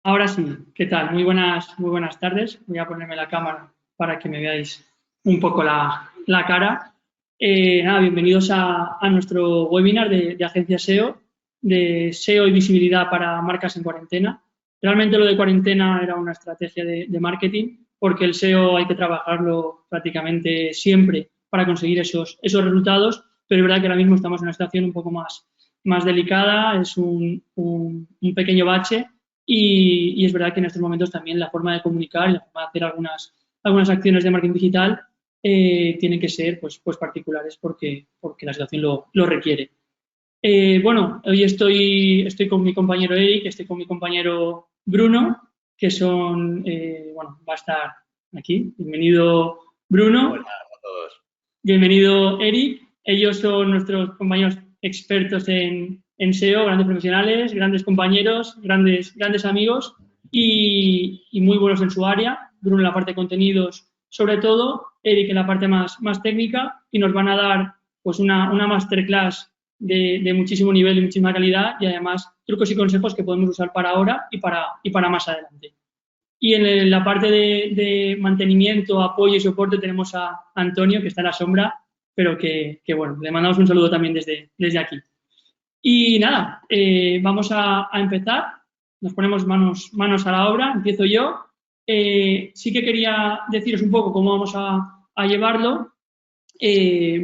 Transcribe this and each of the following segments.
Ahora sí, ¿qué tal? Muy buenas tardes. Voy a ponerme la cámara para que me veáis un poco la cara. Nada, bienvenidos a nuestro webinar de Agencia SEO, de SEO y visibilidad para marcas en cuarentena. Realmente lo de cuarentena era una estrategia de marketing, porque el SEO hay que trabajarlo prácticamente siempre para conseguir esos resultados, pero es verdad que ahora mismo estamos en una situación un poco más delicada, es un pequeño bache y es verdad que en estos momentos también la forma de comunicar y la forma de hacer algunas acciones de marketing digital tienen que ser pues particulares porque la situación lo requiere. Bueno, hoy estoy con mi compañero Eric, estoy con mi compañero Bruno, que bueno, va a estar aquí. Bienvenido, Hola Bruno. a todos. Bienvenido, Eric. Ellos son nuestros compañeros expertos en SEO, grandes profesionales, grandes compañeros, grandes amigos y muy buenos en su área. Bruno en la parte de contenidos, sobre todo, Eric en la parte más técnica, y nos van a dar pues una masterclass de muchísimo nivel y muchísima calidad, y además trucos y consejos que podemos usar para ahora y para más adelante. Y en la parte de mantenimiento, apoyo y soporte tenemos a Antonio, que está en la sombra, pero que bueno, le mandamos un saludo también desde aquí. Y nada, vamos a empezar. Nos ponemos manos a la obra. Empiezo yo. Sí que quería deciros un poco cómo vamos a llevarlo.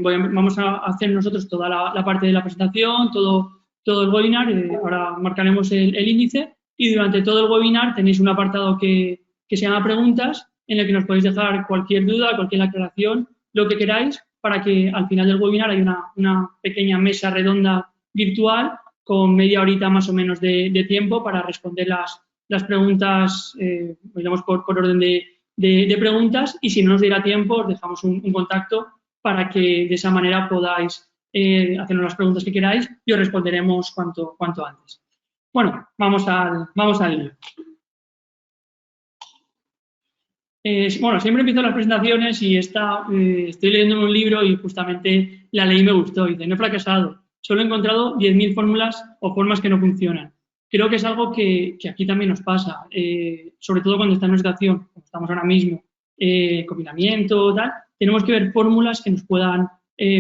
Vamos a hacer nosotros toda la parte de la presentación, todo el webinar. Ahora marcaremos el índice y durante todo el webinar tenéis un apartado que se llama preguntas, en el que nos podéis dejar cualquier duda, cualquier aclaración, lo que queráis, para que al final del webinar haya una pequeña mesa redonda virtual con media horita más o menos de tiempo para responder las preguntas, digamos, por orden de preguntas, y si no nos diera tiempo os dejamos un contacto para que de esa manera podáis hacernos las preguntas que queráis y os responderemos cuanto antes. Bueno, vamos al lío. Bueno, siempre empiezo las presentaciones y estoy leyendo un libro y justamente la leí y me gustó. Y dice, no he fracasado, solo he encontrado 10.000 fórmulas o formas que no funcionan. Creo que es algo que aquí también nos pasa, sobre todo cuando está en una situación, como estamos ahora mismo, confinamiento, tal, tenemos que ver fórmulas que nos puedan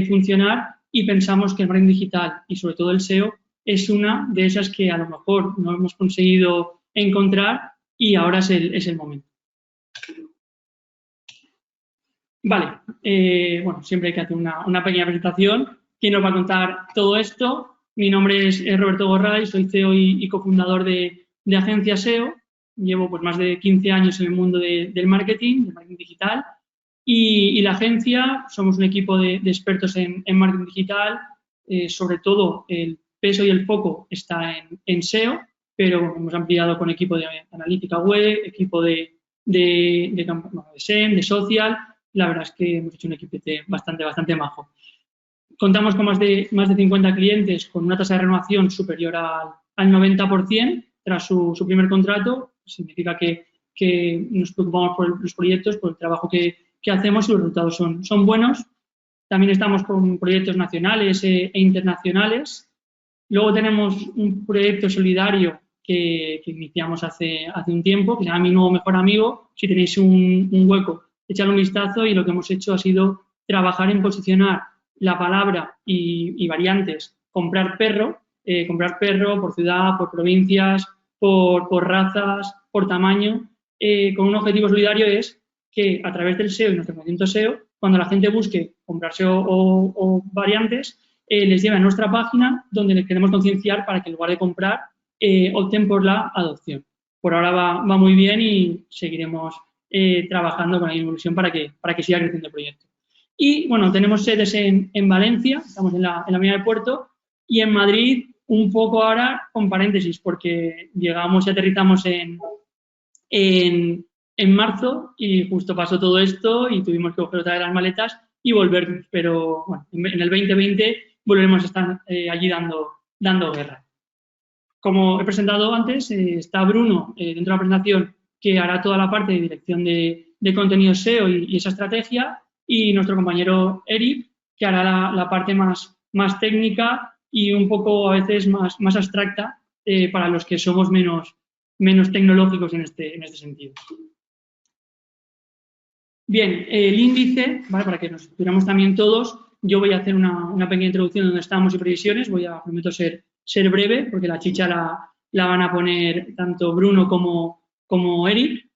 funcionar y pensamos que el marketing digital y sobre todo el SEO es una de esas que a lo mejor no hemos conseguido encontrar y ahora es el momento. Vale, bueno, siempre hay que hacer una pequeña presentación. ¿Quién nos va a contar todo esto? Mi nombre es Roberto Gorray, soy CEO y cofundador de Agencia SEO. Llevo pues más de 15 años en el mundo del marketing digital. Y la agencia, somos un equipo de expertos en marketing digital. Sobre todo el peso y el foco está en SEO, pero hemos ampliado con equipo de analítica web, equipo de SEM, de social. La verdad es que hemos hecho un equipete bastante majo. Contamos con más de 50 clientes con una tasa de renovación superior al 90% tras su primer contrato. Significa que nos preocupamos por los proyectos, por el trabajo que hacemos y los resultados son buenos. También estamos con proyectos nacionales e internacionales. Luego tenemos un proyecto solidario que iniciamos hace un tiempo, que se llama Mi Nuevo Mejor Amigo. Si tenéis un hueco, echadle un vistazo, y lo que hemos hecho ha sido trabajar en posicionar la palabra y variantes comprar perro por ciudad, por provincias, por razas, por tamaño, con un objetivo solidario, es que a través del SEO y nuestro movimiento SEO, cuando la gente busque comprarse o variantes, les lleva a nuestra página donde les queremos concienciar para que en lugar de comprar opten por la adopción. Por ahora va muy bien y seguiremos trabajando con la ilusión para que siga creciendo el proyecto. Y bueno, tenemos sedes en Valencia, estamos en la mina de Puerto, y en Madrid un poco ahora con paréntesis, porque llegamos y aterrizamos en marzo y justo pasó todo esto y tuvimos que coger otra de las maletas y volver, pero bueno, en el 2020 volveremos a estar allí dando guerra. Como he presentado antes, está Bruno dentro de la presentación, que hará toda la parte de dirección de contenido SEO y esa estrategia, y nuestro compañero Eric, que hará la parte más técnica y un poco a veces más abstracta para los que somos menos tecnológicos en este sentido. Bien, el índice, ¿vale? Para que nos estuviéramos también todos, yo voy a hacer una pequeña introducción de dónde estamos y previsiones, prometo ser breve, porque la chicha la van a poner tanto Bruno como Eric.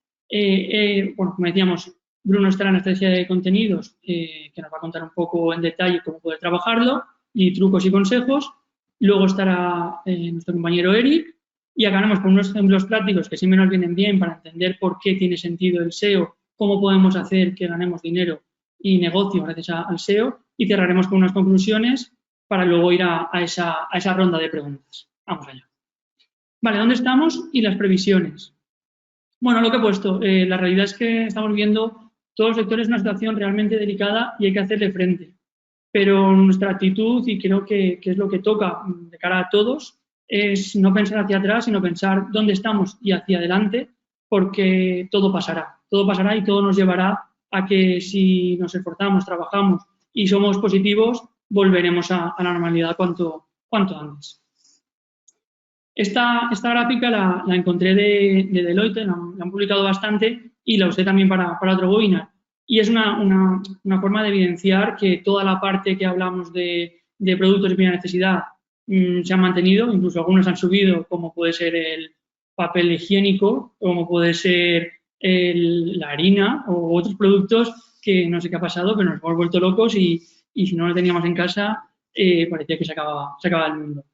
Bueno, como decíamos, Bruno estará en la estrategia de contenidos, que nos va a contar un poco en detalle cómo poder trabajarlo y trucos y consejos. Luego estará nuestro compañero Eric y acabaremos con unos ejemplos prácticos que siempre nos vienen bien para entender por qué tiene sentido el SEO, cómo podemos hacer que ganemos dinero y negocio gracias al SEO, y cerraremos con unas conclusiones para luego ir a esa ronda de preguntas. Vamos allá. Vale, ¿dónde estamos y las previsiones? Bueno, lo que he puesto, la realidad es que estamos viendo todos los sectores en una situación realmente delicada y hay que hacerle frente. Pero nuestra actitud, y creo que es lo que toca de cara a todos, es no pensar hacia atrás, sino pensar dónde estamos y hacia adelante, porque todo pasará y todo nos llevará a que si nos esforzamos, trabajamos y somos positivos, volveremos a la normalidad cuanto antes. Esta gráfica la encontré de Deloitte, la han publicado bastante y la usé también para otro webinar. Y es una forma de evidenciar que toda la parte que hablamos de productos de primera necesidad se han mantenido, incluso algunos han subido, como puede ser el papel higiénico, como puede ser la harina o otros productos que no sé qué ha pasado, pero nos hemos vuelto locos y si no lo teníamos en casa, parecía que se acababa el mundo.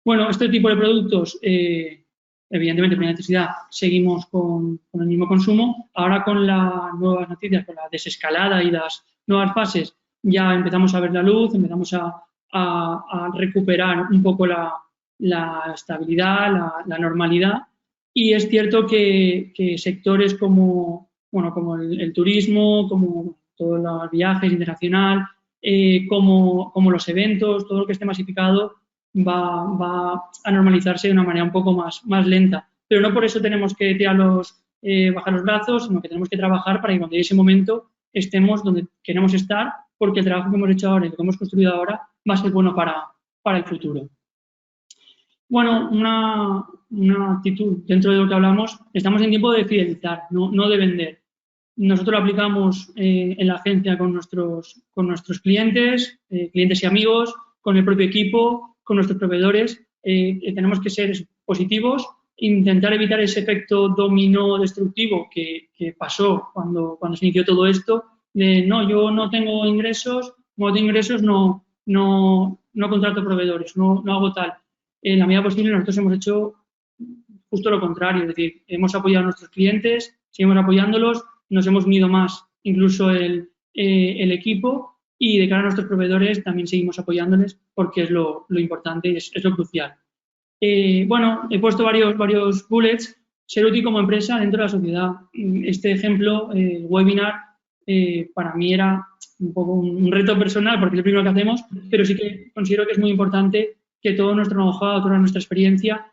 Bueno, este tipo de productos, evidentemente, por necesidad, seguimos con el mismo consumo. Ahora con las nuevas noticias, con la desescalada y las nuevas fases, ya empezamos a ver la luz, empezamos a recuperar un poco la estabilidad, la normalidad. Y es cierto que sectores como el turismo, como todos los viajes internacional, como los eventos, todo lo que esté masificado, va a normalizarse de una manera un poco más lenta. Pero no por eso tenemos que bajar los brazos, sino que tenemos que trabajar para que cuando llegue ese momento estemos donde queremos estar, porque el trabajo que hemos hecho ahora y lo que hemos construido ahora va a ser bueno para el futuro. Bueno, una actitud dentro de lo que hablamos, estamos en tiempo de fidelizar, no de vender. Nosotros lo aplicamos en la agencia con nuestros clientes, clientes y amigos, con el propio equipo, con nuestros proveedores. Tenemos que ser positivos, intentar evitar ese efecto dominó destructivo que pasó cuando se inició todo esto, de no, yo no tengo ingresos, como tengo ingresos no contrato proveedores, no hago tal. En la medida posible nosotros hemos hecho justo lo contrario, es decir, hemos apoyado a nuestros clientes, seguimos apoyándolos, nos hemos unido más, incluso el equipo, y de cara a nuestros proveedores también seguimos apoyándoles porque es lo importante y es lo crucial. Bueno, he puesto varios bullets, ser útil como empresa dentro de la sociedad. Este ejemplo, el webinar, para mí era un poco un reto personal porque es el primero que hacemos, pero sí que considero que es muy importante que todo nuestro know-how, toda nuestra experiencia,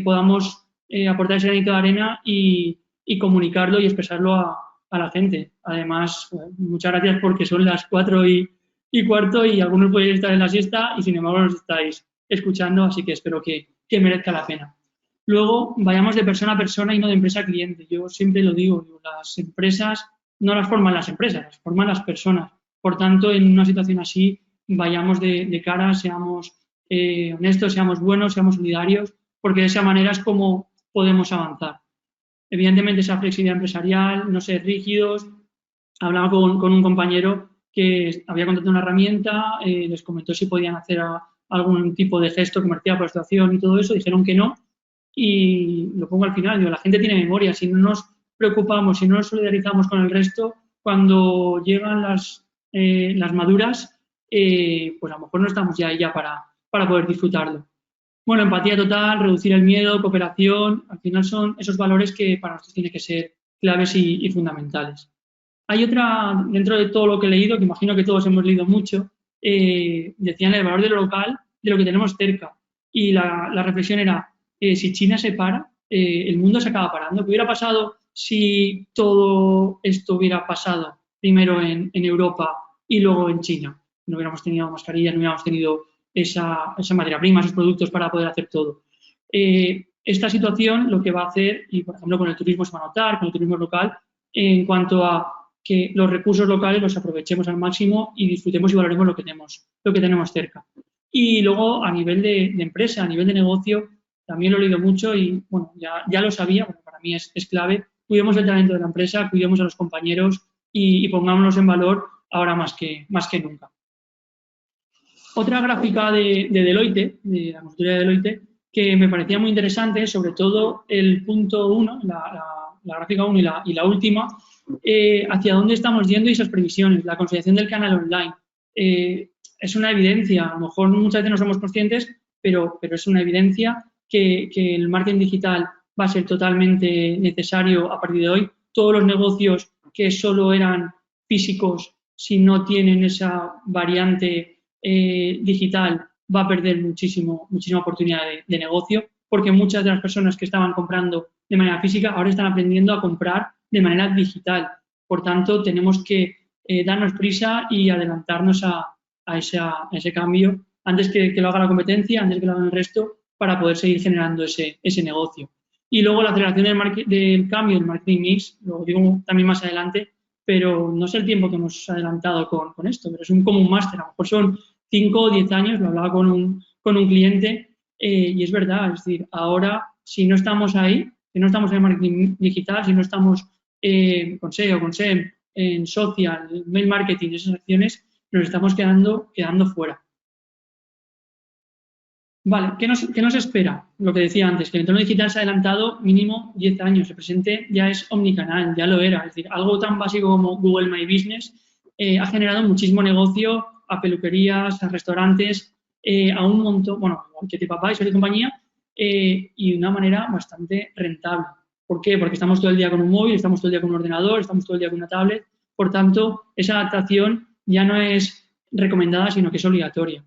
podamos aportar ese granito de arena y comunicarlo y expresarlo a la gente. Además, muchas gracias porque son las 4:15 y algunos podéis estar en la siesta y sin embargo nos estáis escuchando, así que espero que merezca la pena. Luego, vayamos de persona a persona y no de empresa a cliente. Yo siempre lo digo, las empresas no las forman las empresas, las forman las personas. Por tanto, en una situación así, vayamos de cara, seamos honestos, seamos buenos, seamos solidarios, porque de esa manera es como podemos avanzar. Evidentemente, esa flexibilidad empresarial, no ser rígidos. Hablaba con un compañero que había contratado una herramienta, les comentó si podían hacer algún tipo de gesto comercial por la situación y todo eso, dijeron que no, y lo pongo al final, digo, la gente tiene memoria, si no nos preocupamos, si no nos solidarizamos con el resto, cuando llegan las maduras, pues a lo mejor no estamos ya para poder disfrutarlo. Bueno, empatía total, reducir el miedo, cooperación, al final son esos valores que para nosotros tienen que ser claves y fundamentales. Hay otra, dentro de todo lo que he leído, que imagino que todos hemos leído mucho, decían el valor de lo local, de lo que tenemos cerca. Y la reflexión era, si China se para, el mundo se acaba parando. ¿Qué hubiera pasado si todo esto hubiera pasado primero en Europa y luego en China? No hubiéramos tenido mascarillas, no hubiéramos tenido esa materia prima, esos productos para poder hacer todo. esta situación lo que va a hacer, y por ejemplo con el turismo se va a notar, con el turismo local, en cuanto a que los recursos locales los aprovechemos al máximo y disfrutemos y valoremos lo que tenemos cerca. Y luego a nivel de empresa, a nivel de negocio, también lo he leído mucho y bueno, ya lo sabía, bueno, para mí es clave, cuidemos el talento de la empresa, cuidemos a los compañeros y pongámonos en valor ahora más que nunca. Otra gráfica de Deloitte, de la consultoría de Deloitte, que me parecía muy interesante, sobre todo el punto 1, la gráfica 1 y la última, hacia dónde estamos yendo y esas previsiones, la consolidación del canal online. Es una evidencia, a lo mejor muchas veces no somos conscientes, pero es una evidencia que el marketing digital va a ser totalmente necesario a partir de hoy. Todos los negocios que solo eran físicos, si no tienen esa variante digital, va a perder muchísima oportunidad de negocio, porque muchas de las personas que estaban comprando de manera física ahora están aprendiendo a comprar de manera digital. Por tanto, tenemos que darnos prisa y adelantarnos a ese cambio antes que lo haga la competencia, antes que lo haga el resto, para poder seguir generando ese negocio. Y luego la aceleración del cambio del marketing mix, lo digo también más adelante, pero no sé el tiempo que hemos adelantado con esto, pero es como un máster, a lo mejor son 5 o 10 años, lo hablaba con un cliente, y es verdad, es decir, ahora si no estamos ahí, si no estamos en marketing digital, si no estamos con SEO, con SEM, en social, mail marketing, esas acciones, nos estamos quedando fuera. Vale, ¿qué nos espera? Lo que decía antes, que el entorno digital se ha adelantado mínimo 10 años. El presente ya es omnicanal, ya lo era. Es decir, algo tan básico como Google My Business ha generado muchísimo negocio a peluquerías, a restaurantes, a un montón, bueno, que tipo Advisor y compañía, y de una manera bastante rentable. ¿Por qué? Porque estamos todo el día con un móvil, estamos todo el día con un ordenador, estamos todo el día con una tablet. Por tanto, esa adaptación ya no es recomendada, sino que es obligatoria.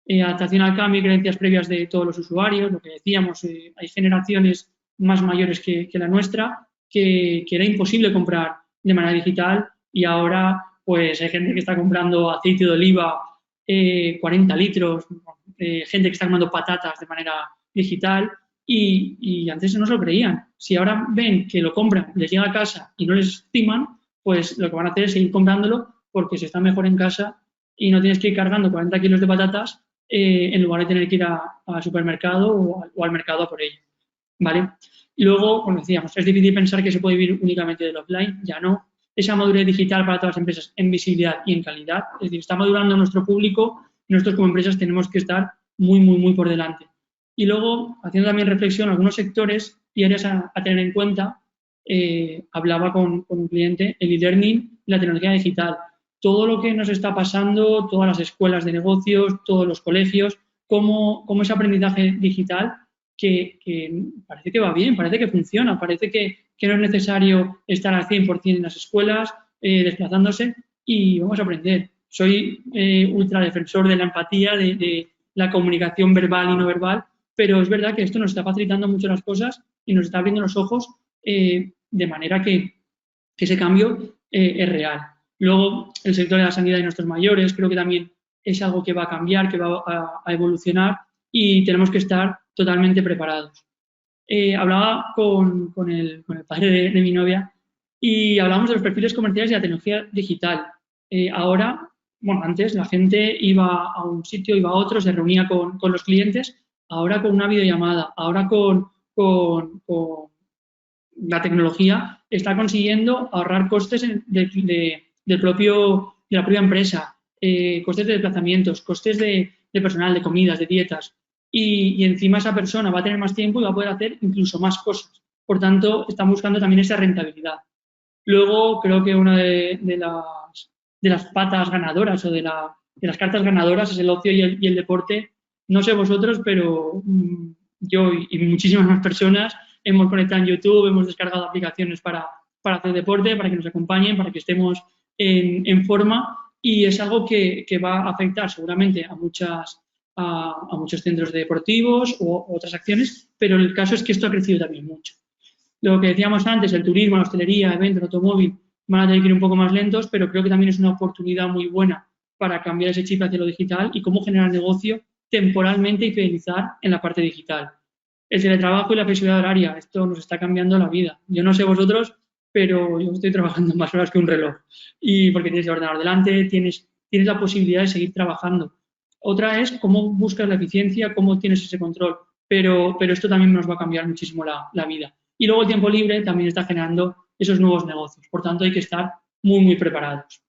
Adaptación al cambio y creencias previas de todos los usuarios, lo que decíamos, hay generaciones más mayores que la nuestra que era imposible comprar de manera digital y ahora pues hay gente que está comprando aceite de oliva 40 litros, gente que está comprando patatas de manera digital y antes no se lo creían. Si ahora ven que lo compran, les llega a casa y no les estiman, pues lo que van a hacer es seguir comprándolo porque se está mejor en casa y no tienes que ir cargando 40 kilos de patatas en lugar de tener que ir al supermercado o al mercado a por ello. ¿Vale? Y luego, como decíamos, es difícil pensar que se puede vivir únicamente del offline, ya no. Esa madurez digital para todas las empresas en visibilidad y en calidad, es decir, está madurando nuestro público y nosotros como empresas tenemos que estar muy por delante. Y luego, haciendo también reflexión, algunos sectores y áreas a tener en cuenta, hablaba con un cliente, el e-learning y la tecnología digital. Todo lo que nos está pasando, todas las escuelas de negocios, todos los colegios, cómo ese aprendizaje digital que parece que va bien, parece que funciona, parece que no es necesario estar al 100% en las escuelas, desplazándose y vamos a aprender. Soy ultra defensor de la empatía, de la comunicación verbal y no verbal, pero es verdad que esto nos está facilitando mucho las cosas y nos está abriendo los ojos de manera que ese cambio es real. Luego, el sector de la sanidad de nuestros mayores creo que también es algo que va a cambiar, que va a evolucionar y tenemos que estar totalmente preparados. Hablaba con el padre de mi novia y hablábamos de los perfiles comerciales y la tecnología digital. Ahora, bueno, antes la gente iba a un sitio, iba a otro, se reunía con los clientes, ahora con una videollamada, ahora con la tecnología está consiguiendo ahorrar costes de la propia empresa, costes de desplazamientos, costes de personal, de comidas, de dietas. Y encima esa persona va a tener más tiempo y va a poder hacer incluso más cosas. Por tanto, están buscando también esa rentabilidad. Luego, creo que una de las patas ganadoras o de las cartas ganadoras es el ocio y el deporte. No sé vosotros, pero yo y muchísimas más personas hemos conectado en YouTube, hemos descargado aplicaciones para hacer deporte, para que nos acompañen, para que estemos en forma y es algo que va a afectar seguramente a muchos centros deportivos u otras acciones, pero el caso es que esto ha crecido también mucho. Lo que decíamos antes, el turismo, la hostelería, eventos, el automóvil, van a tener que ir un poco más lentos, pero creo que también es una oportunidad muy buena para cambiar ese chip hacia lo digital y cómo generar negocio temporalmente y fidelizar en la parte digital. El teletrabajo y la flexibilidad horaria, esto nos está cambiando la vida. Yo no sé vosotros, pero yo estoy trabajando más horas que un reloj. Y porque tienes el ordenador delante, tienes la posibilidad de seguir trabajando. Otra es cómo buscas la eficiencia, cómo tienes ese control. Pero esto también nos va a cambiar muchísimo la vida. Y luego el tiempo libre también está generando esos nuevos negocios. Por tanto, hay que estar muy, muy preparados.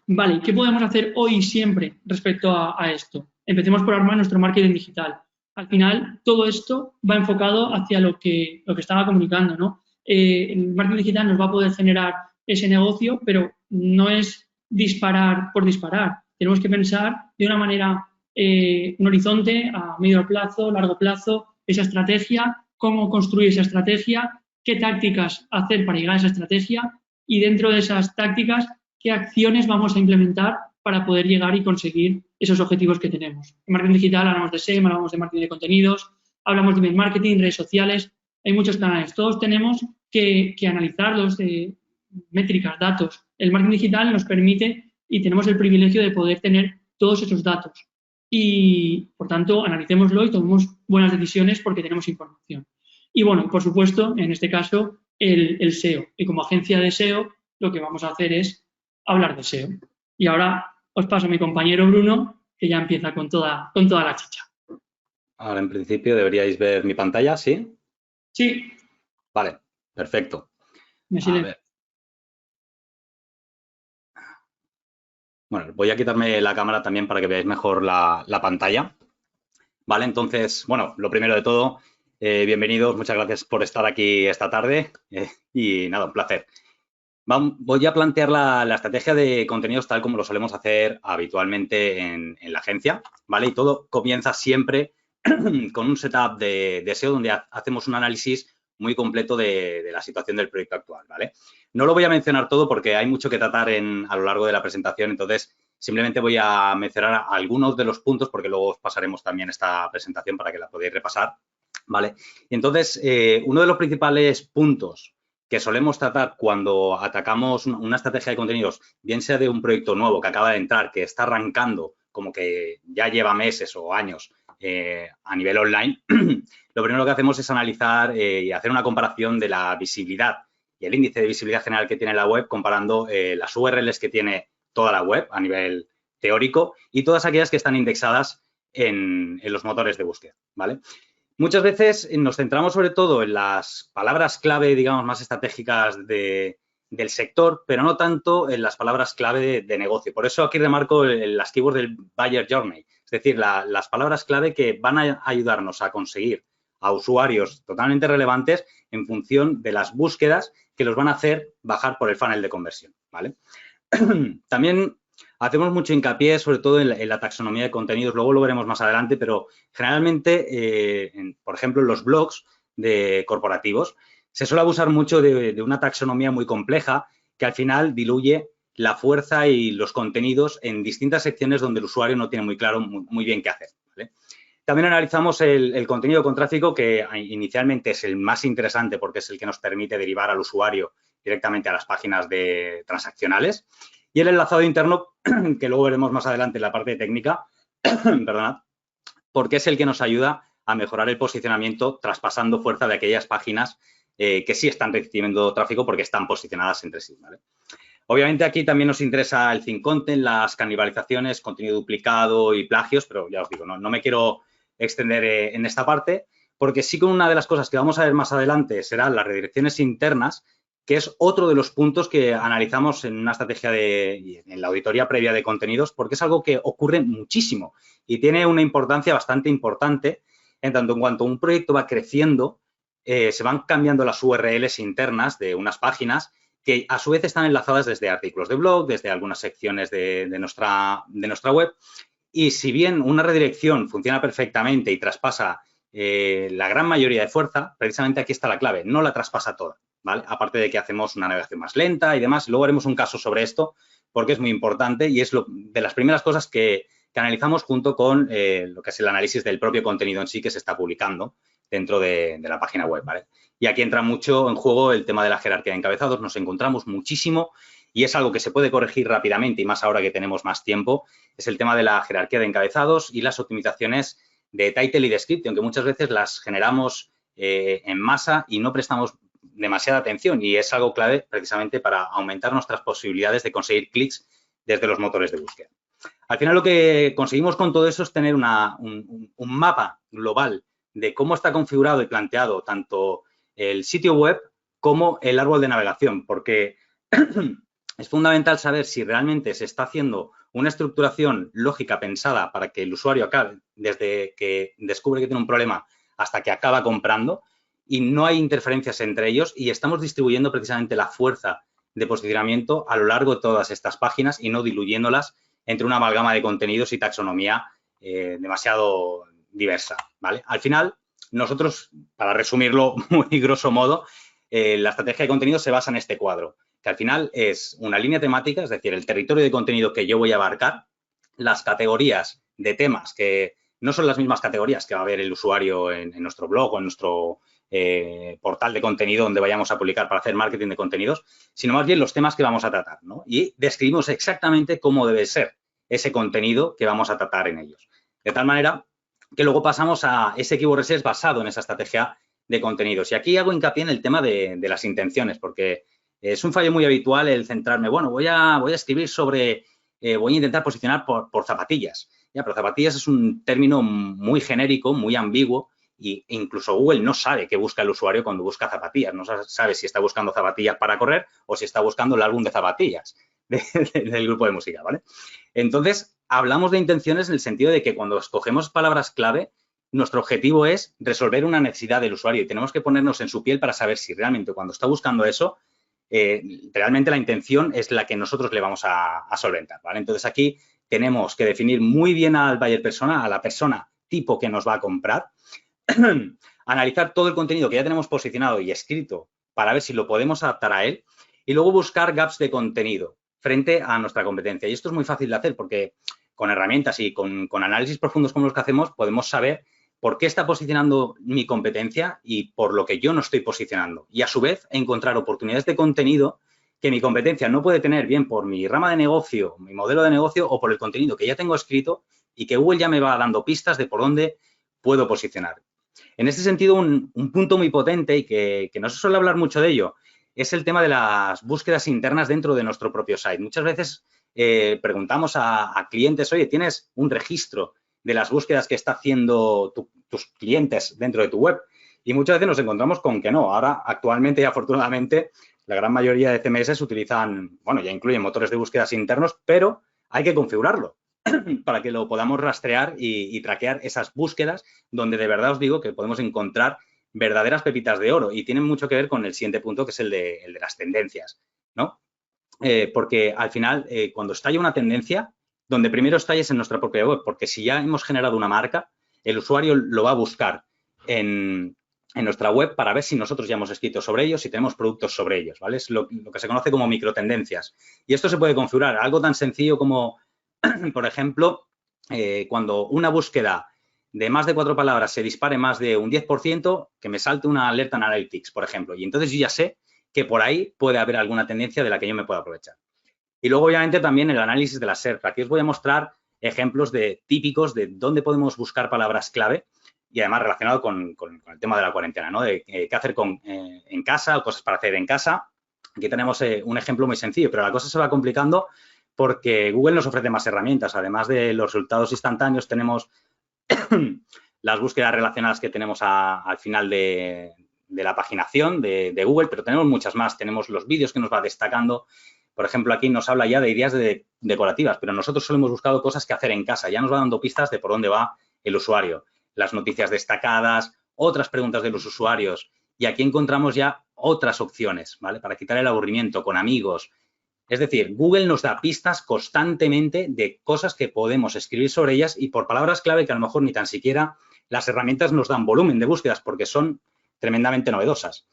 Vale, ¿qué podemos hacer hoy y siempre respecto a esto? Empecemos por armar nuestro marketing digital. Al final, todo esto va enfocado hacia lo que estaba comunicando, ¿no? El marketing digital nos va a poder generar ese negocio, pero no es disparar por disparar. Tenemos que pensar de una manera, un horizonte a medio plazo, largo plazo, esa estrategia, cómo construir esa estrategia, qué tácticas hacer para llegar a esa estrategia y dentro de esas tácticas qué acciones vamos a implementar para poder llegar y conseguir esos objetivos que tenemos. En marketing digital hablamos de SEM, hablamos de marketing de contenidos, hablamos de email marketing, redes sociales, hay muchos canales. Todos tenemos que analizarlos, métricas, datos. El marketing digital nos permite y tenemos el privilegio de poder tener todos esos datos. Y, por tanto, analicémoslo y tomemos buenas decisiones porque tenemos información. Y, bueno, por supuesto, en este caso, el SEO. Y como agencia de SEO, lo que vamos a hacer es hablar de SEO. Y ahora os paso a mi compañero Bruno, que ya empieza con toda la chicha. Ahora, en principio, deberíais ver mi pantalla, ¿sí? Sí. Vale, perfecto. Me A silencio. ver. Bueno, voy a quitarme la cámara también para que veáis mejor la pantalla. Vale, entonces, bueno, lo primero de todo, bienvenidos, muchas gracias por estar aquí esta tarde y nada, un placer. Voy a plantear la estrategia de contenidos tal como lo solemos hacer habitualmente en la agencia, ¿vale? Y todo comienza siempre con un setup de SEO donde hacemos un análisis muy completo de la situación del proyecto actual, ¿vale? No lo voy a mencionar todo porque hay mucho que tratar a lo largo de la presentación, entonces simplemente voy a mencionar algunos de los puntos porque luego os pasaremos también esta presentación para que la podáis repasar, ¿vale? Y entonces, uno de los principales puntos que solemos tratar cuando atacamos una estrategia de contenidos, bien sea de un proyecto nuevo que acaba de entrar, que está arrancando, como que ya lleva meses o años a nivel online, lo primero que hacemos es analizar y hacer una comparación de la visibilidad y el índice de visibilidad general que tiene la web, comparando las URLs que tiene toda la web a nivel teórico y todas aquellas que están indexadas en los motores de búsqueda, ¿vale? Muchas veces nos centramos sobre todo en las palabras clave, digamos, más estratégicas del sector, pero no tanto en las palabras clave de negocio. Por eso aquí remarco las keywords del Buyer Journey, es decir, las palabras clave que van a ayudarnos a conseguir a usuarios totalmente relevantes en función de las búsquedas que los van a hacer bajar por el funnel de conversión, ¿vale? También hacemos mucho hincapié, sobre todo en la taxonomía de contenidos, luego lo veremos más adelante, pero generalmente, por ejemplo, en los blogs de corporativos, se suele abusar mucho de una taxonomía muy compleja que al final diluye la fuerza y los contenidos en distintas secciones donde el usuario no tiene muy claro muy bien qué hacer, ¿vale? También analizamos el contenido con tráfico, que inicialmente es el más interesante porque es el que nos permite derivar al usuario directamente a las páginas transaccionales. Y el enlazado interno, que luego veremos más adelante en la parte técnica, perdonad, porque es el que nos ayuda a mejorar el posicionamiento traspasando fuerza de aquellas páginas que sí están recibiendo tráfico porque están posicionadas entre sí, ¿vale? Obviamente aquí también nos interesa el thin content, las canibalizaciones, contenido duplicado y plagios, pero ya os digo, no me quiero extender en esta parte, porque sí que una de las cosas que vamos a ver más adelante serán las redirecciones internas, que es otro de los puntos que analizamos en una estrategia en la auditoría previa de contenidos, porque es algo que ocurre muchísimo y tiene una importancia bastante importante en tanto en cuanto un proyecto va creciendo, se van cambiando las URLs internas de unas páginas que a su vez están enlazadas desde artículos de blog, desde algunas secciones de nuestra web. Y si bien una redirección funciona perfectamente y traspasa la gran mayoría de fuerza, precisamente aquí está la clave, no la traspasa toda, ¿vale? Aparte de que hacemos una navegación más lenta y demás, luego haremos un caso sobre esto porque es muy importante y es de las primeras cosas que analizamos junto con lo que es el análisis del propio contenido en sí que se está publicando dentro de la página web, ¿vale? Y aquí entra mucho en juego el tema de la jerarquía de encabezados, nos encontramos muchísimo y es algo que se puede corregir rápidamente y más ahora que tenemos más tiempo, es el tema de la jerarquía de encabezados y las optimizaciones de title y description, que muchas veces las generamos en masa y no prestamos demasiada atención, y es algo clave precisamente para aumentar nuestras posibilidades de conseguir clics desde los motores de búsqueda. Al final lo que conseguimos con todo eso es tener un mapa global de cómo está configurado y planteado tanto el sitio web como el árbol de navegación, porque es fundamental saber si realmente se está haciendo una estructuración lógica pensada para que el usuario acabe, desde que descubre que tiene un problema hasta que acaba comprando, y no hay interferencias entre ellos, y estamos distribuyendo precisamente la fuerza de posicionamiento a lo largo de todas estas páginas y no diluyéndolas entre una amalgama de contenidos y taxonomía demasiado diversa, ¿vale? Al final, nosotros, para resumirlo muy grosso modo, la estrategia de contenido se basa en este cuadro, que al final es una línea temática, es decir, el territorio de contenido que yo voy a abarcar, las categorías de temas que no son las mismas categorías que va a ver el usuario en nuestro blog o en nuestro portal de contenido donde vayamos a publicar para hacer marketing de contenidos, sino más bien los temas que vamos a tratar, ¿no? Y describimos exactamente cómo debe ser ese contenido que vamos a tratar en ellos. De tal manera que luego pasamos a ese keyword research basado en esa estrategia de contenidos. Y aquí hago hincapié en el tema de las intenciones, porque es un fallo muy habitual el centrarme, bueno, voy a escribir sobre, voy a intentar posicionar por zapatillas. Ya, pero zapatillas es un término muy genérico, muy ambiguo, e incluso Google no sabe qué busca el usuario cuando busca zapatillas. No sabe si está buscando zapatillas para correr o si está buscando el álbum de zapatillas del grupo de música, ¿vale? Entonces, hablamos de intenciones en el sentido de que cuando escogemos palabras clave, nuestro objetivo es resolver una necesidad del usuario y tenemos que ponernos en su piel para saber si realmente cuando está buscando eso, realmente la intención es la que nosotros le vamos a solventar, ¿vale? Entonces, aquí tenemos que definir muy bien al buyer persona, a la persona tipo que nos va a comprar, analizar todo el contenido que ya tenemos posicionado y escrito para ver si lo podemos adaptar a él y luego buscar gaps de contenido frente a nuestra competencia. Y esto es muy fácil de hacer porque con herramientas y con análisis profundos como los que hacemos podemos saber por qué está posicionando mi competencia y por lo que yo no estoy posicionando. Y a su vez encontrar oportunidades de contenido que mi competencia no puede tener, bien por mi rama de negocio, mi modelo de negocio o por el contenido que ya tengo escrito y que Google ya me va dando pistas de por dónde puedo posicionar. En este sentido, un punto muy potente y que no se suele hablar mucho de ello es el tema de las búsquedas internas dentro de nuestro propio site. Muchas veces preguntamos a clientes, oye, ¿tienes un registro de las búsquedas que está haciendo tus clientes dentro de tu web? Y muchas veces nos encontramos con que no. Ahora, actualmente y afortunadamente, la gran mayoría de CMS utilizan, bueno, ya incluyen motores de búsquedas internos, pero hay que configurarlo para que lo podamos rastrear y traquear esas búsquedas donde de verdad os digo que podemos encontrar verdaderas pepitas de oro y tienen mucho que ver con el siguiente punto, que es el de las tendencias, ¿no? Porque al final, cuando estalla una tendencia, donde primero estalla es en nuestra propia web, porque si ya hemos generado una marca, el usuario lo va a buscar en nuestra web para ver si nosotros ya hemos escrito sobre ellos, si tenemos productos sobre ellos, ¿vale? Es lo que se conoce como microtendencias. Y esto se puede configurar. Algo tan sencillo como, por ejemplo, cuando una búsqueda de más de 4 palabras se dispare más de un 10%, que me salte una alerta en Analytics, por ejemplo. Y entonces yo ya sé que por ahí puede haber alguna tendencia de la que yo me pueda aprovechar. Y luego, obviamente, también el análisis de la SERP. Aquí os voy a mostrar ejemplos típicos de dónde podemos buscar palabras clave y además relacionado con el tema de la cuarentena, ¿no? De qué hacer en casa o cosas para hacer en casa. Aquí tenemos un ejemplo muy sencillo, pero la cosa se va complicando porque Google nos ofrece más herramientas. Además de los resultados instantáneos, tenemos las búsquedas relacionadas que tenemos al final de la paginación de Google, pero tenemos muchas más. Tenemos los vídeos que nos va destacando. Por ejemplo, aquí nos habla ya de ideas decorativas, pero nosotros solo hemos buscado cosas que hacer en casa. Ya nos va dando pistas de por dónde va el usuario. Las noticias destacadas, otras preguntas de los usuarios. Y aquí encontramos ya otras opciones, ¿vale? Para quitar el aburrimiento con amigos. Es decir, Google nos da pistas constantemente de cosas que podemos escribir sobre ellas y por palabras clave que a lo mejor ni tan siquiera las herramientas nos dan volumen de búsquedas porque son tremendamente novedosas.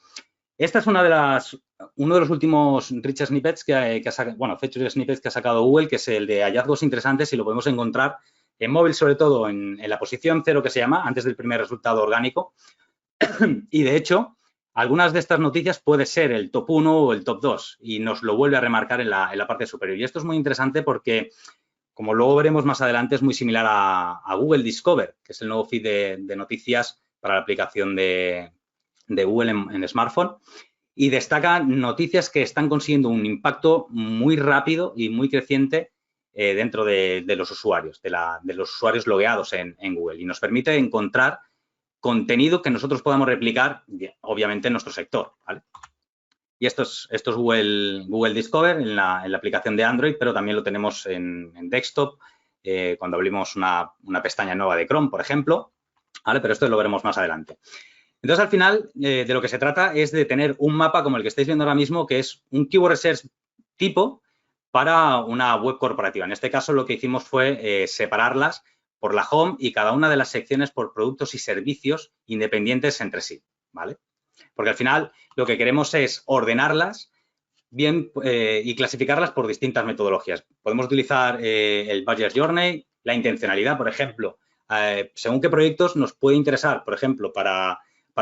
Esta es uno de los últimos rich snippets feature snippets que ha sacado Google, que es el de hallazgos interesantes y lo podemos encontrar en móvil, sobre todo en la posición 0 que se llama, antes del primer resultado orgánico. Y de hecho, algunas de estas noticias puede ser el top 1 o el top 2 y nos lo vuelve a remarcar en la parte superior. Y esto es muy interesante porque, como luego veremos más adelante, es muy similar a Google Discover, que es el nuevo feed de noticias para la aplicación de Google en smartphone. Y destaca noticias que están consiguiendo un impacto muy rápido y muy creciente dentro de los usuarios, de los usuarios logueados en Google. Y nos permite encontrar contenido que nosotros podamos replicar, obviamente, en nuestro sector, ¿vale? Y esto es Google Discover en la aplicación de Android, pero también lo tenemos en desktop, cuando abrimos una pestaña nueva de Chrome, por ejemplo, ¿vale? Pero esto lo veremos más adelante. Entonces, al final, de lo que se trata es de tener un mapa como el que estáis viendo ahora mismo, que es un Keyword Research tipo para una web corporativa. En este caso, lo que hicimos fue separarlas por la home y cada una de las secciones por productos y servicios independientes entre sí, ¿vale? Porque al final lo que queremos es ordenarlas bien y clasificarlas por distintas metodologías. Podemos utilizar el Budget Journey, la intencionalidad, por ejemplo. Según qué proyectos nos puede interesar, por ejemplo, para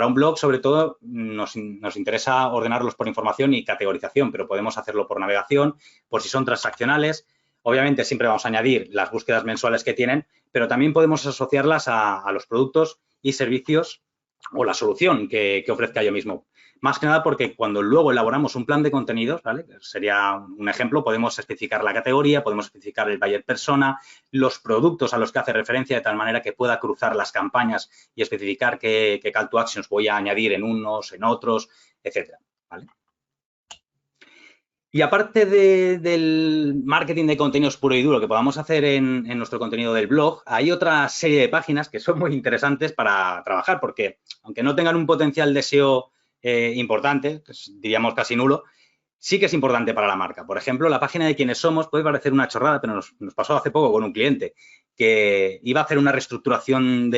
un blog, sobre todo, nos interesa ordenarlos por información y categorización, pero podemos hacerlo por navegación, por si son transaccionales. Obviamente, siempre vamos a añadir las búsquedas mensuales que tienen, pero también podemos asociarlas a los productos y servicios o la solución que ofrezca yo mismo. Más que nada porque cuando luego elaboramos un plan de contenidos, ¿vale? Sería un ejemplo, podemos especificar la categoría, podemos especificar el buyer persona, los productos a los que hace referencia de tal manera que pueda cruzar las campañas y especificar qué call to actions voy a añadir en unos, en otros, etcétera, ¿vale? Y aparte del marketing de contenidos puro y duro que podamos hacer en nuestro contenido del blog, hay otra serie de páginas que son muy interesantes para trabajar porque, aunque no tengan un potencial de SEO importante, pues diríamos casi nulo, sí que es importante para la marca. Por ejemplo, la página de quiénes somos puede parecer una chorrada, pero nos pasó hace poco con un cliente que iba a hacer una reestructuración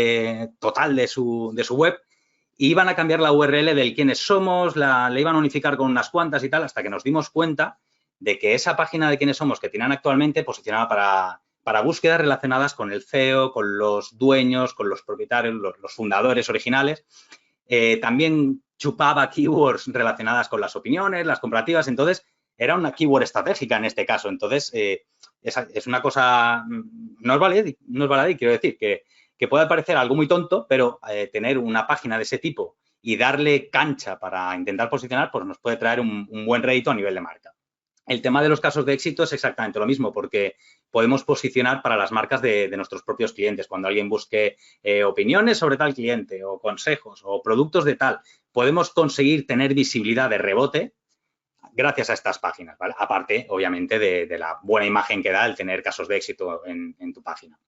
total de su web y iban a cambiar la URL del quiénes somos, le iban a unificar con unas cuantas y tal, hasta que nos dimos cuenta de que esa página de quiénes somos que tienen actualmente posicionaba para búsquedas relacionadas con el CEO, con los dueños, con los propietarios, los fundadores originales. También chupaba keywords relacionadas con las opiniones, las comparativas. Entonces, era una keyword estratégica en este caso. Entonces, es una cosa, no es baladí, quiero decir, que puede parecer algo muy tonto, pero tener una página de ese tipo y darle cancha para intentar posicionar, pues nos puede traer un buen rédito a nivel de marca. El tema de los casos de éxito es exactamente lo mismo, porque podemos posicionar para las marcas de nuestros propios clientes. Cuando alguien busque opiniones sobre tal cliente o consejos o productos de tal, podemos conseguir tener visibilidad de rebote gracias a estas páginas, ¿vale? Aparte, obviamente, de la buena imagen que da el tener casos de éxito en tu página.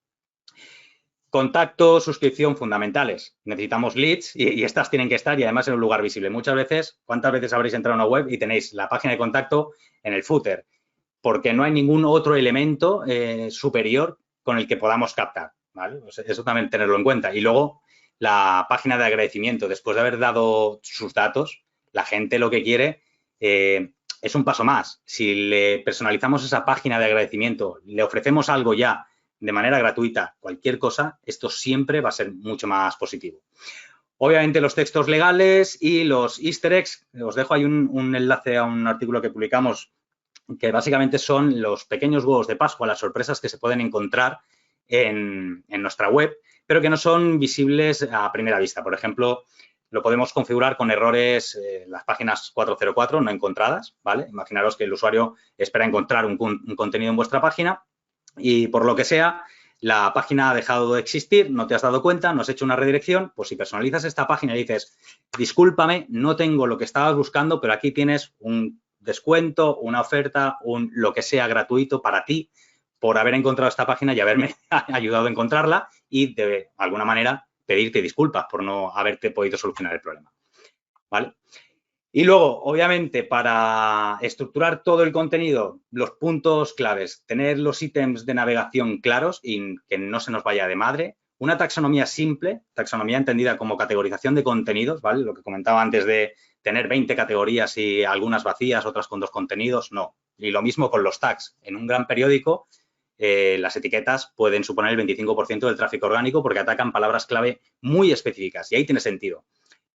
Contacto, suscripción, fundamentales. Necesitamos leads y estas tienen que estar y además en un lugar visible. Muchas veces, ¿cuántas veces habréis entrado a una web y tenéis la página de contacto en el footer? Porque no hay ningún otro elemento superior con el que podamos captar, ¿vale? Pues eso también tenerlo en cuenta. Y luego, la página de agradecimiento. Después de haber dado sus datos, la gente lo que quiere es un paso más. Si le personalizamos esa página de agradecimiento, le ofrecemos algo ya de manera gratuita, cualquier cosa, esto siempre va a ser mucho más positivo. Obviamente los textos legales y los easter eggs, os dejo ahí un enlace a un artículo que publicamos que básicamente son los pequeños huevos de Pascua, las sorpresas que se pueden encontrar en nuestra web, pero que no son visibles a primera vista. Por ejemplo, lo podemos configurar con errores, las páginas 404 no encontradas, ¿vale? Imaginaros que el usuario espera encontrar un contenido en vuestra página y por lo que sea, la página ha dejado de existir, no te has dado cuenta, no has hecho una redirección, pues si personalizas esta página y dices, discúlpame, no tengo lo que estabas buscando, pero aquí tienes un descuento, una oferta, lo que sea gratuito para ti por haber encontrado esta página y haberme ayudado a encontrarla y de alguna manera pedirte disculpas por no haberte podido solucionar el problema, ¿vale? Y luego, obviamente, para estructurar todo el contenido, los puntos claves, tener los ítems de navegación claros y que no se nos vaya de madre. Una taxonomía simple, taxonomía entendida como categorización de contenidos, ¿vale? Lo que comentaba antes de tener 20 categorías y algunas vacías, otras con 2 contenidos, no. Y lo mismo con los tags. En un gran periódico, las etiquetas pueden suponer el 25% del tráfico orgánico porque atacan palabras clave muy específicas y ahí tiene sentido.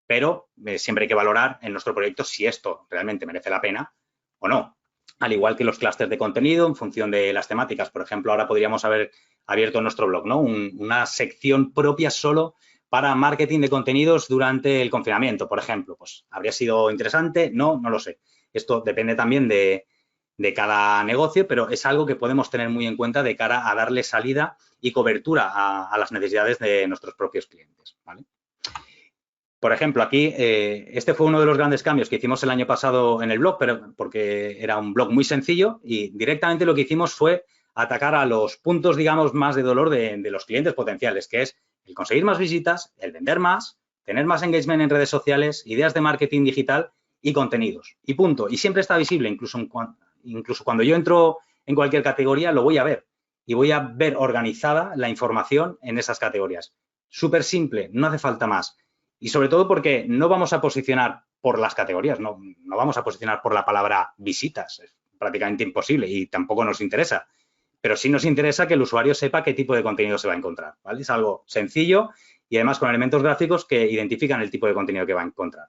Pero siempre hay que valorar en nuestro proyecto si esto realmente merece la pena o no. al igual que los clústeres de contenido en función de las temáticas. Por ejemplo, ahora podríamos haber abierto en nuestro blog, ¿no? Una sección propia solo para marketing de contenidos durante el confinamiento, por ejemplo. Pues, ¿habría sido interesante? No, no lo sé. Esto depende también de cada negocio, pero es algo que podemos tener muy en cuenta de cara a darle salida y cobertura a las necesidades de nuestros propios clientes, ¿vale? Por ejemplo, aquí, este fue uno de los grandes cambios que hicimos el año pasado en el blog, pero porque era un blog muy sencillo y directamente lo que hicimos fue atacar a los puntos, digamos, más de dolor de los clientes potenciales, que es el conseguir más visitas, el vender más, tener más engagement en redes sociales, ideas de marketing digital y contenidos. Y punto. Y siempre está visible, incluso cuando yo entro en cualquier categoría, lo voy a ver y voy a ver organizada la información en esas categorías. Súper simple, no hace falta más. Y sobre todo porque no vamos a posicionar por las categorías, no vamos a posicionar por la palabra visitas, es prácticamente imposible y tampoco nos interesa. Pero sí nos interesa que el usuario sepa qué tipo de contenido se va a encontrar, ¿vale? Es algo sencillo y además con elementos gráficos que identifican el tipo de contenido que va a encontrar.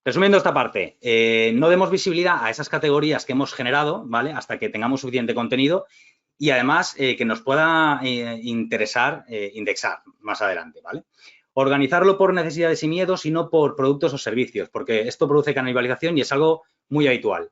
Resumiendo esta parte, no demos visibilidad a esas categorías que hemos generado, ¿vale? Hasta que tengamos suficiente contenido y además que nos pueda interesar indexar más adelante, ¿vale? Organizarlo por necesidades y miedos y no por productos o servicios, porque esto produce canibalización y es algo muy habitual.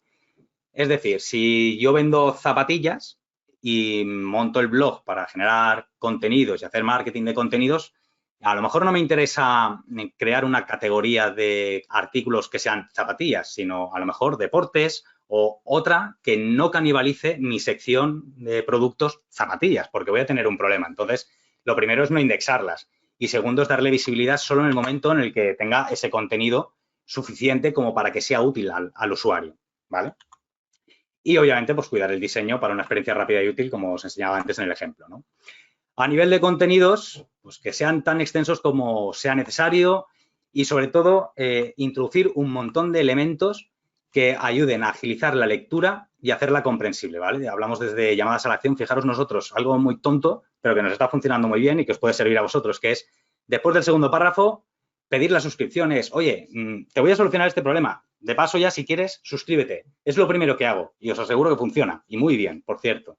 Es decir, si yo vendo zapatillas y monto el blog para generar contenidos y hacer marketing de contenidos, a lo mejor no me interesa crear una categoría de artículos que sean zapatillas, sino a lo mejor deportes o otra que no canibalice mi sección de productos zapatillas, porque voy a tener un problema. Entonces, lo primero es no indexarlas y segundo es darle visibilidad solo en el momento en el que tenga ese contenido suficiente como para que sea útil al usuario, ¿vale? Y, obviamente, pues cuidar el diseño para una experiencia rápida y útil, como os enseñaba antes en el ejemplo, ¿no? A nivel de contenidos, pues que sean tan extensos como sea necesario y, sobre todo, introducir un montón de elementos que ayuden a agilizar la lectura y hacerla comprensible, ¿vale? Hablamos desde llamadas a la acción. Fijaros nosotros, algo muy tonto, pero que nos está funcionando muy bien y que os puede servir a vosotros, que es, después del segundo párrafo, pedir las suscripciones. Oye, te voy a solucionar este problema. De paso, ya, si quieres, suscríbete. Es lo primero que hago y os aseguro que funciona. Y muy bien, por cierto.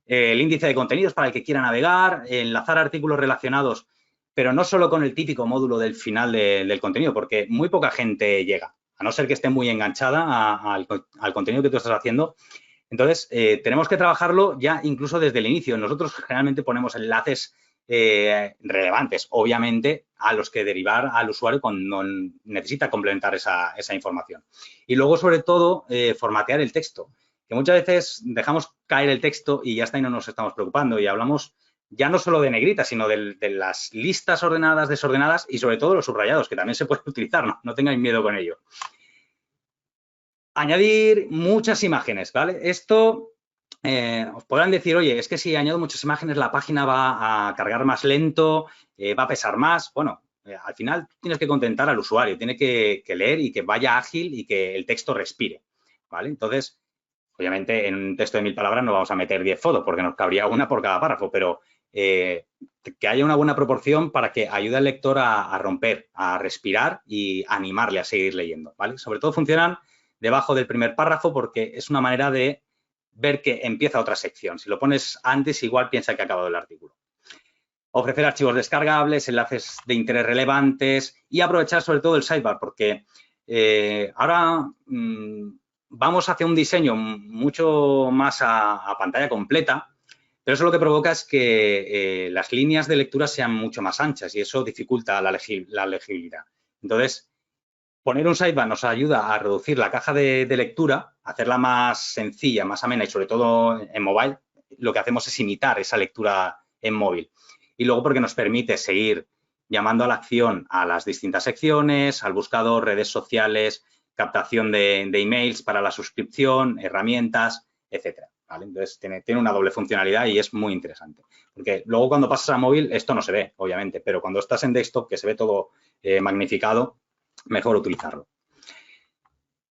El índice de contenidos para el que quiera navegar, enlazar artículos relacionados, pero no solo con el típico módulo del final del contenido, porque muy poca gente llega, a no ser que esté muy enganchada al contenido que tú estás haciendo. Entonces, tenemos que trabajarlo ya incluso desde el inicio. Nosotros generalmente ponemos enlaces relevantes, obviamente, a los que derivar al usuario cuando necesita complementar esa información. Y luego, sobre todo, formatear el texto, que muchas veces dejamos caer el texto y ya está y no nos estamos preocupando y hablamos ya no solo de negritas, sino de las listas ordenadas, desordenadas y sobre todo los subrayados, que también se pueden utilizar, no tengáis miedo con ello. Añadir muchas imágenes, ¿vale? Esto os podrán decir, oye, es que si añado muchas imágenes la página va a cargar más lento, va a pesar más. Bueno, al final tienes que contentar al usuario, tiene que leer y que vaya ágil y que el texto respire, ¿vale? Entonces, obviamente, en un texto de 1000 palabras no vamos a meter 10 fotos porque nos cabría una por cada párrafo, pero que haya una buena proporción para que ayude al lector a romper, a respirar y animarle a seguir leyendo, ¿vale? Sobre todo funcionan debajo del primer párrafo porque es una manera de ver que empieza otra sección. Si lo pones antes, igual piensa que ha acabado el artículo. Ofrecer archivos descargables, enlaces de interés relevantes y aprovechar sobre todo el sidebar porque ahora vamos hacia un diseño mucho más a pantalla completa, pero eso lo que provoca es que las líneas de lectura sean mucho más anchas y eso dificulta la legibilidad. Entonces, poner un sidebar nos ayuda a reducir la caja de lectura, hacerla más sencilla, más amena y sobre todo en mobile, lo que hacemos es imitar esa lectura en móvil. Y luego porque nos permite seguir llamando a la acción a las distintas secciones, al buscador, redes sociales, captación de emails para la suscripción, herramientas, etcétera, ¿vale? Entonces, tiene una doble funcionalidad y es muy interesante. Porque luego cuando pasas a móvil esto no se ve, obviamente, pero cuando estás en desktop, que se ve todo magnificado, mejor utilizarlo.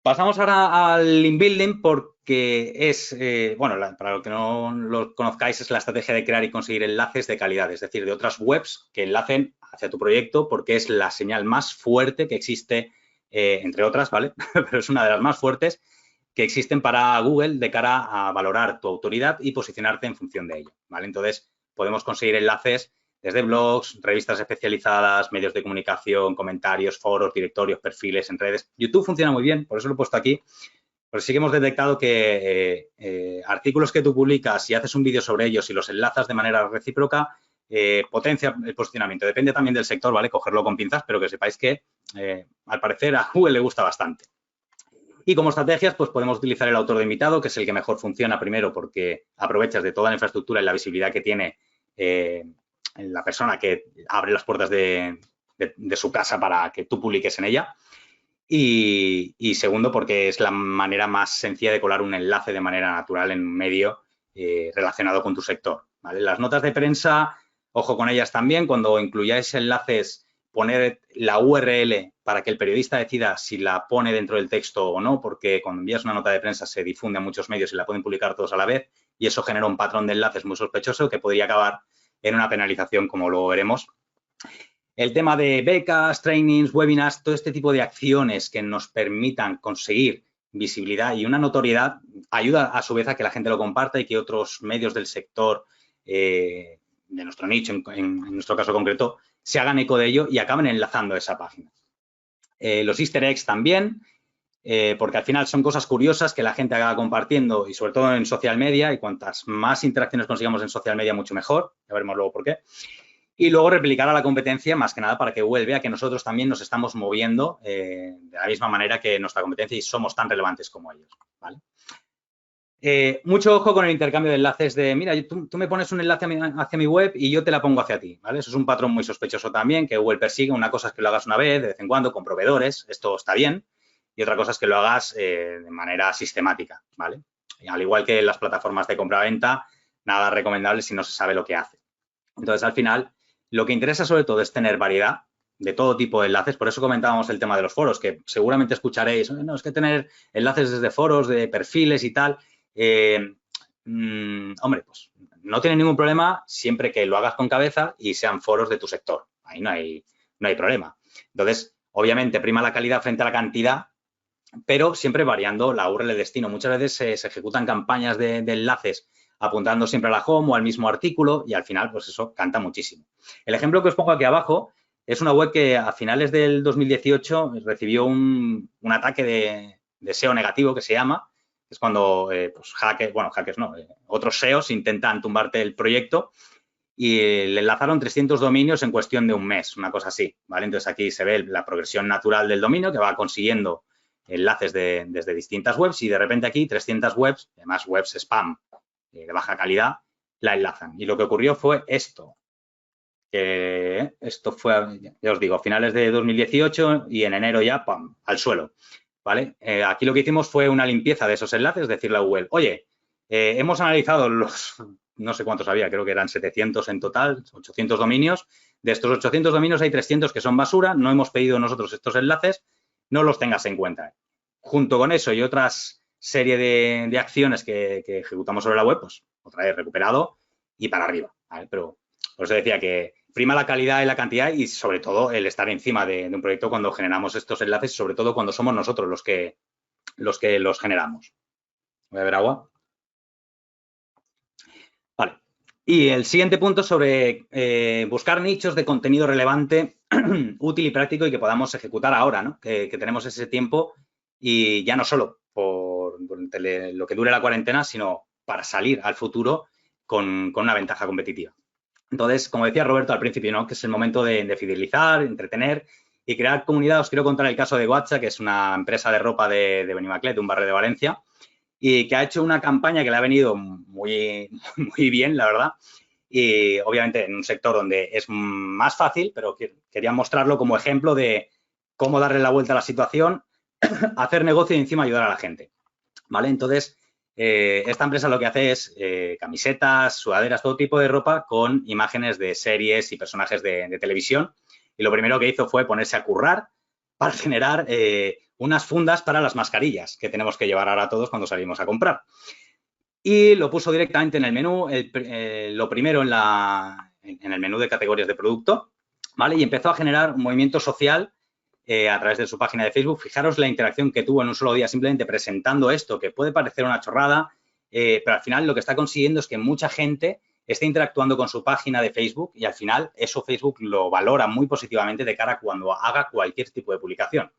Pasamos ahora al inbuilding porque es, bueno, para los que no lo conozcáis, es la estrategia de crear y conseguir enlaces de calidad, es decir, de otras webs que enlacen hacia tu proyecto porque es la señal más fuerte que existe entre otras, ¿vale? Pero es una de las más fuertes que existen para Google de cara a valorar tu autoridad y posicionarte en función de ello, ¿vale? Entonces, podemos conseguir enlaces desde blogs, revistas especializadas, medios de comunicación, comentarios, foros, directorios, perfiles en redes. YouTube funciona muy bien, por eso lo he puesto aquí. Pero sí que hemos detectado que artículos que tú publicas y haces un vídeo sobre ellos y los enlazas de manera recíproca, potencia el posicionamiento. Depende también del sector, ¿vale? Cogerlo con pinzas, pero que sepáis que al parecer a Google le gusta bastante. Y como estrategias, pues podemos utilizar el autor de invitado, que es el que mejor funciona primero porque aprovechas de toda la infraestructura y la visibilidad que tiene la persona que abre las puertas de su casa para que tú publiques en ella. Y segundo, porque es la manera más sencilla de colar un enlace de manera natural en un medio relacionado con tu sector, ¿vale? Las notas de prensa, ojo con ellas también, cuando incluyáis enlaces, poner la URL para que el periodista decida si la pone dentro del texto o no, porque cuando envías una nota de prensa se difunde a muchos medios y la pueden publicar todos a la vez y eso genera un patrón de enlaces muy sospechoso que podría acabar en una penalización, como luego veremos. El tema de becas, trainings, webinars, todo este tipo de acciones que nos permitan conseguir visibilidad y una notoriedad ayuda a su vez a que la gente lo comparta y que otros medios del sector de nuestro nicho, en nuestro caso concreto, se hagan eco de ello y acaben enlazando esa página. Los easter eggs también, porque al final son cosas curiosas que la gente haga compartiendo y sobre todo en social media y cuantas más interacciones consigamos en social media mucho mejor, ya veremos luego por qué. Y luego replicar a la competencia más que nada para que Google vea que nosotros también nos estamos moviendo de la misma manera que nuestra competencia y somos tan relevantes como ellos, ¿vale? Mucho ojo con el intercambio de enlaces de, mira, tú me pones un enlace hacia mi web y yo te la pongo hacia ti, ¿vale? Eso es un patrón muy sospechoso también que Google persigue. Una cosa es que lo hagas una vez, de vez en cuando, con proveedores, esto está bien, y otra cosa es que lo hagas de manera sistemática, ¿vale? Y al igual que las plataformas de compra-venta, nada recomendable si no se sabe lo que hace. Entonces, al final, lo que interesa sobre todo es tener variedad de todo tipo de enlaces. Por eso comentábamos el tema de los foros, que seguramente escucharéis, no, es que tener enlaces desde foros, de perfiles y tal. Hombre, pues no tiene ningún problema siempre que lo hagas con cabeza y sean foros de tu sector. Ahí no hay problema. Entonces, obviamente, prima la calidad frente a la cantidad, pero siempre variando la URL de destino. Muchas veces se ejecutan campañas de enlaces apuntando siempre a la home o al mismo artículo y al final, pues eso canta muchísimo. El ejemplo que os pongo aquí abajo es una web que a finales del 2018 recibió un ataque de SEO negativo que se llama. Es cuando pues otros SEOs intentan tumbarte el proyecto y le enlazaron 300 dominios en cuestión de un mes, una cosa así, ¿vale? Entonces, aquí se ve la progresión natural del dominio que va consiguiendo enlaces desde distintas webs y de repente aquí 300 webs, además webs spam de baja calidad, la enlazan. Y lo que ocurrió fue esto. Esto fue, ya os digo, a finales de 2018 y en enero ya, ¡pam!, al suelo, ¿vale? Aquí lo que hicimos fue una limpieza de esos enlaces, decirle a Google, oye, hemos analizado los, no sé cuántos había, creo que eran 700 en total, 800 dominios. De estos 800 dominios hay 300 que son basura, no hemos pedido nosotros estos enlaces, no los tengas en cuenta. Junto con eso y otras serie de acciones que ejecutamos sobre la web, pues otra vez recuperado y para arriba, ¿vale? Pero por eso decía que prima la calidad y la cantidad y sobre todo el estar encima de un proyecto cuando generamos estos enlaces, sobre todo cuando somos nosotros los que los generamos. Voy a beber agua. Vale. Y el siguiente punto sobre buscar nichos de contenido relevante, útil y práctico y que podamos ejecutar ahora, ¿no? Que tenemos ese tiempo y ya no solo durante lo que dure la cuarentena, sino para salir al futuro con una ventaja competitiva. Entonces, como decía Roberto al principio, ¿no?, que es el momento de fidelizar, entretener y crear comunidad. Os quiero contar el caso de Guatcha, que es una empresa de ropa de Benimaclet, de un barrio de Valencia, y que ha hecho una campaña que le ha venido muy, muy bien, la verdad. Y obviamente en un sector donde es más fácil, pero quería mostrarlo como ejemplo de cómo darle la vuelta a la situación, hacer negocio y encima ayudar a la gente, ¿vale? Entonces, esta empresa lo que hace es camisetas, sudaderas, todo tipo de ropa con imágenes de series y personajes de televisión. Y lo primero que hizo fue ponerse a currar para generar unas fundas para las mascarillas que tenemos que llevar ahora todos cuando salimos a comprar. Y lo puso directamente en el menú, lo primero en el menú de categorías de producto, ¿vale? Y empezó a generar un movimiento social a través de su página de Facebook. Fijaros la interacción que tuvo en un solo día simplemente presentando esto, que puede parecer una chorrada, pero al final lo que está consiguiendo es que mucha gente esté interactuando con su página de Facebook y al final eso Facebook lo valora muy positivamente de cara a cuando haga cualquier tipo de publicación.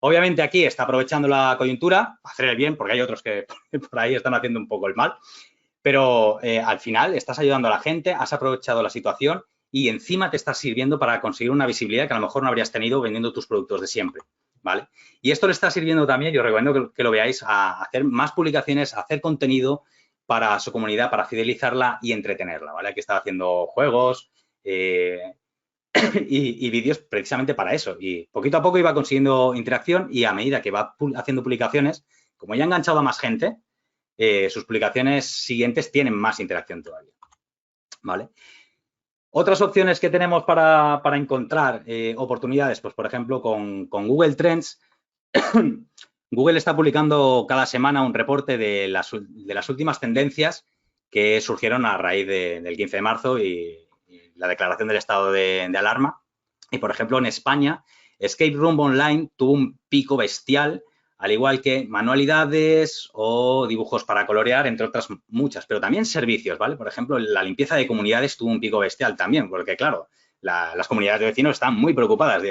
Obviamente aquí está aprovechando la coyuntura, hacer el bien, porque hay otros que por ahí están haciendo un poco el mal, pero al final estás ayudando a la gente, has aprovechado la situación y encima te estás sirviendo para conseguir una visibilidad que a lo mejor no habrías tenido vendiendo tus productos de siempre, ¿vale? Y esto le está sirviendo también, yo recomiendo que lo veáis, a hacer más publicaciones, a hacer contenido para su comunidad, para fidelizarla y entretenerla, ¿vale? Aquí está haciendo juegos y vídeos precisamente para eso. Y poquito a poco iba consiguiendo interacción y a medida que va haciendo publicaciones, como ya ha enganchado a más gente, sus publicaciones siguientes tienen más interacción todavía, ¿vale? Otras opciones que tenemos para encontrar oportunidades, pues por ejemplo con Google Trends, Google está publicando cada semana un reporte de las últimas tendencias que surgieron a raíz del 15 de marzo y la declaración del estado de alarma. Y, por ejemplo, en España, Escape Room Online tuvo un pico bestial, al igual que manualidades o dibujos para colorear, entre otras muchas, pero también servicios, ¿vale? Por ejemplo, la limpieza de comunidades tuvo un pico bestial también, porque, claro, las comunidades de vecinos están muy preocupadas.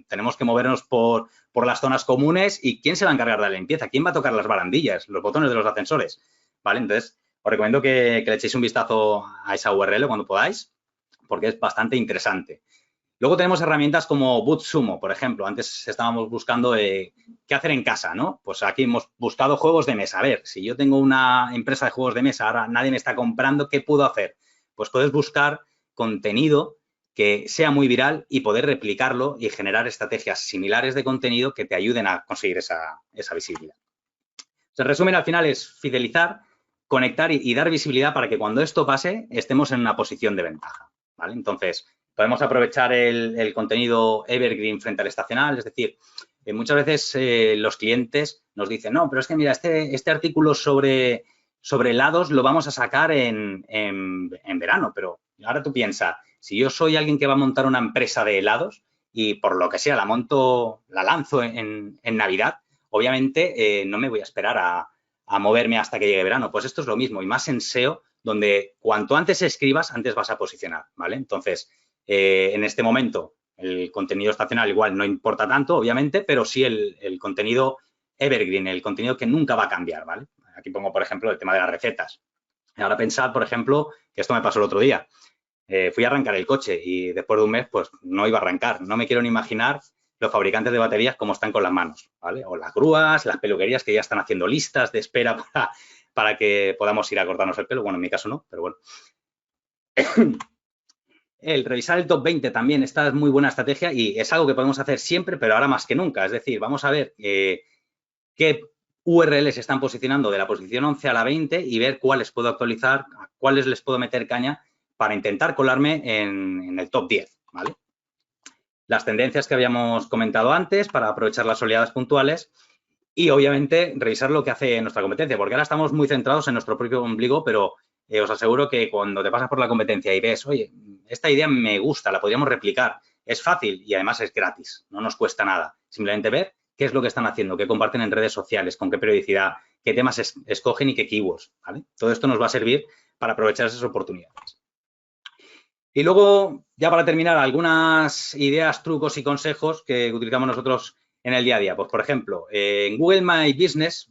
Tenemos que movernos por las zonas comunes y ¿quién se va a encargar de la limpieza? ¿Quién va a tocar las barandillas, los botones de los ascensores? ¿Vale? Entonces, os recomiendo que le echéis un vistazo a esa URL cuando podáis, porque es bastante interesante. Luego tenemos herramientas como BootSumo, por ejemplo. Antes estábamos buscando qué hacer en casa, ¿no? Pues aquí hemos buscado juegos de mesa. A ver, si yo tengo una empresa de juegos de mesa, ahora nadie me está comprando, ¿qué puedo hacer? Pues puedes buscar contenido que sea muy viral y poder replicarlo y generar estrategias similares de contenido que te ayuden a conseguir esa visibilidad. El resumen al final es fidelizar, conectar y dar visibilidad para que cuando esto pase estemos en una posición de ventaja, ¿vale? Entonces, podemos aprovechar el contenido evergreen frente al estacional, es decir, muchas veces los clientes nos dicen, no, pero es que mira, este artículo sobre helados lo vamos a sacar en verano, pero ahora tú piensas, si yo soy alguien que va a montar una empresa de helados y por lo que sea la lanzo en Navidad, obviamente no me voy a esperar a moverme hasta que llegue verano. Pues esto es lo mismo y más en SEO, donde cuanto antes escribas, antes vas a posicionar, ¿vale? Entonces, en este momento, el contenido estacional igual no importa tanto, obviamente, pero sí el contenido evergreen, el contenido que nunca va a cambiar, ¿vale? Aquí pongo, por ejemplo, el tema de las recetas. Ahora pensad, por ejemplo, que esto me pasó el otro día. Fui a arrancar el coche y después de un mes, pues no iba a arrancar. No me quiero ni imaginar los fabricantes de baterías cómo están con las manos, ¿vale? O las grúas, las peluquerías que ya están haciendo listas de espera para que podamos ir a cortarnos el pelo. Bueno, en mi caso no, pero bueno. El revisar el top 20 también, esta es muy buena estrategia y es algo que podemos hacer siempre, pero ahora más que nunca. Es decir, vamos a ver qué URLs se están posicionando de la posición 11 a la 20 y ver cuáles puedo actualizar, a cuáles les puedo meter caña para intentar colarme en el top 10, ¿vale? Las tendencias que habíamos comentado antes para aprovechar las oleadas puntuales y, obviamente, revisar lo que hace nuestra competencia, porque ahora estamos muy centrados en nuestro propio ombligo, pero os aseguro que cuando te pasas por la competencia y ves, oye, esta idea me gusta, la podríamos replicar, es fácil y además es gratis, no nos cuesta nada. Simplemente ver qué es lo que están haciendo, qué comparten en redes sociales, con qué periodicidad, qué temas escogen y qué keywords, ¿vale? Todo esto nos va a servir para aprovechar esas oportunidades. Y luego, ya para terminar, algunas ideas, trucos y consejos que utilizamos nosotros en el día a día. Pues, por ejemplo, en Google My Business,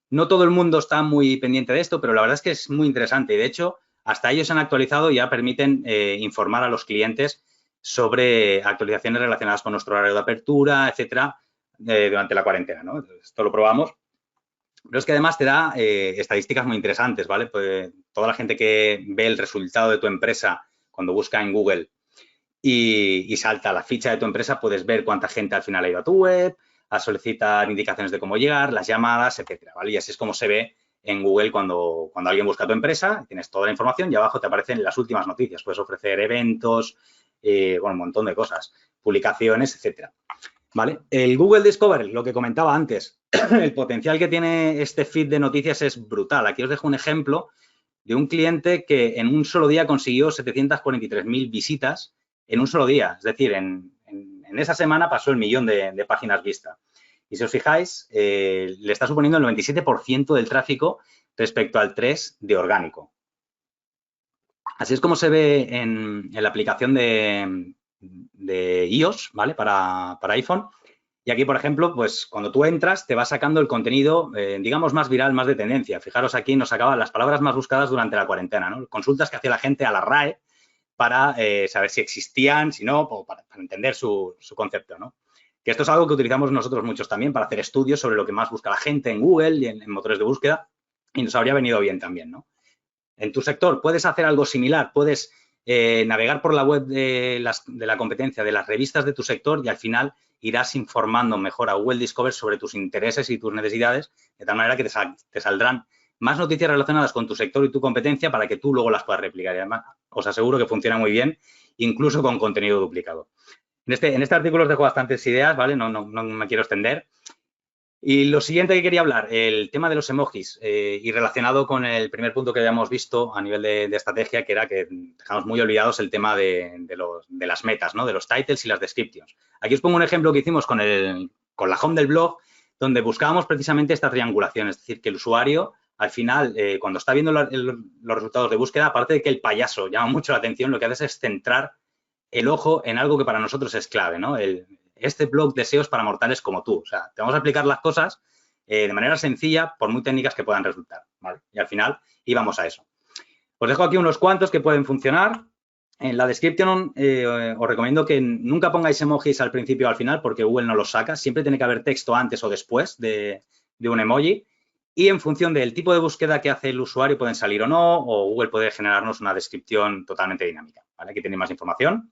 no todo el mundo está muy pendiente de esto, pero la verdad es que es muy interesante. Y, de hecho, hasta ellos han actualizado y ya permiten informar a los clientes sobre actualizaciones relacionadas con nuestro horario de apertura, etcétera, durante la cuarentena, ¿no? Esto lo probamos. Pero es que además te da estadísticas muy interesantes, ¿vale? Pues toda la gente que ve el resultado de tu empresa cuando busca en Google y salta la ficha de tu empresa, puedes ver cuánta gente al final ha ido a tu web, a solicitar indicaciones de cómo llegar, las llamadas, etcétera, ¿vale? Y así es como se ve en Google cuando alguien busca tu empresa, tienes toda la información y abajo te aparecen las últimas noticias. Puedes ofrecer eventos, bueno, un montón de cosas, publicaciones, etcétera. ¿Vale? El Google Discovery, lo que comentaba antes, el potencial que tiene este feed de noticias es brutal. Aquí os dejo un ejemplo de un cliente que en un solo día consiguió 743.000 visitas en un solo día. Es decir, en en esa semana pasó el 1.000.000 de páginas vistas. Y si os fijáis, le está suponiendo el 97% del tráfico respecto al 3% de orgánico. Así es como se ve en la aplicación de iOS, ¿vale? Para iPhone. Y aquí, por ejemplo, pues cuando tú entras, te va sacando el contenido, digamos, más viral, más de tendencia. Fijaros, aquí nos sacaba las palabras más buscadas durante la cuarentena, ¿no? Consultas que hacía la gente a la RAE para saber si existían, si no, o para entender su concepto, ¿no? Que esto es algo que utilizamos nosotros muchos también para hacer estudios sobre lo que más busca la gente en Google y en motores de búsqueda, y nos habría venido bien también, ¿no? En tu sector puedes hacer algo similar, puedes navegar por la web de la competencia, de las revistas de tu sector, y al final irás informando mejor a Google Discover sobre tus intereses y tus necesidades, de tal manera que te saldrán más noticias relacionadas con tu sector y tu competencia para que tú luego las puedas replicar. Y además, os aseguro que funciona muy bien, incluso con contenido duplicado. En este artículo os dejo bastantes ideas, ¿vale? No me quiero extender. Y lo siguiente que quería hablar, el tema de los emojis, y relacionado con el primer punto que habíamos visto a nivel de estrategia, que era que dejamos muy olvidados el tema de las metas, ¿no? De los titles y las descriptions. Aquí os pongo un ejemplo que hicimos con la home del blog, donde buscábamos precisamente esta triangulación, es decir, que el usuario, al final, cuando está viendo los resultados de búsqueda, aparte de que el payaso llama mucho la atención, lo que hace es centrar el ojo en algo que para nosotros es clave, ¿no? Este blog de SEO es para mortales como tú. O sea, te vamos a explicar las cosas de manera sencilla, por muy técnicas que puedan resultar, ¿vale? Y al final íbamos a eso. Os dejo aquí unos cuantos que pueden funcionar. En la descripción os recomiendo que nunca pongáis emojis al principio o al final porque Google no los saca. Siempre tiene que haber texto antes o después de un emoji. Y en función del tipo de búsqueda que hace el usuario pueden salir o no, o Google puede generarnos una descripción totalmente dinámica, ¿vale? Aquí tenéis más información.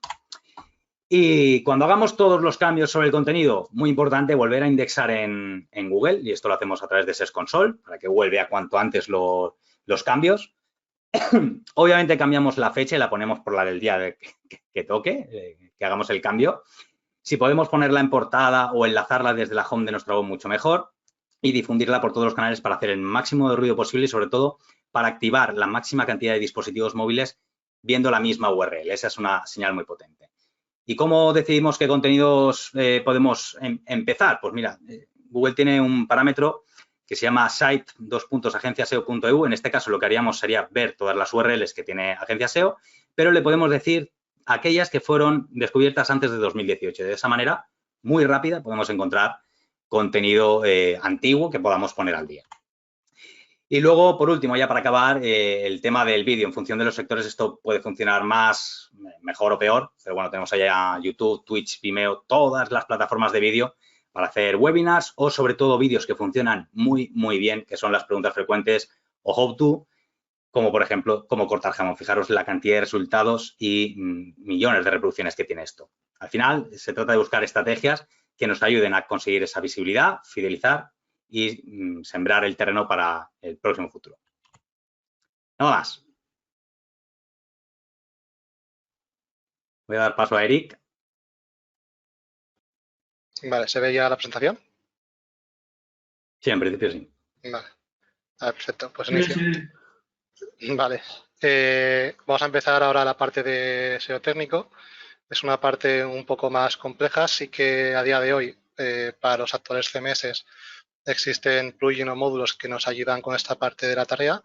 Y cuando hagamos todos los cambios sobre el contenido, muy importante volver a indexar en Google, y esto lo hacemos a través de Search Console, para que Google vea cuanto antes los cambios. Obviamente cambiamos la fecha y la ponemos por la del día que toque, que hagamos el cambio. Si podemos ponerla en portada o enlazarla desde la home de nuestra web, mucho mejor. Y difundirla por todos los canales para hacer el máximo de ruido posible y, sobre todo, para activar la máxima cantidad de dispositivos móviles viendo la misma URL. Esa es una señal muy potente. ¿Y cómo decidimos qué contenidos podemos empezar? Pues mira, Google tiene un parámetro que se llama site.agenciaseo.eu. En este caso, lo que haríamos sería ver todas las URLs que tiene Agencia SEO, pero le podemos decir aquellas que fueron descubiertas antes de 2018. De esa manera, muy rápida, podemos encontrar contenido antiguo que podamos poner al día. Y luego, por último, ya para acabar, el tema del vídeo. En función de los sectores, esto puede funcionar mejor o peor, pero bueno, tenemos allá YouTube, Twitch, Vimeo, todas las plataformas de vídeo para hacer webinars o, sobre todo, vídeos que funcionan muy, muy bien, que son las preguntas frecuentes o how to, como, por ejemplo, cómo cortar jamón. Fijaros la cantidad de resultados y millones de reproducciones que tiene esto. Al final, se trata de buscar estrategias que nos ayuden a conseguir esa visibilidad, fidelizar y sembrar el terreno para el próximo futuro. Nada más. Voy a dar paso a Eric. Vale, ¿se ve ya la presentación? Sí, en principio sí. Vale. Perfecto, pues inicio. Vale. Vamos a empezar ahora la parte de SEO técnico. Es una parte un poco más compleja, sí que a día de hoy, para los actuales CMS, existen plugins o módulos que nos ayudan con esta parte de la tarea,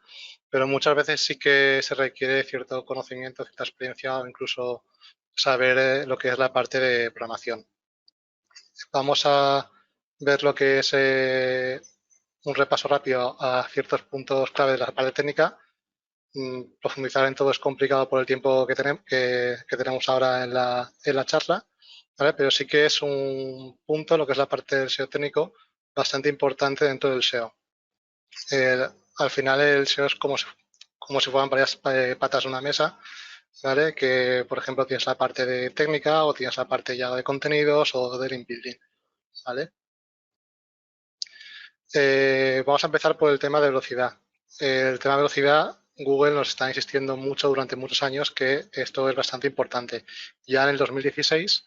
pero muchas veces sí que se requiere cierto conocimiento, cierta experiencia o incluso saber lo que es la parte de programación. Vamos a ver lo que es un repaso rápido a ciertos puntos clave de la parte técnica. Profundizar en todo es complicado por el tiempo que tenemos ahora en la charla, ¿vale? Pero sí que es un punto, lo que es la parte del SEO técnico, bastante importante dentro del SEO. Al final el SEO es como si fueran varias patas de una mesa, ¿vale? Que, por ejemplo, tienes la parte de técnica o tienes la parte ya de contenidos o de link building, ¿vale? Vamos a empezar por el tema de velocidad. El tema de velocidad, Google nos está insistiendo mucho durante muchos años que esto es bastante importante. Ya en el 2016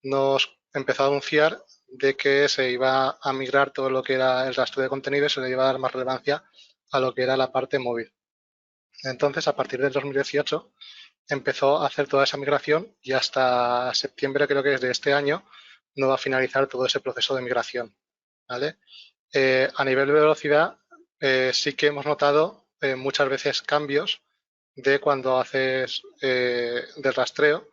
nos empezó a anunciar de que se iba a migrar todo lo que era el rastro de contenido y se le iba a dar más relevancia a lo que era la parte móvil. Entonces, a partir del 2018 empezó a hacer toda esa migración y hasta septiembre, creo que es de este año, no va a finalizar todo ese proceso de migración, ¿vale? A nivel de velocidad, sí que hemos notado muchas veces cambios de cuando haces del rastreo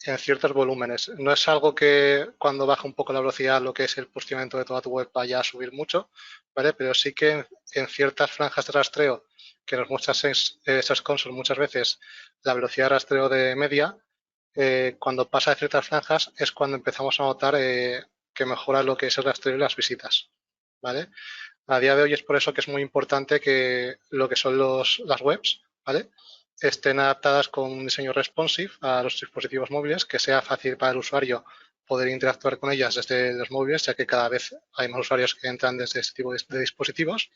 en ciertos volúmenes. No es algo que cuando baja un poco la velocidad lo que es el posicionamiento de toda tu web vaya a subir mucho, ¿vale? Pero sí que en ciertas franjas de rastreo que nos muestran esas consoles muchas veces la velocidad de rastreo de media, cuando pasa de ciertas franjas es cuando empezamos a notar que mejora lo que es el rastreo y las visitas, ¿vale? A día de hoy es por eso que es muy importante que lo que son las webs, ¿vale?, estén adaptadas con un diseño responsive a los dispositivos móviles, que sea fácil para el usuario poder interactuar con ellas desde los móviles, ya que cada vez hay más usuarios que entran desde este tipo de dispositivos.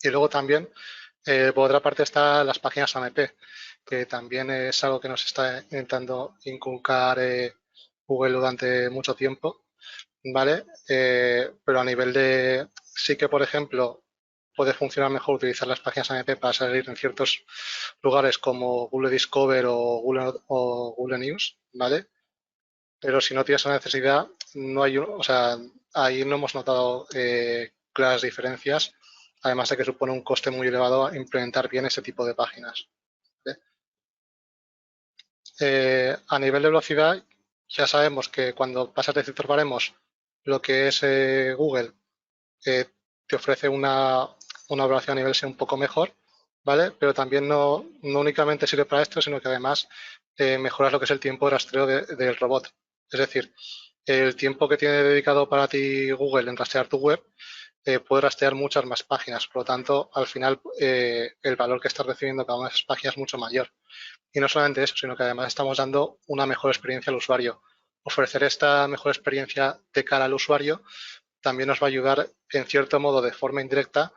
Y luego también, por otra parte, están las páginas AMP, que también es algo que nos está intentando inculcar Google durante mucho tiempo, ¿vale? Pero a nivel de, sí que, por ejemplo, puede funcionar mejor utilizar las páginas AMP para salir en ciertos lugares como Google Discover o Google News, ¿vale? Pero si no tienes esa necesidad, no hay, o sea, ahí no hemos notado claras diferencias, además de que supone un coste muy elevado implementar bien ese tipo de páginas, ¿vale? A nivel de velocidad, ya sabemos que cuando pasas de ciertos baremos, lo que es Google te ofrece una evaluación a nivel un poco mejor, ¿vale? Pero también no únicamente sirve para esto, sino que además mejoras lo que es el tiempo de rastreo del robot. Es decir, el tiempo que tiene dedicado para ti Google en rastrear tu web, puede rastrear muchas más páginas. Por lo tanto, al final, el valor que estás recibiendo cada una de esas páginas es mucho mayor. Y no solamente eso, sino que además estamos dando una mejor experiencia al usuario. Ofrecer esta mejor experiencia de cara al usuario también nos va a ayudar, en cierto modo, de forma indirecta,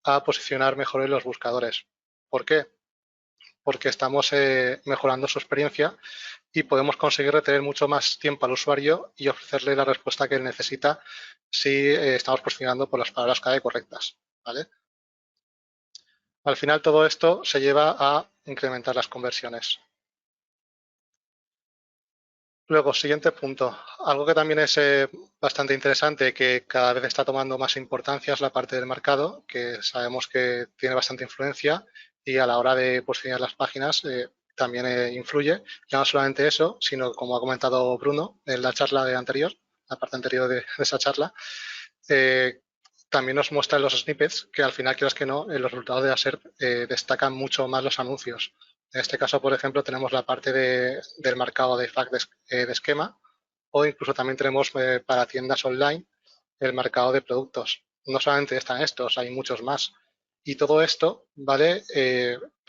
a posicionar mejor en los buscadores. ¿Por qué? Porque estamos mejorando su experiencia y podemos conseguir retener mucho más tiempo al usuario y ofrecerle la respuesta que él necesita si estamos posicionando por las palabras clave correctas, ¿vale? Al final, todo esto se lleva a incrementar las conversiones. Luego, siguiente punto. Algo que también es bastante interesante, que cada vez está tomando más importancia, es la parte del marcado, que sabemos que tiene bastante influencia y a la hora de posicionar las páginas también influye. Ya no solamente eso, sino como ha comentado Bruno en la charla anterior, la parte anterior de esa charla, también nos muestran los snippets que al final, quieras que no, en los resultados de la SERP destacan mucho más los anuncios. En este caso, por ejemplo, tenemos la parte del marcado de FAQ de esquema, o incluso también tenemos para tiendas online el marcado de productos. No solamente están estos, hay muchos más. Y todo esto, ¿vale?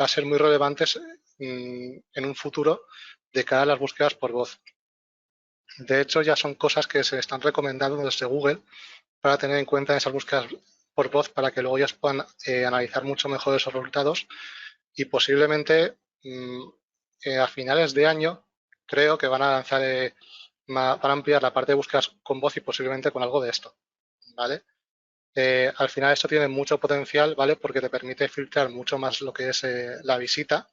Va a ser muy relevante en un futuro de cara a las búsquedas por voz. De hecho, ya son cosas que se están recomendando desde Google para tener en cuenta en esas búsquedas por voz para que luego ellos puedan analizar mucho mejor esos resultados y posiblemente a finales de año creo que van a lanzar, van a ampliar la parte de búsquedas con voz y posiblemente con algo de esto, ¿vale? Al final esto tiene mucho potencial, ¿vale? Porque te permite filtrar mucho más lo que es la visita,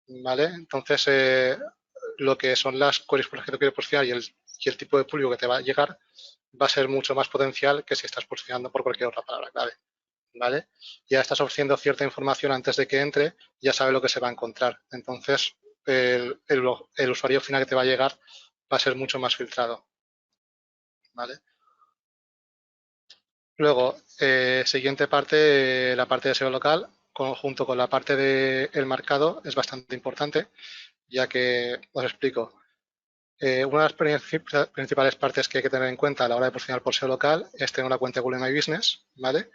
¿vale? Entonces, lo que son las queries por las que tú quieres posicionar y el tipo de público que te va a llegar va a ser mucho más potencial que si estás posicionando por cualquier otra palabra clave, ¿vale? Ya estás ofreciendo cierta información antes de que entre, ya sabe lo que se va a encontrar. Entonces, el usuario final que te va a llegar va a ser mucho más filtrado, ¿vale? Luego, siguiente parte, la parte de SEO local, junto con la parte del marcado, es bastante importante, ya que, os explico, una de las principales partes que hay que tener en cuenta a la hora de posicionar por SEO local es tener una cuenta de Google My Business, ¿vale?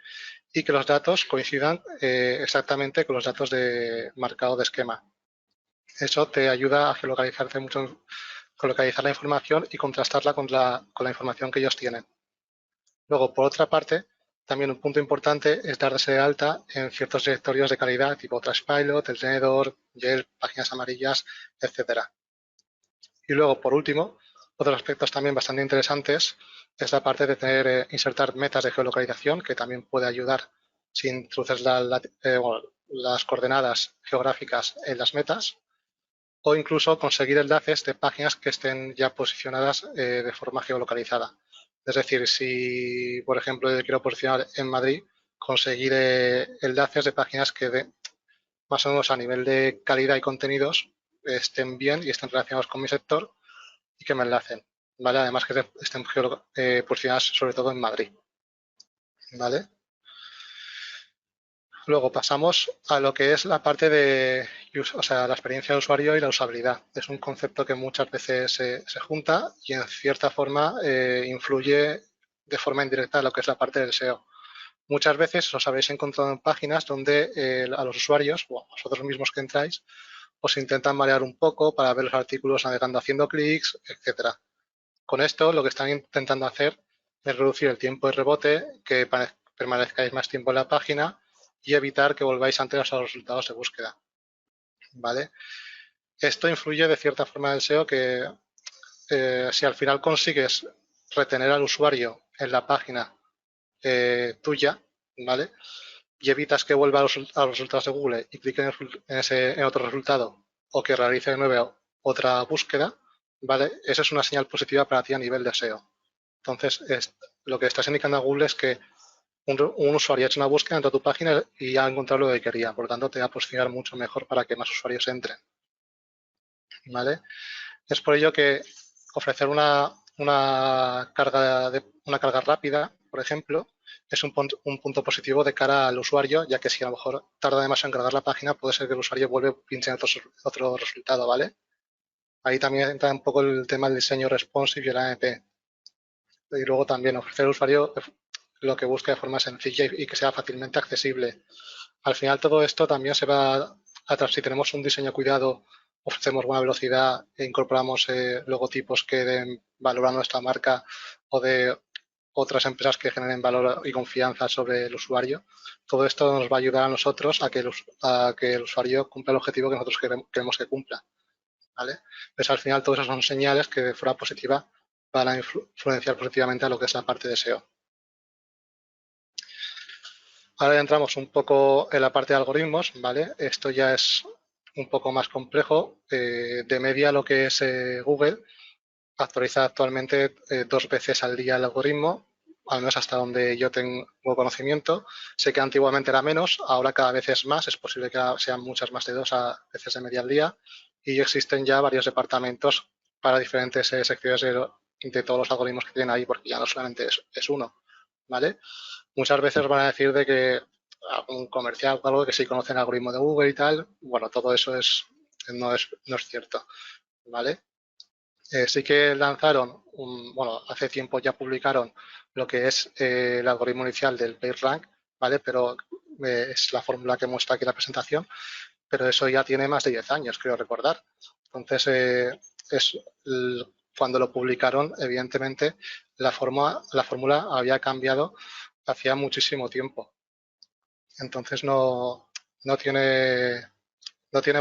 Y que los datos coincidan exactamente con los datos de marcado de esquema. Eso te ayuda a geolocalizarte mucho, geolocalizar la información y contrastarla con la información que ellos tienen. Luego, por otra parte, también un punto importante es darse de alta en ciertos directorios de calidad, tipo Trustpilot, El Tenedor, Yelp, Páginas Amarillas, etcétera. Y luego, por último, otros aspectos también bastante interesantes es la parte de insertar metas de geolocalización, que también puede ayudar si introduces las coordenadas geográficas en las metas. o incluso conseguir enlaces de páginas que estén ya posicionadas de forma geolocalizada. Es decir, si, por ejemplo, yo quiero posicionar en Madrid, conseguir enlaces de páginas que más o menos a nivel de calidad y contenidos estén bien y estén relacionados con mi sector y que me enlacen, ¿vale? Además que estén posicionadas sobre todo en Madrid, ¿vale? Luego pasamos a lo que es la parte de, o sea, la experiencia de usuario y la usabilidad. Es un concepto que muchas veces se junta y en cierta forma influye de forma indirecta en lo que es la parte del SEO. Muchas veces os habréis encontrado en páginas donde a los usuarios o a vosotros mismos que entráis os intentan marear un poco para ver los artículos navegando haciendo clics, etcétera. Con esto lo que están intentando hacer es reducir el tiempo de rebote, que permanezcáis más tiempo en la página y evitar que volváis antes a los resultados de búsqueda, ¿vale? Esto influye de cierta forma en el SEO que si al final consigues retener al usuario en la página tuya, ¿vale? Y evitas que vuelva a los resultados de Google y clique en otro resultado o que realice de nuevo otra búsqueda, ¿vale? Esa es una señal positiva para ti a nivel de SEO. Entonces, lo que estás indicando a Google es que un usuario ha hecho una búsqueda dentro de tu página y ha encontrado lo que quería. Por lo tanto, te va a posicionar mucho mejor para que más usuarios entren, ¿vale? Es por ello que ofrecer una carga rápida, por ejemplo, es un punto positivo de cara al usuario, ya que si a lo mejor tarda demasiado en cargar la página, puede ser que el usuario vuelva y pinche en otro resultado, ¿vale? Ahí también entra un poco el tema del diseño responsive y el AMP. Y luego también ofrecer al usuario lo que busque de forma sencilla y que sea fácilmente accesible. Al final todo esto también se va si tenemos un diseño cuidado, ofrecemos buena velocidad e incorporamos logotipos que den valor a nuestra marca o de otras empresas que generen valor y confianza sobre el usuario. Todo esto nos va a ayudar a nosotros a que el usuario cumpla el objetivo que nosotros queremos que cumpla, ¿vale? Pues al final todas esas son señales que de forma positiva van a influenciar positivamente a lo que es la parte de SEO. Ahora ya entramos un poco en la parte de algoritmos, ¿vale? Esto ya es un poco más complejo. De media lo que es Google actualiza actualmente 2 veces al día el algoritmo, al menos hasta donde yo tengo conocimiento. Sé que antiguamente era menos, ahora cada vez es más, es posible que sean muchas más de 2 veces de media al día y existen ya varios departamentos para diferentes secciones de todos los algoritmos que tienen ahí, porque ya no solamente es uno, ¿vale? Muchas veces van a decir de que algún comercial o algo que sí conocen el algoritmo de Google y tal. Bueno, todo eso no es cierto, ¿vale? Sí que lanzaron, bueno, hace tiempo ya publicaron lo que es el algoritmo inicial del PageRank, ¿vale? Pero es la fórmula que muestra aquí la presentación, pero eso ya tiene más de 10 años, creo recordar. Entonces, cuando lo publicaron, evidentemente, la fórmula había cambiado hacía muchísimo tiempo. Entonces no tiene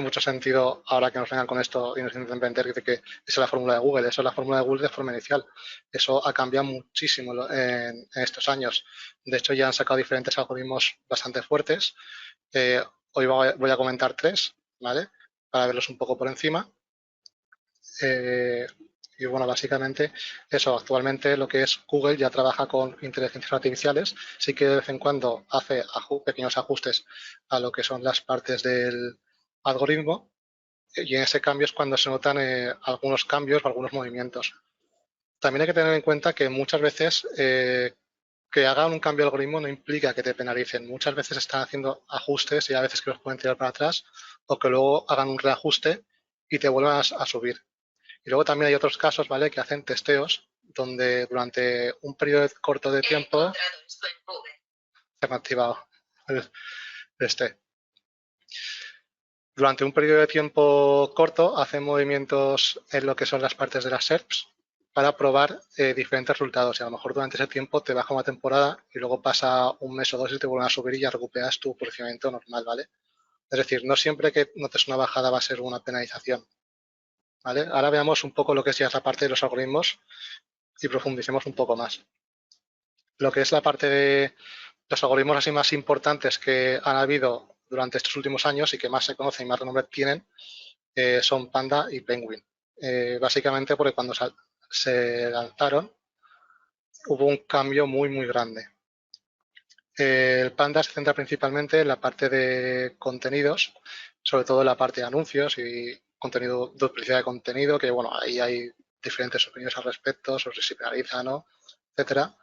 mucho sentido ahora que nos vengan con esto y nos intenten vender de que esa es la fórmula de Google. Eso es la fórmula de Google de forma inicial. Eso ha cambiado muchísimo en estos años. De hecho, ya han sacado diferentes algoritmos bastante fuertes. Hoy voy a comentar 3, ¿vale? Para verlos un poco por encima. Y bueno, básicamente eso, actualmente lo que es Google ya trabaja con inteligencias artificiales, sí que de vez en cuando hace pequeños ajustes a lo que son las partes del algoritmo y en ese cambio es cuando se notan algunos cambios o algunos movimientos. También hay que tener en cuenta que muchas veces que hagan un cambio de algoritmo no implica que te penalicen. Muchas veces están haciendo ajustes y a veces que los pueden tirar para atrás o que luego hagan un reajuste y te vuelvan a subir. Y luego también hay otros casos, ¿vale?, que hacen testeos donde durante un periodo corto de tiempo se me ha activado durante un periodo de tiempo corto hacen movimientos en lo que son las partes de las SERPs para probar diferentes resultados y a lo mejor durante ese tiempo te baja una temporada y luego pasa un mes o 2 y te vuelven a subir y ya recuperas tu posicionamiento normal, ¿vale? Es decir, no siempre que notes una bajada va a ser una penalización, ¿vale? Ahora veamos un poco lo que es ya la parte de los algoritmos y profundicemos un poco más. Lo que es la parte de los algoritmos así más importantes que han habido durante estos últimos años y que más se conocen y más renombre tienen son Panda y Penguin. Básicamente porque cuando se lanzaron hubo un cambio muy, muy grande. El Panda se centra principalmente en la parte de contenidos, sobre todo en la parte de anuncios y contenido, duplicidad de contenido, que bueno, ahí hay diferentes opiniones al respecto, sobre si penaliza o no, etcétera.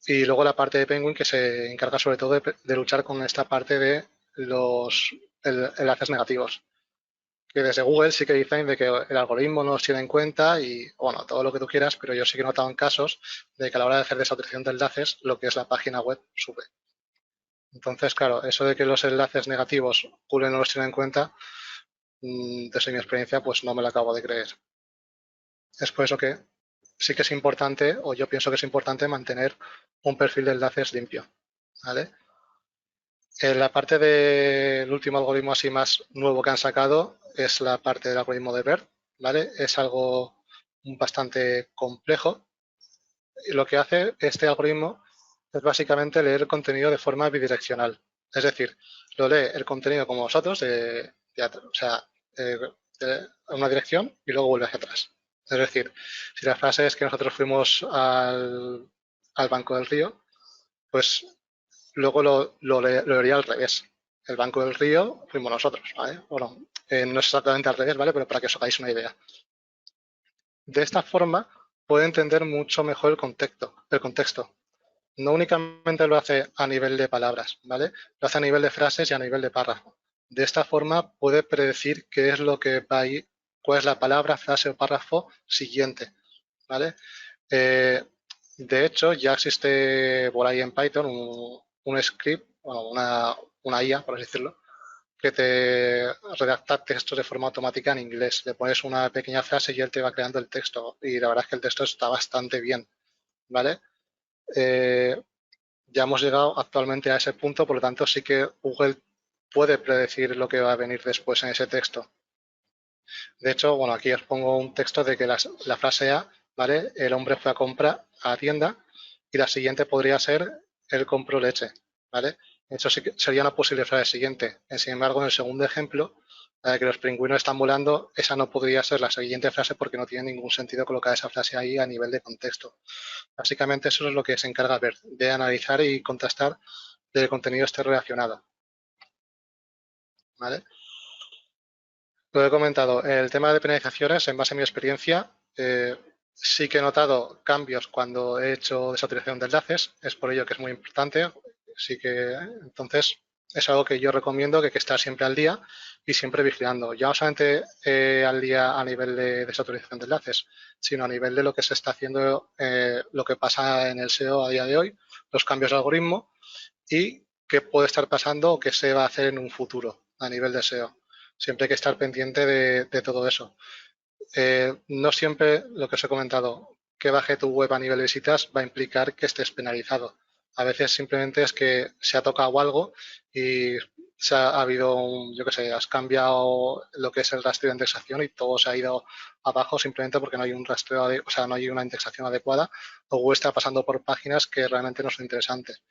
Y luego la parte de Penguin que se encarga sobre todo de luchar con esta parte de los enlaces negativos. Que desde Google sí que dicen de que el algoritmo no los tiene en cuenta y, bueno, todo lo que tú quieras, pero yo sí que he notado en casos de que a la hora de hacer desautorización de enlaces, lo que es la página web sube. Entonces, claro, eso de que los enlaces negativos Google no los tiene en cuenta, desde mi experiencia, pues no me lo acabo de creer. Es por eso que sí que es importante, o yo pienso que es importante, mantener un perfil de enlaces limpio, ¿vale? En la parte del último algoritmo así más nuevo que han sacado es la parte del algoritmo de BERT, ¿vale? Es algo bastante complejo. Y lo que hace este algoritmo es básicamente leer el contenido de forma bidireccional. Es decir, lo lee el contenido como vosotros, o sea, de una dirección y luego vuelve hacia atrás. Es decir, si la frase es que nosotros fuimos al Banco del Río, pues luego lo leería al revés. El Banco del Río fuimos nosotros, ¿vale? Bueno, no es exactamente al revés, ¿vale? Pero para que os hagáis una idea. De esta forma puede entender mucho mejor el contexto. No únicamente lo hace a nivel de palabras, ¿vale? Lo hace a nivel de frases y a nivel de párrafo. De esta forma puede predecir qué es lo que va a ir, cuál es la palabra, frase o párrafo siguiente, ¿vale? De hecho, ya existe por ahí en Python un script, bueno, una IA, por así decirlo, que te redacta textos de forma automática en inglés. Le pones una pequeña frase y él te va creando el texto. Y la verdad es que el texto está bastante bien, ¿vale? Ya hemos llegado actualmente a ese punto, por lo tanto sí que Google puede predecir lo que va a venir después en ese texto. De hecho, bueno, aquí os pongo un texto de que la frase A, ¿vale? El hombre fue a comprar a la tienda y la siguiente podría ser él compró leche, ¿vale? Eso sí que sería una posible frase siguiente. Sin embargo, en el segundo ejemplo, que los pingüinos están volando, esa no podría ser la siguiente frase porque no tiene ningún sentido colocar esa frase ahí a nivel de contexto. Básicamente eso es lo que se encarga ver, de analizar y contrastar que el contenido esté relacionado, ¿vale? Lo he comentado, el tema de penalizaciones, en base a mi experiencia, sí que he notado cambios cuando he hecho desautorización de enlaces, es por ello que es muy importante, sí que entonces es algo que yo recomiendo que hay que estar siempre al día y siempre vigilando, ya no solamente al día a nivel de desautorización de enlaces, sino a nivel de lo que se está haciendo, lo que pasa en el SEO a día de hoy, los cambios de algoritmo y qué puede estar pasando o qué se va a hacer en un futuro a nivel de SEO. Siempre hay que estar pendiente de todo eso. No siempre lo que os he comentado, que baje tu web a nivel de visitas va a implicar que estés penalizado. A veces simplemente es que se ha tocado algo y ha habido yo qué sé, has cambiado lo que es el rastreo de indexación y todo se ha ido abajo simplemente porque no hay un rastreo, o sea, no hay una indexación adecuada o Google está pasando por páginas que realmente no son interesantes,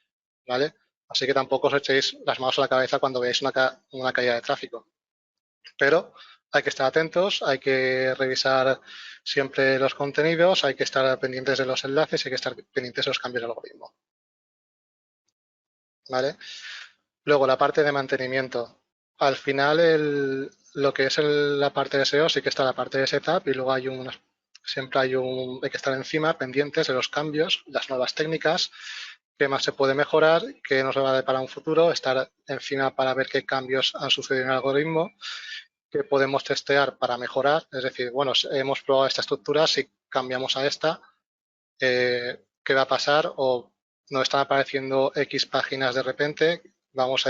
¿vale? Así que tampoco os echéis las manos a la cabeza cuando veáis una caída de tráfico. Pero hay que estar atentos, hay que revisar siempre los contenidos, hay que estar pendientes de los enlaces y hay que estar pendientes de los cambios del algoritmo. ¿Vale? Luego, la parte de mantenimiento. Al final, lo que es la parte de SEO sí que está la parte de setup y luego siempre hay que estar encima, pendientes de los cambios, las nuevas técnicas, qué más se puede mejorar, qué nos va a deparar un futuro, estar encima para ver qué cambios han sucedido en el algoritmo, que podemos testear para mejorar. Es decir, bueno, hemos probado esta estructura, si cambiamos a esta, ¿qué va a pasar? O nos están apareciendo X páginas de repente. Vamos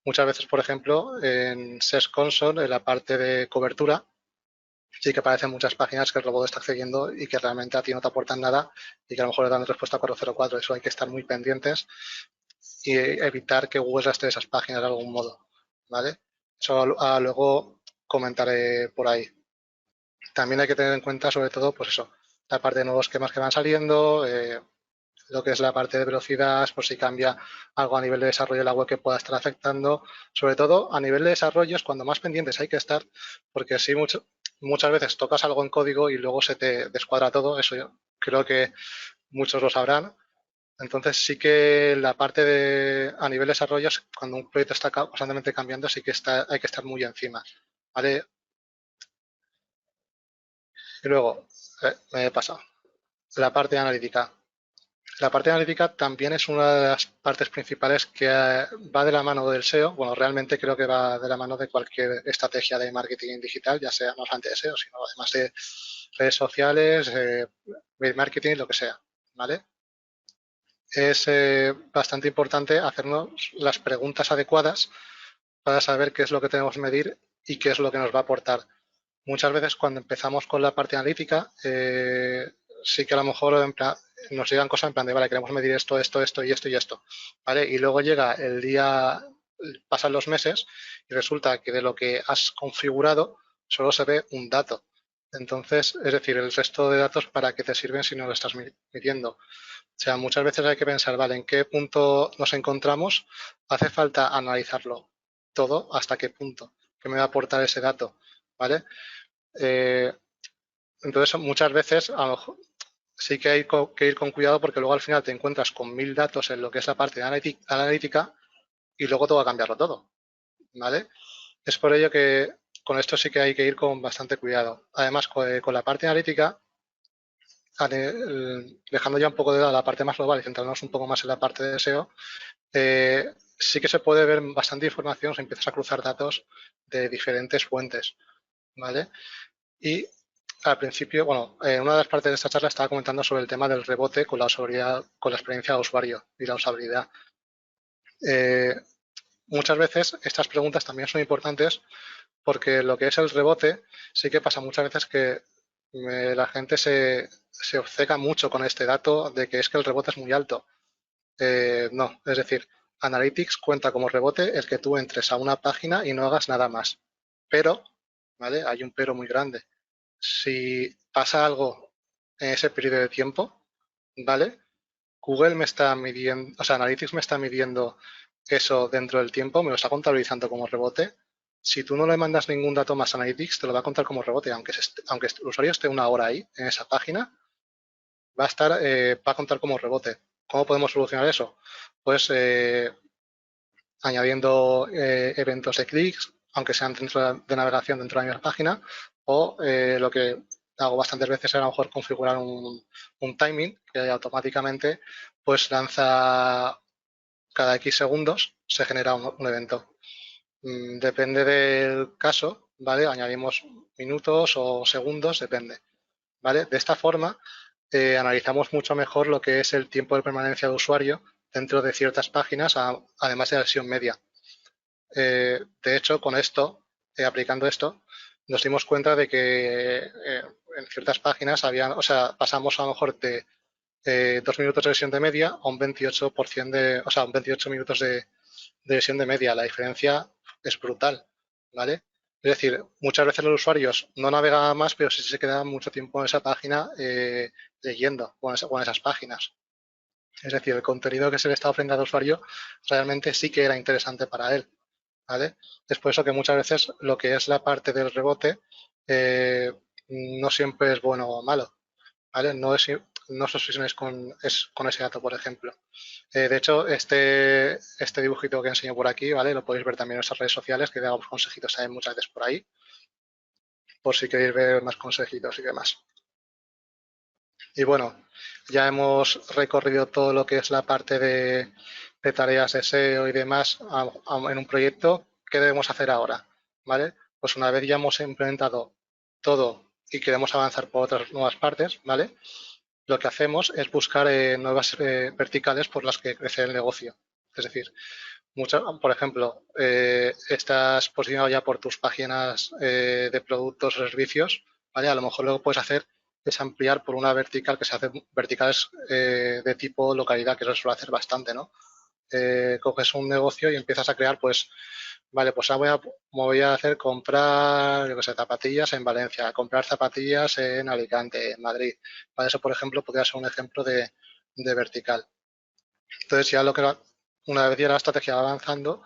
muchas veces, por ejemplo, en Search Console, en la parte de cobertura, sí que aparecen muchas páginas que el robot está accediendo y que realmente a ti no te aportan nada y que a lo mejor le dan respuesta a 404. Eso hay que estar muy pendientes y evitar que Google rastre esas páginas de algún modo, ¿vale? Eso luego comentaré por ahí. También hay que tener en cuenta, sobre todo, pues eso, la parte de nuevos esquemas que van saliendo, lo que es la parte de velocidad, por si cambia algo a nivel de desarrollo de la web que pueda estar afectando. Sobre todo a nivel de desarrollo es cuando más pendientes hay que estar, porque si muchas veces tocas algo en código y luego se te descuadra todo, eso yo creo que muchos lo sabrán. Entonces sí que la parte de a nivel de desarrollo, cuando un proyecto está constantemente cambiando, sí que hay que estar muy encima, ¿vale? Y luego, me he pasado, la parte analítica. La parte analítica también es una de las partes principales que va de la mano del SEO. Bueno, realmente creo que va de la mano de cualquier estrategia de marketing digital, ya sea no solamente de SEO, sino además de redes sociales, marketing, lo que sea, ¿vale? Es bastante importante hacernos las preguntas adecuadas para saber qué es lo que tenemos que medir y qué es lo que nos va a aportar. Muchas veces cuando empezamos con la parte analítica, sí que a lo mejor nos llegan cosas en plan de, vale, queremos medir esto, esto, esto y esto y esto, ¿vale? Y luego llega el día, pasan los meses y resulta que de lo que has configurado solo se ve un dato. Entonces, es decir, el resto de datos, ¿para qué te sirven si no lo estás midiendo? O sea, muchas veces hay que pensar, vale, ¿en qué punto nos encontramos? Hace falta analizarlo todo, hasta qué punto, qué me va a aportar ese dato, ¿vale? Entonces, muchas veces a lo mejor, sí que hay que ir con cuidado porque luego al final te encuentras con 1000 datos en lo que es la parte de analítica y luego te va a cambiarlo todo, ¿vale? Es por ello que con esto sí que hay que ir con bastante cuidado. Además, con la parte analítica, dejando ya un poco de lado la parte más global y centrándonos un poco más en la parte de SEO, sí que se puede ver bastante información si empiezas a cruzar datos de diferentes fuentes, ¿vale? Y al principio, bueno, una de las partes de esta charla estaba comentando sobre el tema del rebote con la usabilidad, con la experiencia de usuario y la usabilidad. Muchas veces estas preguntas también son importantes porque lo que es el rebote sí que pasa muchas veces que la gente se obceca mucho con este dato de que es que el rebote es muy alto. No, es decir, Analytics cuenta como rebote el que tú entres a una página y no hagas nada más. Pero, ¿vale? Hay un pero muy grande. Si pasa algo en ese periodo de tiempo, ¿vale? Google me está midiendo, o sea, Analytics me está midiendo eso dentro del tiempo, me lo está contabilizando como rebote. Si tú no le mandas ningún dato más a Analytics, te lo va a contar como rebote, aunque el usuario esté una hora ahí, en esa página, va a contar como rebote. ¿Cómo podemos solucionar eso? Pues añadiendo eventos de clics, aunque sean dentro de navegación dentro de la misma página, o lo que hago bastantes veces es a lo mejor configurar un timing que automáticamente pues lanza cada X segundos, se genera un evento. Depende del caso, ¿vale? Añadimos minutos o segundos, depende, ¿vale? De esta forma analizamos mucho mejor lo que es el tiempo de permanencia de usuario dentro de ciertas páginas, además de la sesión media. De hecho, con esto, aplicando esto, nos dimos cuenta de que en ciertas páginas pasamos a lo mejor de 2 minutos de sesión de media a un 28%, un 28 minutos de sesión de media. La diferencia es brutal, ¿vale? Es decir, muchas veces los usuarios no navegaban más, pero sí se quedaban mucho tiempo en esa página leyendo o en esas páginas. Es decir, el contenido que se le está ofreciendo al usuario realmente sí que era interesante para él, ¿vale? Es por eso que muchas veces lo que es la parte del rebote no siempre es bueno o malo, ¿vale? No os obsesionéis con ese dato, por ejemplo. De hecho, este dibujito que enseño por aquí, ¿vale? Lo podéis ver también en nuestras redes sociales, que damos consejitos también muchas veces por ahí, por si queréis ver más consejitos y demás. Y bueno, ya hemos recorrido todo lo que es la parte de tareas de SEO y demás en un proyecto. ¿Qué debemos hacer ahora? ¿Vale? Pues una vez ya hemos implementado todo y queremos avanzar por otras nuevas partes, ¿vale? Lo que hacemos es buscar nuevas verticales por las que crece el negocio. Es decir, por ejemplo, estás posicionado ya por tus páginas de productos o servicios, ¿vale? A lo mejor lo que puedes hacer es ampliar por una vertical que se hace verticales de tipo localidad, que eso suele hacer bastante, ¿no? Coges un negocio y empiezas a crear, pues, vale, pues ahora voy a hacer comprar, yo qué sé, zapatillas en Valencia, comprar zapatillas en Alicante, en Madrid. Para eso, por ejemplo, podría ser un ejemplo de vertical. Entonces, ya una vez ya la estrategia va avanzando,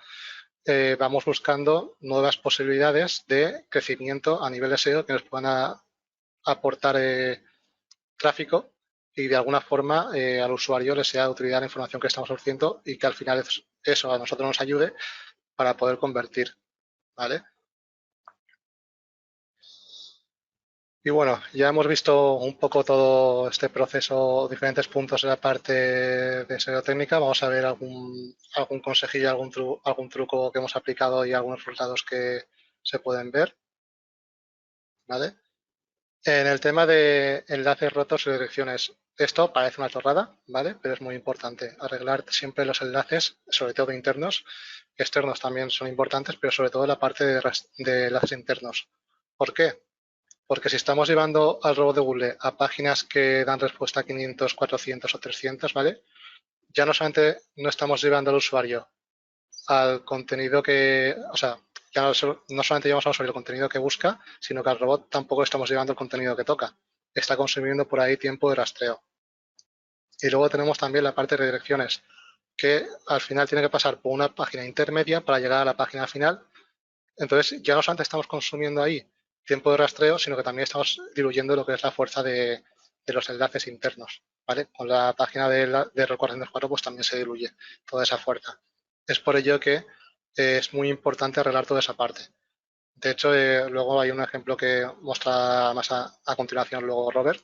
vamos buscando nuevas posibilidades de crecimiento a nivel SEO que nos puedan aportar tráfico y de alguna forma al usuario le sea de utilidad la información que estamos ofreciendo y que al final eso a nosotros nos ayude para poder convertir, ¿vale? Y bueno, ya hemos visto un poco todo este proceso, diferentes puntos de la parte de SEO técnica. Vamos a ver algún consejillo, algún truco que hemos aplicado y algunos resultados que se pueden ver, ¿vale? En el tema de enlaces rotos y direcciones, esto parece una chorrada, ¿vale? Pero es muy importante arreglar siempre los enlaces, sobre todo internos. Externos también son importantes, pero sobre todo la parte de enlaces internos. ¿Por qué? Porque si estamos llevando al robot de Google a páginas que dan respuesta a 500, 400 o 300, ¿vale? Ya no solamente no estamos llevando al usuario al contenido que, o sea, ya no solamente llevamos al usuario el contenido que busca, sino que al robot tampoco estamos llevando el contenido que toca. Está consumiendo por ahí tiempo de rastreo. Y luego tenemos también la parte de redirecciones, que al final tiene que pasar por una página intermedia para llegar a la página final. Entonces, ya no solamente estamos consumiendo ahí tiempo de rastreo, sino que también estamos diluyendo lo que es la fuerza de los enlaces internos, ¿vale? Con la página de R404 pues también se diluye toda esa fuerza. Es por ello que es muy importante arreglar toda esa parte. De hecho, luego hay un ejemplo que muestra más a continuación luego Robert,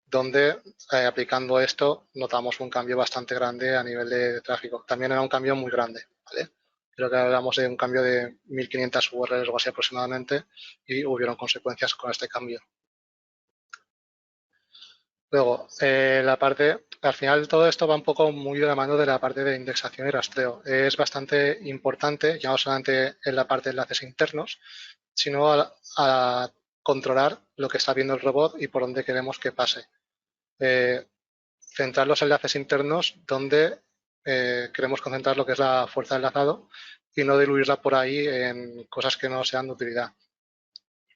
donde aplicando esto notamos un cambio bastante grande a nivel de tráfico. También era un cambio muy grande, ¿vale? Creo que hablamos de un cambio de 1.500 URLs o así aproximadamente y hubieron consecuencias con este cambio. Luego, al final todo esto va un poco muy de la mano de la parte de indexación y rastreo. Es bastante importante, ya no solamente en la parte de enlaces internos, sino a controlar lo que está viendo el robot y por dónde queremos que pase. Centrar los enlaces internos donde queremos concentrar lo que es la fuerza de enlazado y no diluirla por ahí en cosas que no sean de utilidad.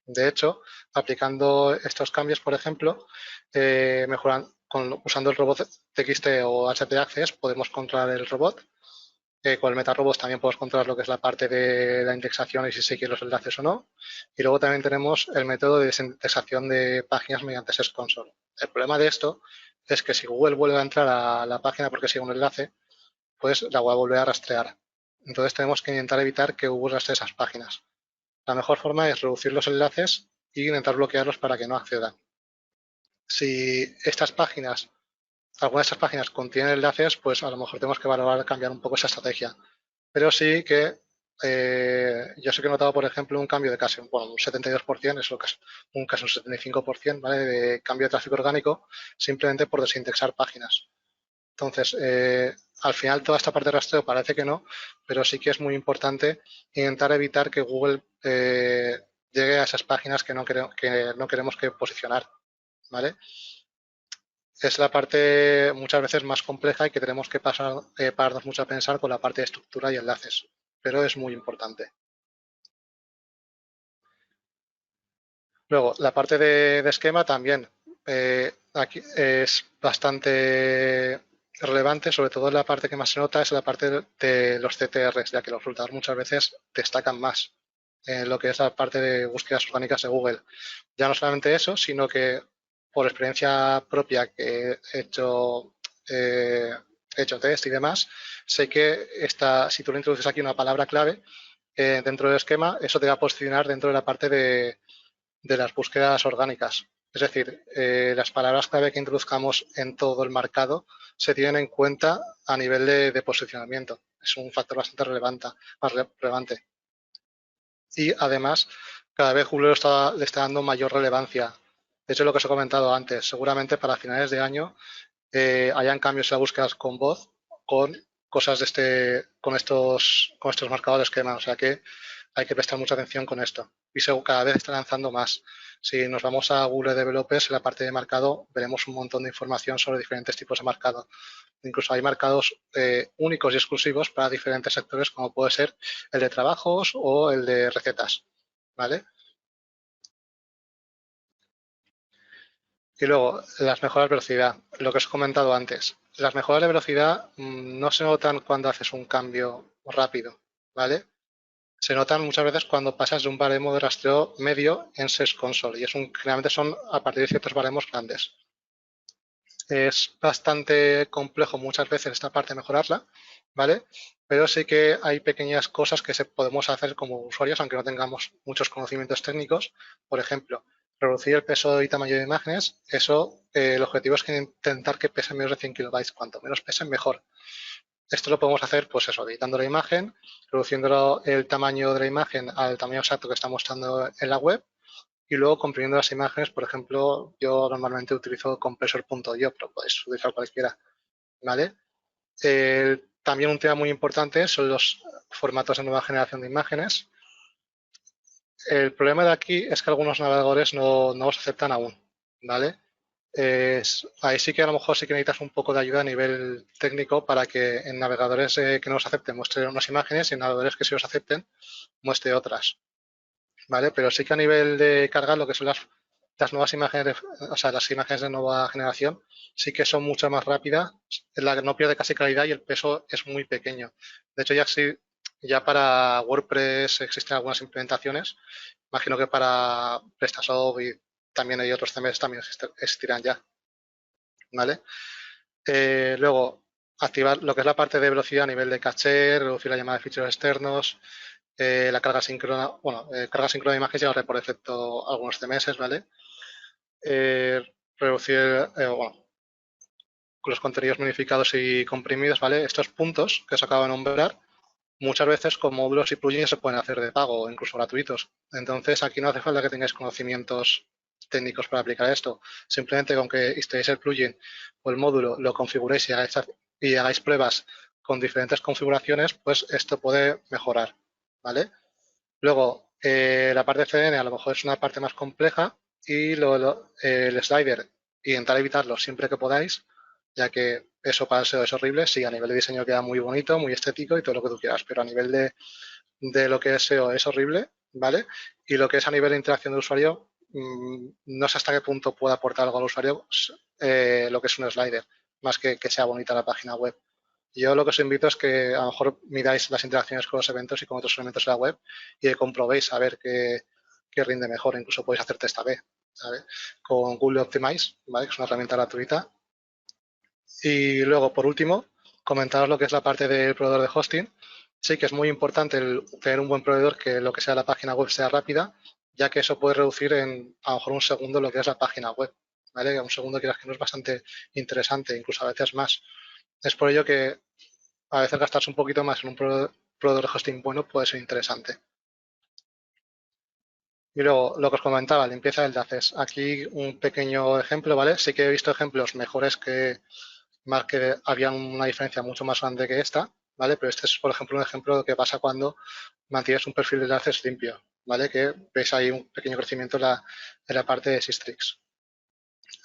De hecho, aplicando estos cambios, por ejemplo, usando el robot TXT o htaccess podemos controlar el robot. Con el MetaRobots también podemos controlar lo que es la parte de la indexación y si sigue los enlaces o no. Y luego también tenemos el método de desindexación de páginas mediante Search Console. El problema de esto es que si Google vuelve a entrar a la página porque sigue un enlace, pues la va a volver a rastrear. Entonces tenemos que intentar evitar que Google rastree esas páginas. La mejor forma es reducir los enlaces e intentar bloquearlos para que no accedan. Si alguna de estas páginas contienen enlaces, pues a lo mejor tenemos que valorar cambiar un poco esa estrategia. Pero sí que yo sé que he notado, por ejemplo, un cambio de casi un 72%, es casi un 75%, ¿vale? De cambio de tráfico orgánico simplemente por desindexar páginas. Entonces, al final toda esta parte de rastreo parece que no, pero sí que es muy importante intentar evitar que Google llegue a esas páginas que no queremos que posicionar, ¿vale? Es la parte muchas veces más compleja y que tenemos que pararnos mucho a pensar con la parte de estructura y enlaces, pero es muy importante. Luego, la parte de esquema también aquí es bastante relevante, sobre todo la parte que más se nota es la parte de los CTRs, ya que los resultados muchas veces destacan más en lo que es la parte de búsquedas orgánicas de Google. Ya no solamente eso, sino que por experiencia propia que he hecho test y demás, sé que si tú le introduces aquí una palabra clave dentro del esquema, eso te va a posicionar dentro de la parte de las búsquedas orgánicas. Es decir, las palabras clave que introduzcamos en todo el marcado se tienen en cuenta a nivel de posicionamiento. Es un factor bastante relevante. Y además, cada vez Google le está dando mayor relevancia. De hecho, lo que os he comentado antes, seguramente para finales de año hayan cambios en las búsquedas con voz con cosas con estos marcadores de esquema. O sea que hay que prestar mucha atención con esto. Y cada vez está lanzando más. Si nos vamos a Google Developers, en la parte de marcado, veremos un montón de información sobre diferentes tipos de marcado. Incluso hay marcados únicos y exclusivos para diferentes sectores, como puede ser el de trabajos o el de recetas, ¿vale? Y luego, las mejoras de velocidad, lo que os he comentado antes. Las mejoras de velocidad no se notan cuando haces un cambio rápido, ¿vale? Se notan muchas veces cuando pasas de un baremo de rastreo medio en Search Console y generalmente son a partir de ciertos baremos grandes. Es bastante complejo muchas veces esta parte de mejorarla, ¿vale? Pero sí que hay pequeñas cosas que podemos hacer como usuarios, aunque no tengamos muchos conocimientos técnicos. Por ejemplo, reducir el peso y tamaño de imágenes. Eso, el objetivo es que intentar que pesen menos de 100 kilobytes. Cuanto menos pesen, mejor. Esto lo podemos hacer, pues eso, editando la imagen, reduciendo el tamaño de la imagen al tamaño exacto que está mostrando en la web y luego comprimiendo las imágenes. Por ejemplo, yo normalmente utilizo compressor.io, pero podéis utilizar cualquiera, ¿vale? También un tema muy importante son los formatos de nueva generación de imágenes. El problema de aquí es que algunos navegadores no los aceptan aún, ¿vale? Ahí sí que a lo mejor sí que necesitas un poco de ayuda a nivel técnico para que en navegadores que no los acepten muestre unas imágenes y en navegadores que sí los acepten muestre otras, ¿vale? Pero sí que a nivel de cargar lo que son las nuevas imágenes, o sea, las imágenes de nueva generación sí que son mucho más rápidas, no pierde casi calidad y el peso es muy pequeño. De hecho, ya para WordPress existen algunas implementaciones, imagino que para PrestaShop y también hay otros CMS también existirán ya, ¿vale? Luego, activar lo que es la parte de velocidad a nivel de caché, reducir la llamada de ficheros externos, la carga síncrona, carga síncrona de imágenes ya por defecto algunos CMS, ¿vale? Reducir, los contenidos modificados y comprimidos, ¿vale? Estos puntos que os acabo de nombrar, muchas veces con módulos y plugins se pueden hacer de pago o incluso gratuitos. Entonces, aquí no hace falta que tengáis conocimientos técnicos para aplicar esto. Simplemente con que instaléis el plugin o el módulo, lo configuréis y hagáis pruebas con diferentes configuraciones, pues esto puede mejorar, ¿vale? Luego, la parte de CDN a lo mejor es una parte más compleja y el slider, intentar evitarlo siempre que podáis, ya que eso para el SEO es horrible. Sí, a nivel de diseño queda muy bonito, muy estético y todo lo que tú quieras, pero a nivel de lo que es SEO es horrible, ¿vale? Y lo que es a nivel de interacción del usuario, no sé hasta qué punto puede aportar algo al usuario lo que es un slider, más que sea bonita la página web. Yo lo que os invito es que a lo mejor miráis las interacciones con los eventos y con otros elementos de la web y comprobéis a ver qué rinde mejor. Incluso podéis hacer test A/B, ¿sabes? Con Google Optimize, ¿vale? Que es una herramienta gratuita. Y luego, por último, comentaros lo que es la parte del proveedor de hosting. Sí que es muy importante tener un buen proveedor que lo que sea la página web sea rápida, ya que eso puede reducir en a lo mejor un segundo lo que es la página web, ¿vale? Un segundo quieras que no es bastante interesante, incluso a veces más. Es por ello que a veces gastarse un poquito más en un proveedor de hosting bueno puede ser interesante. Y luego, lo que os comentaba, limpieza de enlaces. Aquí un pequeño ejemplo, ¿vale? Sí que he visto ejemplos mejores que había una diferencia mucho más grande que esta, ¿vale? Pero este es, por ejemplo, un ejemplo de lo que pasa cuando mantienes un perfil de enlaces limpio, ¿vale? Que veis ahí un pequeño crecimiento en la parte de Sistrix.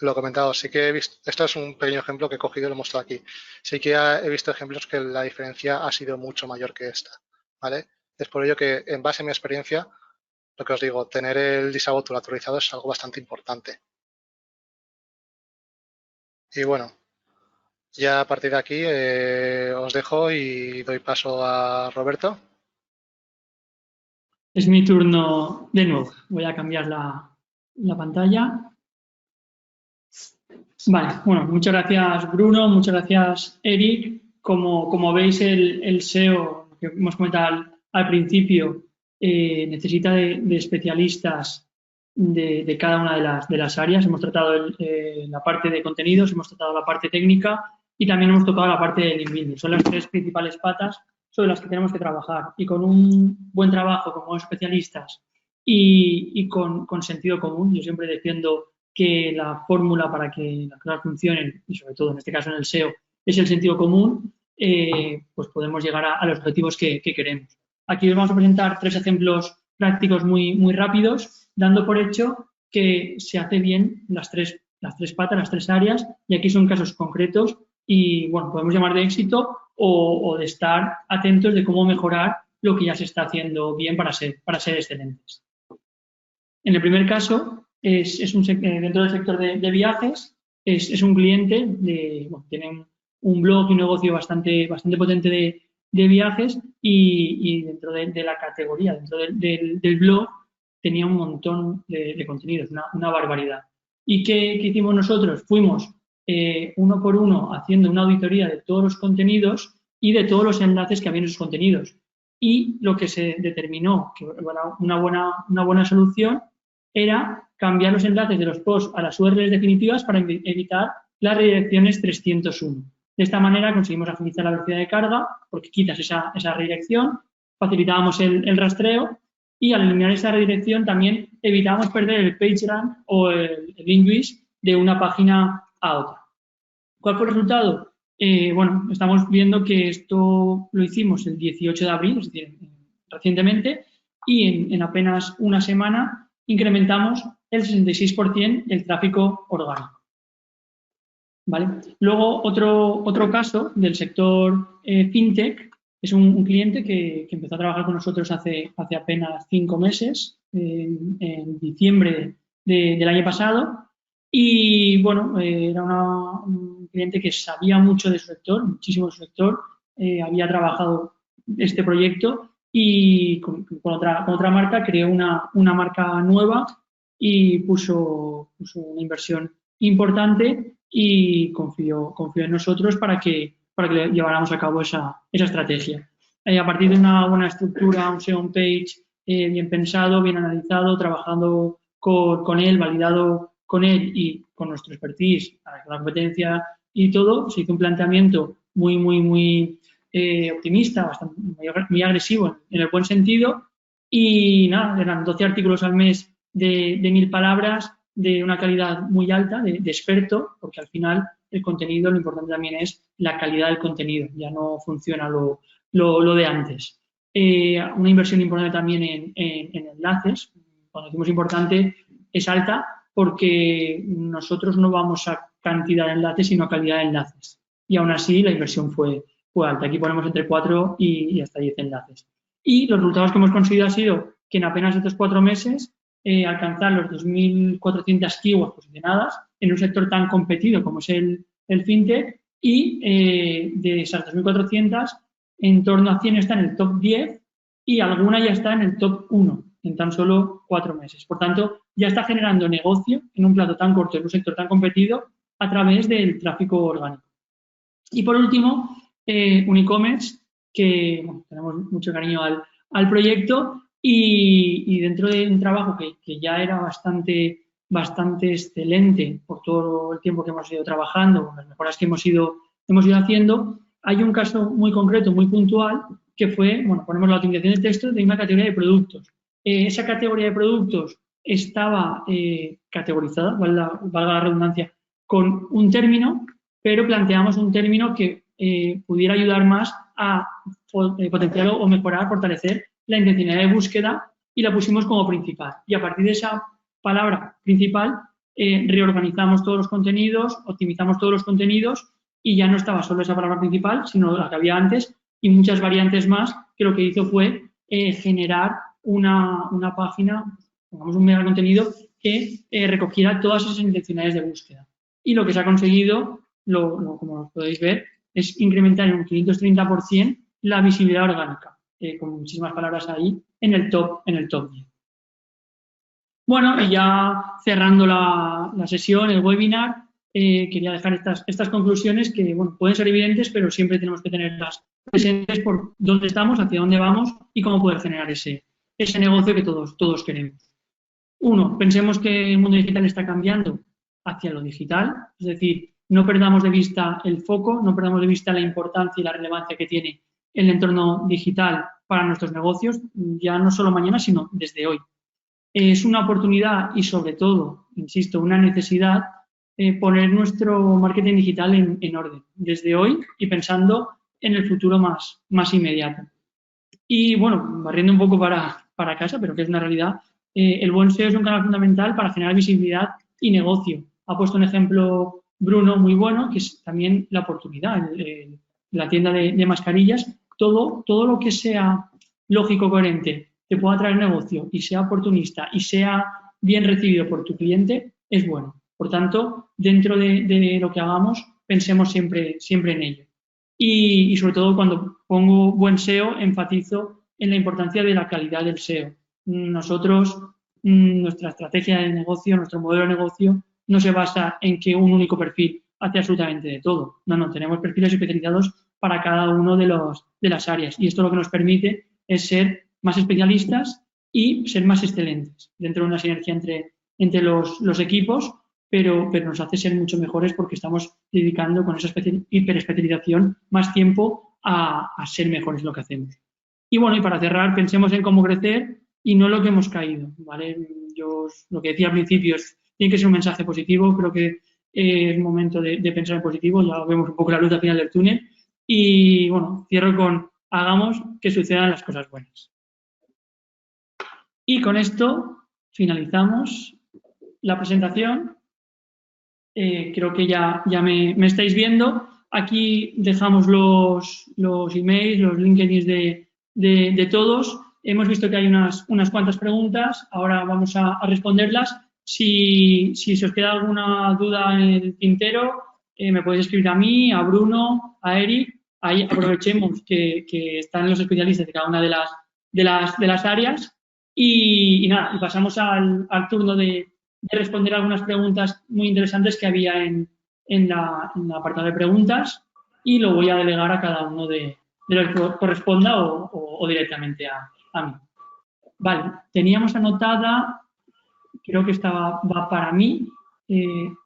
Lo he comentado, sí que he visto, esto es un pequeño ejemplo que he cogido y lo he mostrado aquí. Sí que he visto ejemplos que la diferencia ha sido mucho mayor que esta, ¿vale? Es por ello que, en base a mi experiencia, lo que os digo, tener el Disable actualizado es algo bastante importante. Y bueno, ya a partir de aquí os dejo y doy paso a Roberto. Es mi turno de nuevo. Voy a cambiar la pantalla. Vale, bueno, muchas gracias Bruno, muchas gracias Eric. Como veis, el SEO que hemos comentado al principio necesita de especialistas de cada una de las áreas. Hemos tratado la parte de contenidos, hemos tratado la parte técnica y también hemos tocado la parte de link building. Son las tres principales patas sobre las que tenemos que trabajar. Y con un buen trabajo como especialistas y con sentido común, yo siempre defiendo que la fórmula para que las cosas funcionen, y sobre todo en este caso en el SEO, es el sentido común, pues podemos llegar a los objetivos que queremos. Aquí os vamos a presentar tres ejemplos prácticos muy rápidos, dando por hecho que se hace bien las tres patas, las tres áreas, y aquí son casos concretos y, bueno, podemos llamar de éxito o de estar atentos de cómo mejorar lo que ya se está haciendo bien para ser excelentes. En el primer caso, dentro del sector de viajes, es un cliente, tiene un blog y un negocio bastante potente de viajes y dentro de la categoría, dentro del blog, tenía un montón de contenidos, una barbaridad. ¿Y qué hicimos nosotros? Fuimos uno por uno haciendo una auditoría de todos los contenidos y de todos los enlaces que había en esos contenidos. Y lo que se determinó, que una buena solución, era cambiar los enlaces de los posts a las URLs definitivas para evitar las redirecciones 301. De esta manera conseguimos agilizar la velocidad de carga porque quitas esa redirección, facilitábamos el rastreo y al eliminar esa redirección también evitábamos perder el PageRank o el InViews de una página a otra. ¿Cuál fue el resultado? Estamos viendo que esto lo hicimos el 18 de abril, es decir, recientemente, y en apenas una semana incrementamos el 66% el tráfico orgánico. ¿Vale? Luego, otro caso del sector fintech es un cliente que empezó a trabajar con nosotros hace apenas 5 meses, en diciembre del año pasado, y era un cliente que sabía mucho de su sector, muchísimo de su sector, había trabajado este proyecto y con otra marca creó una marca nueva y puso una inversión importante y confió en nosotros para que lleváramos a cabo esa estrategia. A partir de una buena estructura, un SEO page bien pensado, bien analizado, trabajando con él, validado con él y con nuestro expertise, la competencia y todo, se hizo un planteamiento muy optimista, bastante, muy agresivo en el buen sentido y nada, eran 12 artículos al mes de 1000 palabras, de una calidad muy alta, de experto, porque al final el contenido, lo importante también es la calidad del contenido, ya no funciona lo de antes. Una inversión importante también en enlaces, cuando decimos importante es alta porque nosotros no vamos a cantidad de enlaces sino a calidad de enlaces y aún así la inversión fue alta. Aquí ponemos entre 4 y hasta 10 enlaces. Y los resultados que hemos conseguido ha sido que en apenas estos 4 meses alcanzar los 2.400 keywords posicionadas en un sector tan competido como es el fintech y de esas 2.400 en torno a 100 están en el top 10 y alguna ya está en el top 1 en tan solo 4 meses. Por tanto, ya está generando negocio en un plazo tan corto, en un sector tan competido, a través del tráfico orgánico. Y por último, un e-commerce que tenemos mucho cariño al proyecto y dentro de un trabajo que ya era bastante excelente por todo el tiempo que hemos ido trabajando, las mejoras que hemos ido haciendo, hay un caso muy concreto, muy puntual, que fue, ponemos la optimización de texto de una categoría de productos. Esa categoría de productos estaba categorizada, valga la redundancia, con un término, pero planteamos un término que pudiera ayudar más a potenciar o mejorar, fortalecer la intencionalidad de búsqueda y la pusimos como principal. Y a partir de esa palabra principal reorganizamos todos los contenidos, optimizamos todos los contenidos y ya no estaba solo esa palabra principal, sino la que había antes y muchas variantes más que lo que hizo fue generar una página, pongamos un mega contenido que recogiera todas esas intencionalidades de búsqueda. Y lo que se ha conseguido, como podéis ver, es incrementar en un 530% la visibilidad orgánica, con muchísimas palabras ahí en el top 10. Bueno, y ya cerrando la sesión, el webinar, quería dejar estas conclusiones que pueden ser evidentes, pero siempre tenemos que tenerlas presentes por dónde estamos, hacia dónde vamos y cómo poder generar ese negocio que todos queremos. Uno, pensemos que el mundo digital está cambiando hacia lo digital, es decir, no perdamos de vista el foco, no perdamos de vista la importancia y la relevancia que tiene el entorno digital para nuestros negocios, ya no solo mañana, sino desde hoy. Es una oportunidad y, sobre todo, insisto, una necesidad poner nuestro marketing digital en orden desde hoy y pensando en el futuro más inmediato. Y, barriendo un poco para casa, pero que es una realidad, el buen SEO es un canal fundamental para generar visibilidad y negocio. Ha puesto un ejemplo Bruno muy bueno, que es también la oportunidad, la tienda de mascarillas. Todo lo que sea lógico, coherente, que pueda traer negocio y sea oportunista y sea bien recibido por tu cliente, es bueno. Por tanto, dentro de lo que hagamos, pensemos siempre en ello. Y sobre todo cuando pongo buen SEO, enfatizo en la importancia de la calidad del SEO. Nosotros, nuestra estrategia de negocio, nuestro modelo de negocio, no se basa en que un único perfil hace absolutamente de todo. No, tenemos perfiles especializados para cada uno de las áreas. Y esto lo que nos permite es ser más especialistas y ser más excelentes dentro de una sinergia entre los equipos, pero nos hace ser mucho mejores porque estamos dedicando con esa hiperespecialización más tiempo a ser mejores en lo que hacemos. Y bueno, y para cerrar, pensemos en cómo crecer y no lo que hemos caído, ¿vale? Yo lo que decía al principio tiene que ser un mensaje positivo, creo que es momento de pensar en positivo, ya vemos un poco la luz al final del túnel y bueno, cierro con hagamos que sucedan las cosas buenas. Y con esto finalizamos la presentación. Creo que ya me estáis viendo. Aquí dejamos los emails, los LinkedIn de todos. Hemos visto que hay unas cuantas preguntas. Ahora vamos a responderlas. Si se os queda alguna duda en el tintero, me podéis escribir a mí, a Bruno, a Eric. Ahí aprovechemos que están los especialistas de cada una de las áreas. Y nada, y pasamos al turno de responder algunas preguntas muy interesantes que había en la apartado de preguntas y lo voy a delegar a cada uno de los que corresponda o directamente a mí. Vale, teníamos anotada, creo que esta va para mí. Me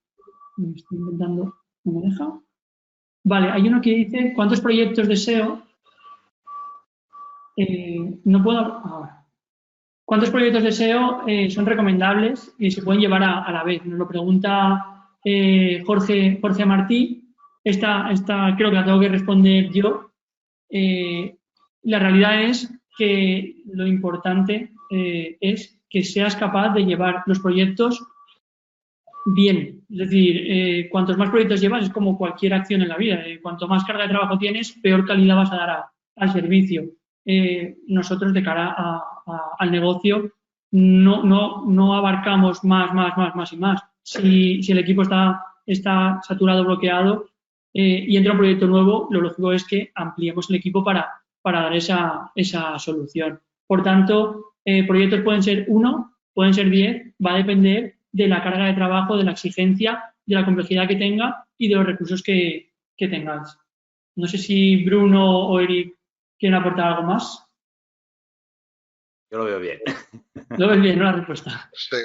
estoy intentando, ¿no me deja? Vale, hay uno que dice, ¿cuántos proyectos de SEO? No puedo ahora. ¿Cuántos proyectos de SEO son recomendables y se pueden llevar a la vez? Nos lo pregunta Jorge Martí. Esta creo que la tengo que responder yo. La realidad es que lo importante es que seas capaz de llevar los proyectos bien. Es decir, cuantos más proyectos llevas, es como cualquier acción en la vida. Cuanto más carga de trabajo tienes, peor calidad vas a dar al servicio. Nosotros de cara al negocio no abarcamos más y más. Si el equipo está saturado, bloqueado y entra un proyecto nuevo, lo lógico es que ampliemos el equipo para dar esa solución. Por tanto, proyectos pueden ser 1, pueden ser 10, va a depender de la carga de trabajo, de la exigencia, de la complejidad que tenga y de los recursos que tengáis. No sé si Bruno o Eric quieren aportar algo más. Yo lo veo bien. Lo ves bien, ¿no? La respuesta. Sí.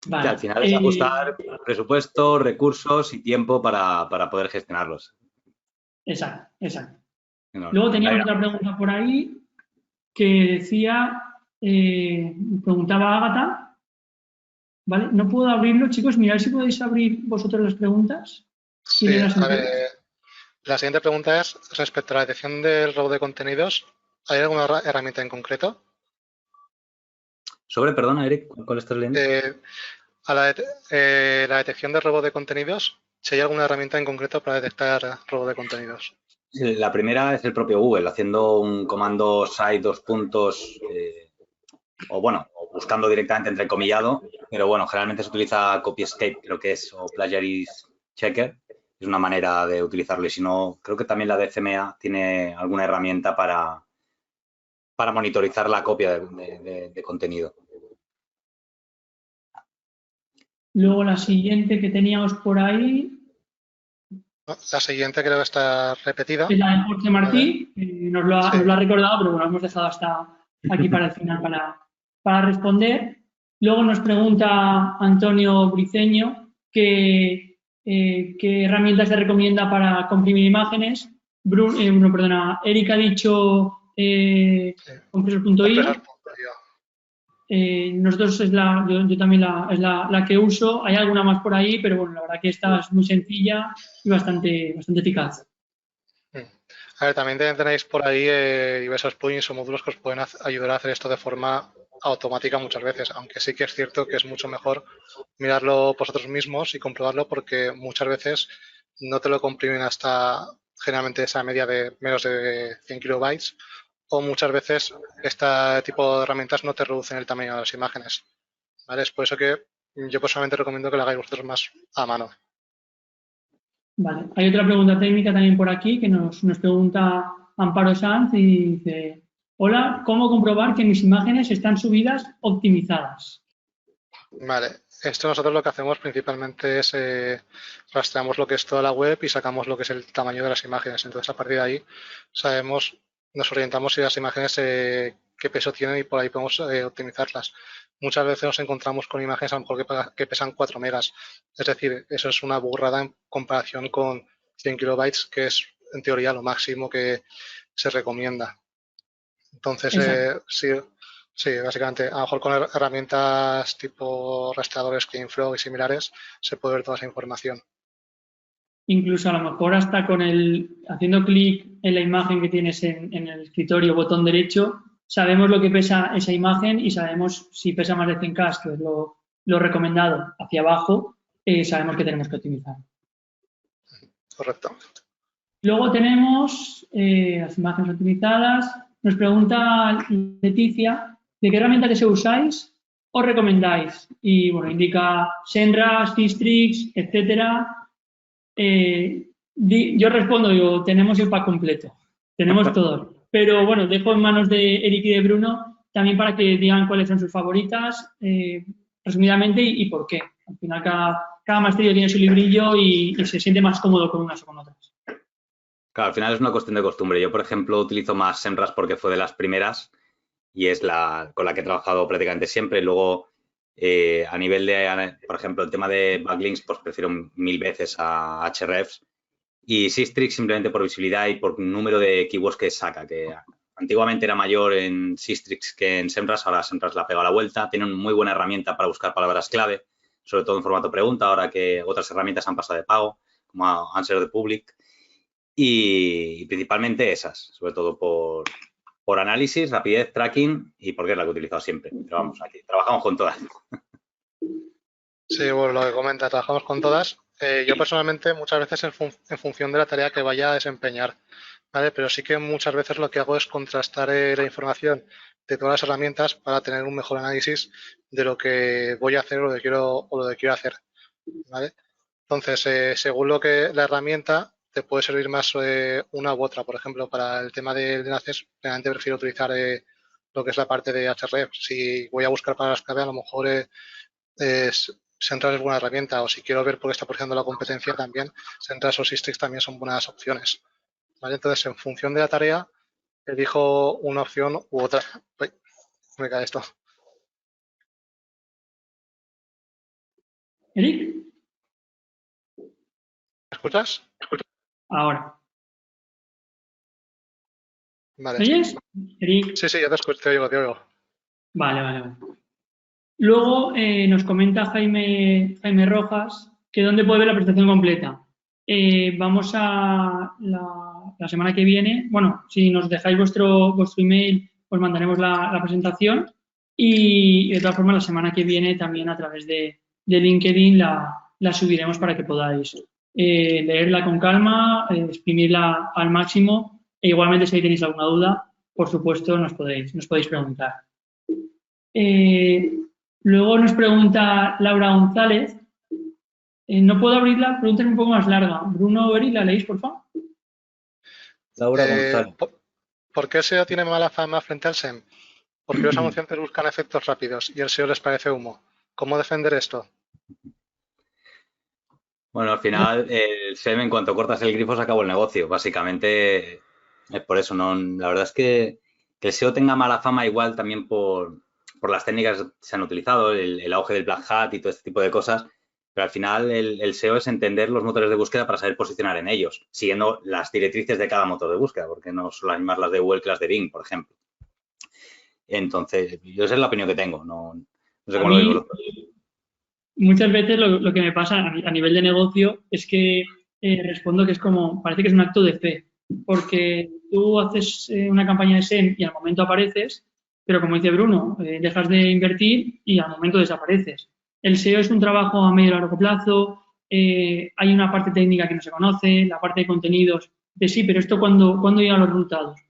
Vale. Que al final es ajustar presupuesto, recursos y tiempo para poder gestionarlos. Exacto. No, Luego teníamos otra pregunta por ahí que decía, preguntaba Ágata, ¿vale? No puedo abrirlo, chicos, mirad si podéis abrir vosotros las preguntas. Sí, a ver, la siguiente pregunta es respecto a la detección del robo de contenidos. ¿Hay alguna herramienta en concreto? Perdona, Eric, ¿cuál estás leyendo? A la detección del robo de contenidos, si hay alguna herramienta en concreto para detectar robo de contenidos. La primera es el propio Google, haciendo un comando site o buscando directamente entrecomillado, pero bueno, generalmente se utiliza CopyEscape, creo que es, o Plagiarism Checker, es una manera de utilizarlo. Y si no, creo que también la DCMA tiene alguna herramienta para monitorizar la copia de contenido. Luego la siguiente que teníamos por ahí. La siguiente creo que está repetida. Es la de Jorge Martí, nos lo ha recordado, pero bueno, hemos dejado hasta aquí para el final para responder. Luego nos pregunta Antonio Briceño qué herramientas se recomienda para comprimir imágenes. Eric ha dicho compressor.io. Nosotros yo también es la que uso. Hay alguna más por ahí, pero bueno, la verdad que esta es muy sencilla y bastante eficaz. A ver, también tenéis por ahí diversos plugins o módulos que os pueden ayudar a hacer esto de forma automática muchas veces, aunque sí que es cierto que es mucho mejor mirarlo vosotros mismos y comprobarlo, porque muchas veces no te lo comprimen hasta generalmente esa media de menos de 100 kilobytes, o muchas veces este tipo de herramientas no te reducen el tamaño de las imágenes, ¿vale? Es por eso que yo personalmente recomiendo que lo hagáis vosotros más a mano. Vale, hay otra pregunta técnica también por aquí que nos pregunta Amparo Sanz y dice, hola, ¿cómo comprobar que mis imágenes están subidas optimizadas? Vale, esto nosotros lo que hacemos principalmente es rastreamos lo que es toda la web y sacamos lo que es el tamaño de las imágenes. Entonces, a partir de ahí sabemos, nos orientamos si las imágenes qué peso tienen y por ahí podemos optimizarlas. Muchas veces nos encontramos con imágenes a lo mejor que pesan 4 megas. Es decir, eso es una burrada en comparación con 100 kilobytes, que es en teoría lo máximo que se recomienda. Entonces, sí, básicamente, a lo mejor con herramientas tipo rastreadores CleanFlow y similares se puede ver toda esa información. Incluso a lo mejor hasta haciendo clic en la imagen que tienes en el escritorio, botón derecho, sabemos lo que pesa esa imagen y sabemos si pesa más de 100K, que es lo recomendado, hacia abajo, sabemos que tenemos que optimizar. Correcto. Luego tenemos las imágenes optimizadas. Nos pregunta Leticia, ¿de qué herramienta que se usáis os recomendáis? Y bueno, indica Senras, Sistrix, etcétera. Yo respondo, digo, tenemos el pack completo, tenemos todo. Pero bueno, dejo en manos de Eric y de Bruno también para que digan cuáles son sus favoritas, resumidamente, y por qué. Al final, cada maestrillo tiene su librillo y se siente más cómodo con unas o con otras. Claro, al final es una cuestión de costumbre. Yo, por ejemplo, utilizo más Senras porque fue de las primeras y es con la que he trabajado prácticamente siempre. Luego, a nivel de, por ejemplo, el tema de backlinks, pues prefiero 1000 veces a Ahrefs. Y Sistrix simplemente por visibilidad y por número de keywords que saca, que antiguamente era mayor en Sistrix que en Senras, ahora Senras la pega a la vuelta. Tiene una muy buena herramienta para buscar palabras clave, sobre todo en formato pregunta, ahora que otras herramientas han pasado de pago, como Answer the Public. Y principalmente esas, sobre todo por análisis, rapidez, tracking y porque es la que he utilizado siempre. Pero vamos, aquí trabajamos con todas. Sí, bueno, lo que comenta, trabajamos con todas. Yo personalmente muchas veces en función de la tarea que vaya a desempeñar, ¿vale? Pero sí que muchas veces lo que hago es contrastar la información de todas las herramientas para tener un mejor análisis de lo que voy a hacer o lo que quiero hacer, ¿vale? Entonces, según lo que la herramienta te puede servir más una u otra. Por ejemplo, para el tema de enlaces, realmente prefiero utilizar lo que es la parte de Ahrefs. Si voy a buscar palabras clave, a lo mejor Senras es buena herramienta, o si quiero ver por qué está porcionando la competencia también, Senras o Sistrix también son buenas opciones, ¿vale? Entonces, en función de la tarea, elijo una opción u otra. Uy, me cae esto. ¿Eric? ¿Me escuchas? Ahora. Vale. ¿Me oyes, Eric? Sí, yo te escucho, te oigo. Vale. Luego nos comenta Jaime Rojas que dónde puede ver la presentación completa. Vamos a la semana que viene. Bueno, si nos dejáis vuestro email, os mandaremos la presentación. Y de todas formas, la semana que viene también a través de LinkedIn la subiremos para que podáis leerla con calma, exprimirla al máximo. E igualmente, si tenéis alguna duda, por supuesto, nos podéis preguntar. Luego nos pregunta Laura González. No puedo abrirla, pregunta es un poco más larga. Bruno o Eri, ¿la leéis, por favor? Laura González. ¿Por qué SEO tiene mala fama frente al SEM? Porque los anunciantes buscan efectos rápidos y el SEO les parece humo. ¿Cómo defender esto? Bueno, al final el SEM, en cuanto cortas el grifo, se acabó el negocio. Básicamente es por eso. ¿No? La verdad es que el SEO tenga mala fama igual también por las técnicas que se han utilizado, el auge del Black Hat y todo este tipo de cosas. Pero al final el SEO es entender los motores de búsqueda para saber posicionar en ellos, siguiendo las directrices de cada motor de búsqueda, porque no son las mismas las de Google que las de Bing, por ejemplo. Entonces, yo esa es la opinión que tengo. No sé cómo lo digo. Muchas veces lo que me pasa a nivel de negocio es que respondo que es como, parece que es un acto de fe, porque tú haces una campaña de SEM y al momento apareces, pero como dice Bruno, dejas de invertir y al momento desapareces. El SEO es un trabajo a medio y largo plazo, hay una parte técnica que no se conoce, la parte de contenidos, de sí, pero esto ¿cuándo llegan los resultados?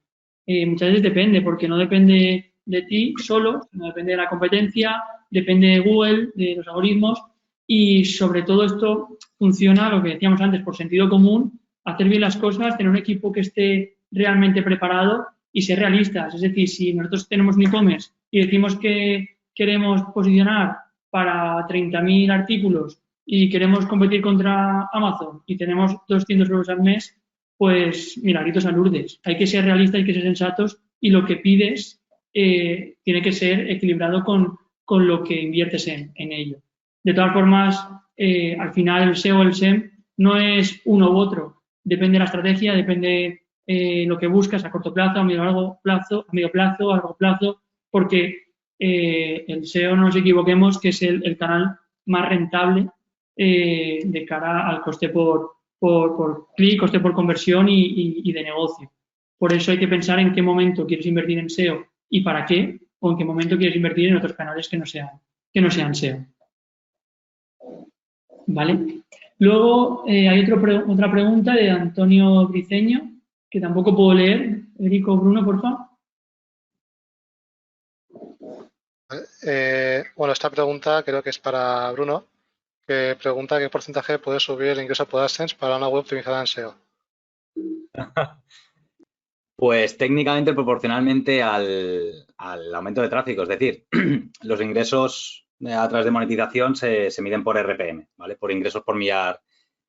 muchas veces depende, porque no depende de ti solo, sino depende de la competencia, depende de Google, de los algoritmos y sobre todo esto funciona, lo que decíamos antes, por sentido común, hacer bien las cosas, tener un equipo que esté realmente preparado y ser realistas. Es decir, si nosotros tenemos un e-commerce y decimos que queremos posicionar para 30.000 artículos y queremos competir contra Amazon y tenemos 200 euros al mes, pues milagritos a Lourdes. Hay que ser realistas, hay que ser sensatos y lo que pides tiene que ser equilibrado con lo que inviertes en ello. De todas formas, al final el SEO o el SEM no es uno u otro. Depende de la estrategia, depende lo que buscas a corto plazo, a medio plazo, a largo plazo, porque el SEO, no nos equivoquemos, que es el canal más rentable de cara al coste por clic, coste por conversión y de negocio. Por eso hay que pensar en qué momento quieres invertir en SEO y para qué, o en qué momento quieres invertir en otros canales que no sean SEO. ¿Vale? Luego hay otra pregunta de Antonio Briceño, que tampoco puedo leer. Erico, Bruno, por favor. Bueno, esta pregunta creo que es para Bruno, que pregunta qué porcentaje puede subir el ingreso por AdSense para una web optimizada en SEO. Pues técnicamente proporcionalmente al aumento de tráfico, es decir, los ingresos a través de monetización se miden por RPM, ¿vale? Por ingresos por millar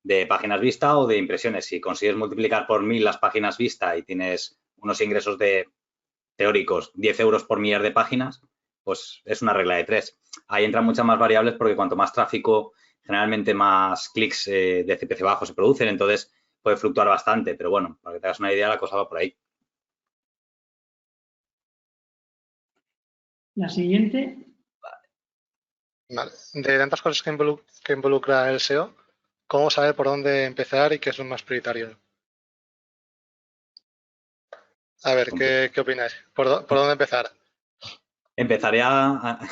de páginas vista o de impresiones. Si consigues multiplicar por 1000 las páginas vista y tienes unos ingresos teóricos 10 euros por millar de páginas, pues es una regla de 3. Ahí entran muchas más variables porque cuanto más tráfico, generalmente más clics de CPC bajo se producen, entonces puede fluctuar bastante, pero bueno, para que te hagas una idea, la cosa va por ahí. La siguiente. Vale. De tantas cosas que involucra el SEO, ¿cómo saber por dónde empezar y qué es lo más prioritario? A ver, ¿qué opináis? ¿Por dónde empezar? Empezaré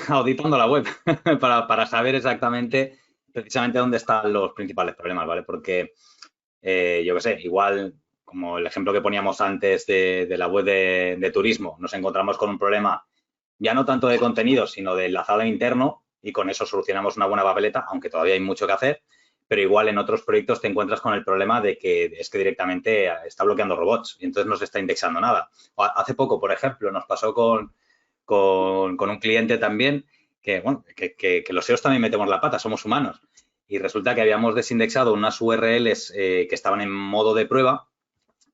auditando la web para saber exactamente, precisamente dónde están los principales problemas, ¿vale? Porque, yo qué sé, igual, como el ejemplo que poníamos antes de la web de turismo, nos encontramos con un problema ya no tanto de contenido, sino de enlazado interno y con eso solucionamos una buena papeleta, aunque todavía hay mucho que hacer, pero igual en otros proyectos te encuentras con el problema de que es que directamente está bloqueando robots y entonces no se está indexando nada. Hace poco, por ejemplo, nos pasó con un cliente también que, bueno, que los SEOs también metemos la pata, somos humanos. Y resulta que habíamos desindexado unas URLs que estaban en modo de prueba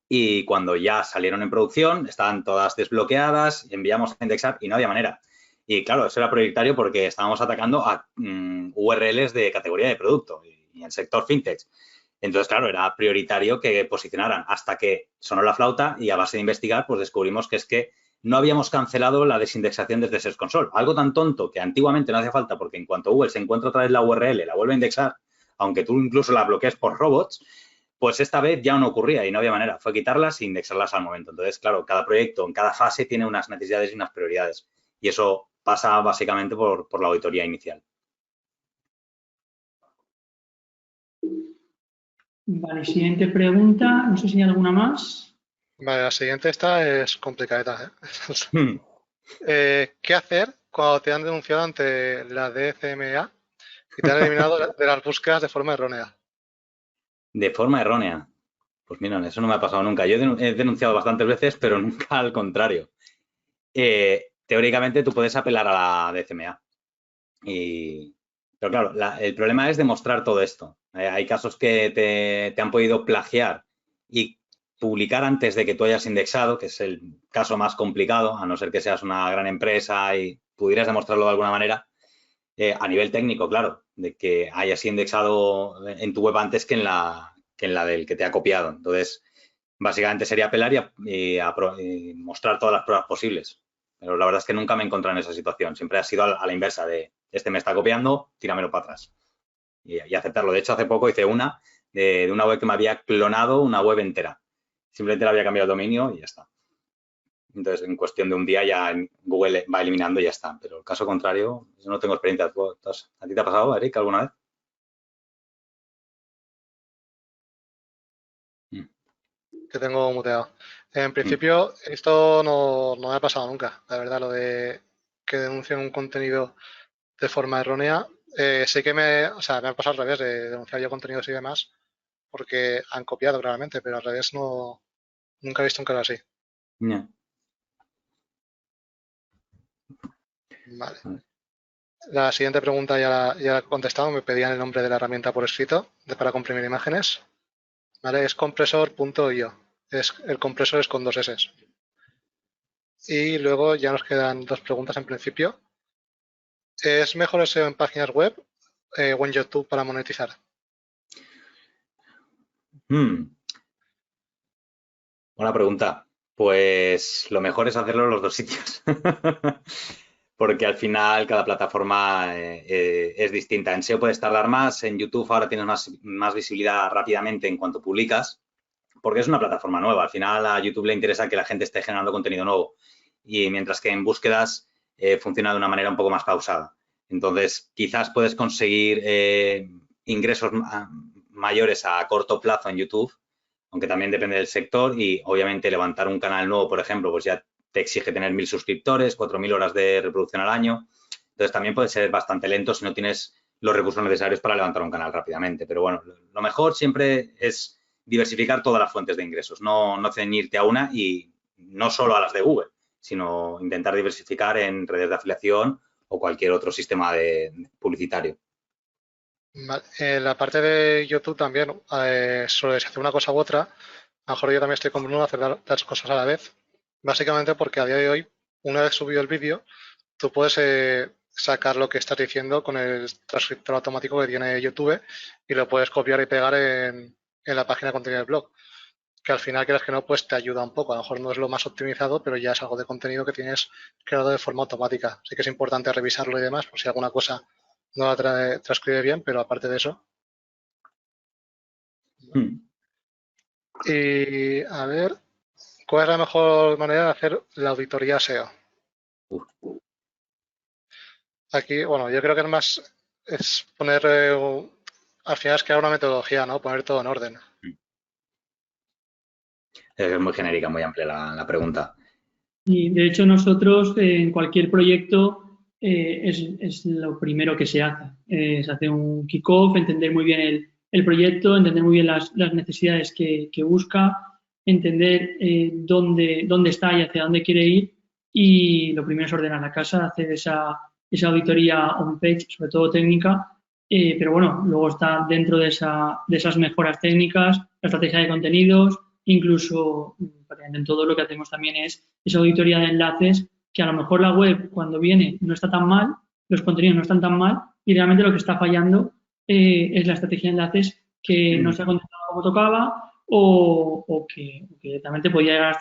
y cuando ya salieron en producción estaban todas desbloqueadas, enviamos a indexar y no había manera. Y claro, eso era prioritario porque estábamos atacando a URLs de categoría de producto y en sector fintech. Entonces, claro, era prioritario que posicionaran hasta que sonó la flauta y a base de investigar, pues descubrimos que es que no habíamos cancelado la desindexación desde Search Console. Algo tan tonto que antiguamente no hacía falta porque en cuanto Google se encuentra otra vez la URL, la vuelve a indexar, aunque tú incluso la bloquees por robots, pues esta vez ya no ocurría y no había manera. Fue quitarlas e indexarlas al momento. Entonces, claro, cada proyecto en cada fase tiene unas necesidades y unas prioridades. Y eso pasa básicamente por la auditoría inicial. Vale, siguiente pregunta. No sé si hay alguna más. Vale, la siguiente esta es complicadita, ¿eh? ¿Qué hacer cuando te han denunciado ante la DCMA y te han eliminado de las búsquedas de forma errónea? De forma errónea. Pues mira, eso no me ha pasado nunca. Yo he denunciado bastantes veces, pero nunca al contrario. Teóricamente tú puedes apelar a la DCMA. Pero claro, el problema es demostrar todo esto. Hay casos que te han podido plagiar y publicar antes de que tú hayas indexado, que es el caso más complicado, a no ser que seas una gran empresa y pudieras demostrarlo de alguna manera, a nivel técnico, claro, de que hayas indexado en tu web antes que en la del que te ha copiado. Entonces, básicamente sería apelar y mostrar todas las pruebas posibles. Pero la verdad es que nunca me he encontrado en esa situación. Siempre ha sido a la inversa de, este me está copiando, tíramelo para atrás. Y aceptarlo. De hecho, hace poco hice una de una web que me había clonado una web entera. Simplemente le había cambiado el dominio y ya está. Entonces, en cuestión de un día ya Google va eliminando y ya está. Pero el caso contrario, yo no tengo experiencia. ¿A ti te ha pasado, Eric, alguna vez? Que tengo muteado. En principio, esto no me ha pasado nunca, la verdad, lo de que denuncien un contenido de forma errónea. Sí que me ha pasado al revés, de denunciar yo contenidos y demás, porque han copiado claramente, pero al revés nunca he visto un caso así. Yeah. Vale. La siguiente pregunta ya la he contestado, me pedían el nombre de la herramienta por escrito para comprimir imágenes. ¿Vale? Es compresor.io. El compresor es con 2 S. Y luego ya nos quedan 2 preguntas en principio. ¿Es mejor el SEO en páginas web o en YouTube para monetizar? Buena pregunta. Pues lo mejor es hacerlo en los 2 sitios. Porque al final cada plataforma es distinta. En SEO puedes tardar más, en YouTube ahora tienes más visibilidad rápidamente en cuanto publicas, porque es una plataforma nueva. Al final a YouTube le interesa que la gente esté generando contenido nuevo. Y mientras que en búsquedas funciona de una manera un poco más pausada. Entonces, quizás puedes conseguir ingresos mayores a corto plazo en YouTube, aunque también depende del sector, y obviamente levantar un canal nuevo, por ejemplo, pues ya te exige tener 1000 suscriptores, 4000 horas de reproducción al año. Entonces, también puede ser bastante lento si no tienes los recursos necesarios para levantar un canal rápidamente. Pero bueno, lo mejor siempre es diversificar todas las fuentes de ingresos, no ceñirte a una y no solo a las de Google, sino intentar diversificar en redes de afiliación o cualquier otro sistema publicitario. Vale. En la parte de YouTube también suele hacer una cosa u otra. A lo mejor yo también estoy con Bruno a hacer las cosas a la vez. Básicamente porque a día de hoy, una vez subido el vídeo, tú puedes sacar lo que estás diciendo con el transcriptor automático que tiene YouTube y lo puedes copiar y pegar en la página de contenido del blog. Que al final, quieras que no, pues te ayuda un poco. A lo mejor no es lo más optimizado, pero ya es algo de contenido que tienes creado de forma automática. Así que es importante revisarlo y demás, por si alguna cosa no la transcribe bien, pero aparte de eso. Y a ver, ¿cuál es la mejor manera de hacer la auditoría SEO? Aquí, bueno, yo creo que es poner, al final es crear una metodología, ¿no? Poner todo en orden. Es muy genérica, muy amplia la pregunta. Y de hecho nosotros en cualquier proyecto es lo primero que se hace. Se hace un kick-off, entender muy bien el proyecto, entender muy bien las necesidades que busca, entender dónde está y hacia dónde quiere ir. Y lo primero es ordenar la casa, hacer esa auditoría on-page, sobre todo técnica. Pero bueno, luego está dentro de esas mejoras técnicas, la estrategia de contenidos, incluso en todo lo que hacemos también es esa auditoría de enlaces, que a lo mejor la web cuando viene no está tan mal, los contenidos no están tan mal y realmente lo que está fallando es la estrategia de enlaces que no se ha contestado como tocaba o que directamente podía llegar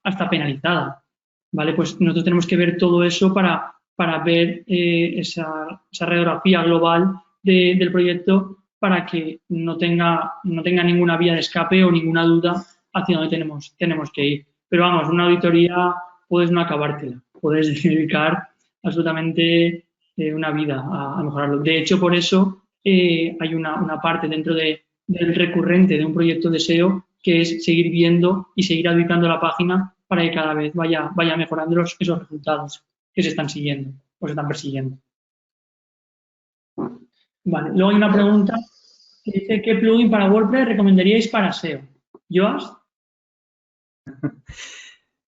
hasta penalizada. ¿Vale? Pues nosotros tenemos que ver todo eso para ver esa radiografía global del proyecto para que no tenga ninguna vía de escape o ninguna duda hacia dónde tenemos que ir. Pero vamos, una auditoría puedes no acabártela, puedes dedicar absolutamente una vida a mejorarlo. De hecho, por eso hay una parte dentro del recurrente de un proyecto de SEO que es seguir viendo y seguir auditando la página para que cada vez vaya mejorando esos resultados que se están siguiendo o se están persiguiendo. Vale, luego hay una pregunta que dice, ¿qué plugin para WordPress recomendaríais para SEO? ¿Yoast?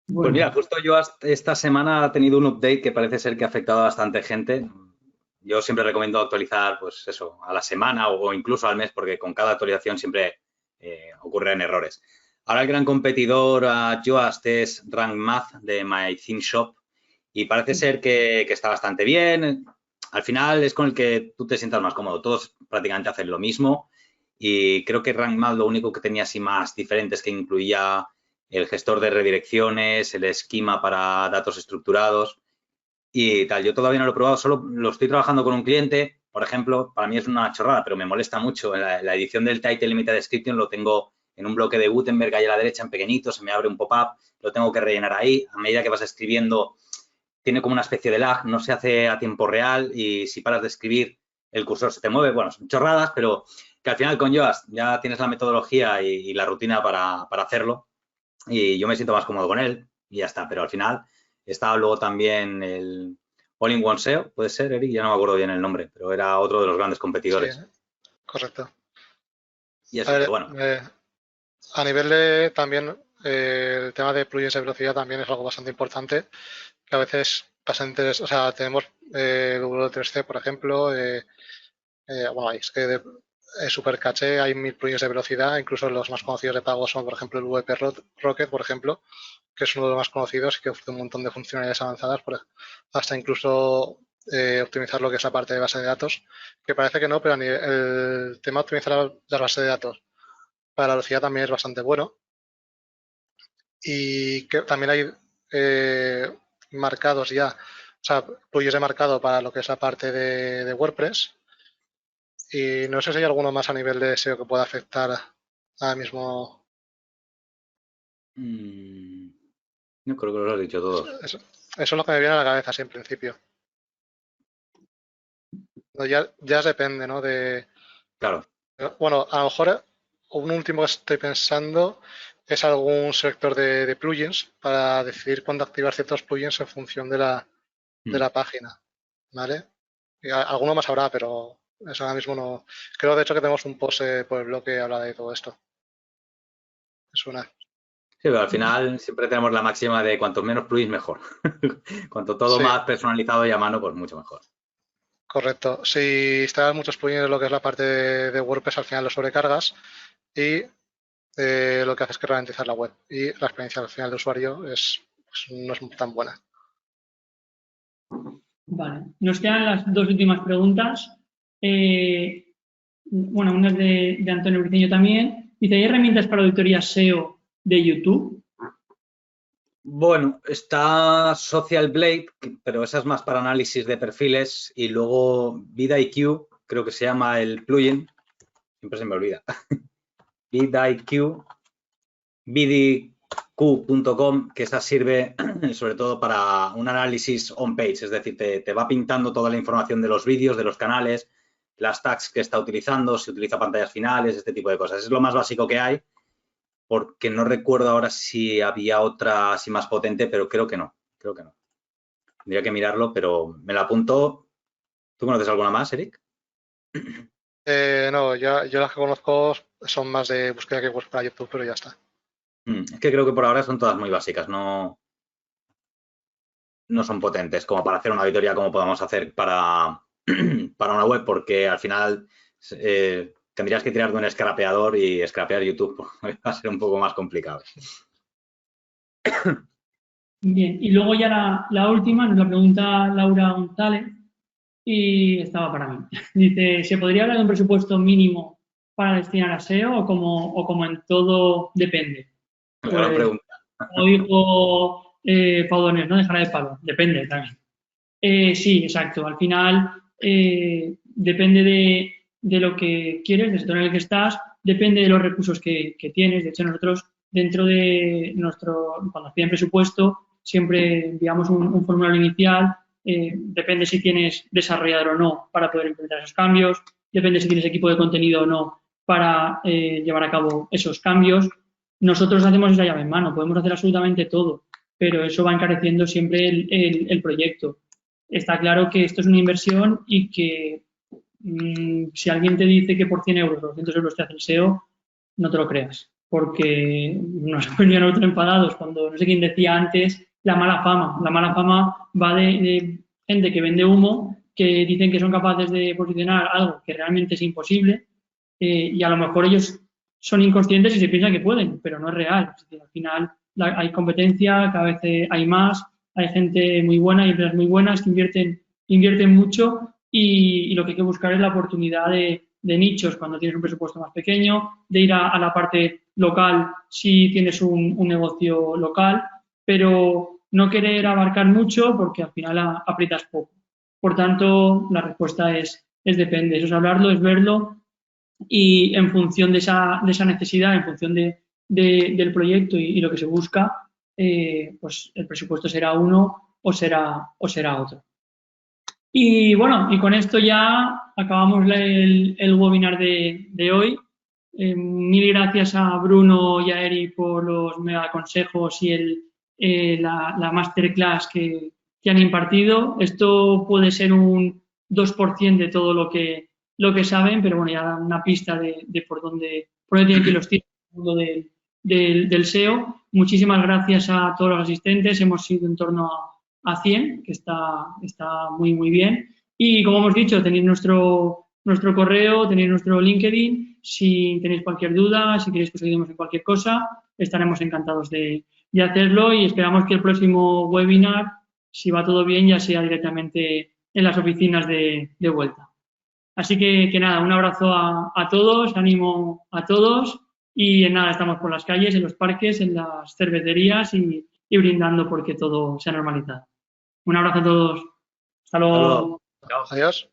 Bueno. Pues mira, justo Yoast esta semana ha tenido un update que parece ser que ha afectado a bastante gente. Yo siempre recomiendo actualizar, pues eso, a la semana o incluso al mes, porque con cada actualización siempre ocurren errores. Ahora el gran competidor a Yoast es Rank Math de MyThemeShop y parece ser que está bastante bien. Al final es con el que tú te sientas más cómodo. Todos prácticamente hacen lo mismo y creo que Rank Math lo único que tenía así más diferente es que incluía el gestor de redirecciones, el esquema para datos estructurados y tal. Yo todavía no lo he probado, solo lo estoy trabajando con un cliente. Por ejemplo, para mí es una chorrada, pero me molesta mucho. La edición del title limited description lo tengo en un bloque de Gutenberg ahí a la derecha en pequeñito, se me abre un pop-up, lo tengo que rellenar ahí. A medida que vas escribiendo, tiene como una especie de lag, no se hace a tiempo real y si paras de escribir, el cursor se te mueve. Bueno, son chorradas, pero que al final con Yoast ya tienes la metodología y la rutina para hacerlo y yo me siento más cómodo con él y ya está. Pero al final estaba luego también el All-in-One SEO, puede ser, Eric, ya no me acuerdo bien el nombre, pero era otro de los grandes Sí, competidores. correcto. Y A eso, que ver, bueno, a nivel de también el tema de plugins de velocidad también es algo bastante importante, que a veces o sea, tenemos W3C, por ejemplo, bueno, es que de super caché hay 1000 plugins de velocidad, incluso los más conocidos de pago son, por ejemplo, el VP Rocket, por ejemplo, que es uno de los más conocidos y que ofrece un montón de funcionalidades avanzadas, hasta incluso optimizar lo que es la parte de base de datos, que parece que no, pero el tema de optimizar las bases de datos para la velocidad también es bastante bueno. Y que también hay marcados ya, o sea, plugins de marcado para lo que es la parte de WordPress. Y no sé si hay alguno más a nivel de SEO que pueda afectar ahora mismo. no creo que lo has dicho todos. Eso es lo que me viene a la cabeza así en principio. No, ya depende, ¿no? Claro. Bueno, a lo mejor un último que estoy pensando es algún selector de plugins para decidir cuándo activar ciertos plugins en función de la página, ¿vale? Y alguno más habrá, pero eso ahora mismo no. Creo de hecho que tenemos un post por el blog que habla de todo esto. Es una. Sí, pero al final siempre tenemos la máxima de cuanto menos plugins, mejor. Cuanto todo Sí, más personalizado y a mano, pues mucho mejor. correcto. Si instalas muchos plugins en lo que es la parte de WordPress, al final lo sobrecargas y lo que hace es que ralentizar la web. Y la experiencia al final de usuario pues, no es tan buena. Vale, nos quedan las dos últimas preguntas. Bueno, una es de Antonio Briceño también. Dice, ¿hay herramientas para auditoría SEO de YouTube? Bueno, está Social Blade, pero esa es más para análisis de perfiles. Y luego VidIQ, creo que se llama el plugin. Siempre se me olvida. VidIQ, vidq.com, que esa sirve sobre todo para un análisis on-page, es decir, te va pintando toda la información de los vídeos, de los canales, las tags que está utilizando, si utiliza pantallas finales, este tipo de cosas. Es lo más básico que hay, porque no recuerdo ahora si había otra así más potente, pero creo que no. Tendría que mirarlo, pero me la apunto. ¿Tú conoces alguna más, Eric? No, yo las que conozco son más de búsqueda que para YouTube, pero ya está. Es que creo que por ahora son todas muy básicas, no son potentes como para hacer una auditoría como podamos hacer para una web, porque al final tendrías que tirar de un scrapeador y scrapear YouTube va a ser un poco más complicado. Bien, y luego ya la última nos la pregunta Laura González y estaba para mí. Dice, ¿se podría hablar de un presupuesto mínimo para destinar a SEO o como en todo depende? Gran Pues, pregunta. como dijo Pau Donés, no dejará de palo, depende también. Sí, exacto. Al final depende de lo que quieres, del sector en el que estás, depende de los recursos que tienes. De hecho, nosotros dentro de cuando nos piden presupuesto, siempre enviamos un formulario inicial. Depende si tienes desarrollador o no para poder implementar esos cambios, depende si tienes equipo de contenido o no para llevar a cabo esos cambios. Nosotros hacemos esa llave en mano, podemos hacer absolutamente todo, pero eso va encareciendo siempre el proyecto. Está claro que esto es una inversión y que si alguien te dice que por 100 euros o 200 euros te hace el SEO, no te lo creas, porque nos ponían otros enfadados cuando no sé quién decía antes la mala fama. La mala fama va de gente que vende humo, que dicen que son capaces de posicionar algo que realmente es imposible y a lo mejor ellos son inconscientes y se piensan que pueden, pero no es real. Es decir, al final hay competencia, cada vez hay más, hay gente muy buena y empresas muy buenas que invierten mucho y lo que hay que buscar es la oportunidad de nichos cuando tienes un presupuesto más pequeño, de ir a la parte local si tienes un negocio local, pero no querer abarcar mucho porque al final aprietas poco. Por tanto, la respuesta es depende. Eso es hablarlo, es verlo y en función de esa necesidad, en función del proyecto y lo que se busca, pues el presupuesto será uno o será otro. Y bueno, y con esto ya acabamos el webinar de hoy. Mil gracias a Bruno y a Eri por los mega consejos y la masterclass que han impartido. Esto puede ser un 2% de todo lo que saben, pero bueno, ya dan una pista de por dónde tienen que ir los tiros en el mundo del SEO. Muchísimas gracias a todos los asistentes. Hemos sido en torno a 100, que está muy, muy bien. Y como hemos dicho, tenéis nuestro correo, tenéis nuestro LinkedIn. Si tenéis cualquier duda, si queréis que os ayudemos en cualquier cosa, estaremos encantados de hacerlo y esperamos que el próximo webinar, si va todo bien, ya sea directamente en las oficinas de vuelta. Así que nada, un abrazo a todos, ánimo a todos y nada, estamos por las calles, en los parques, en las cervecerías y brindando porque todo se ha normalizado. Un abrazo a todos. Hasta luego. Adiós.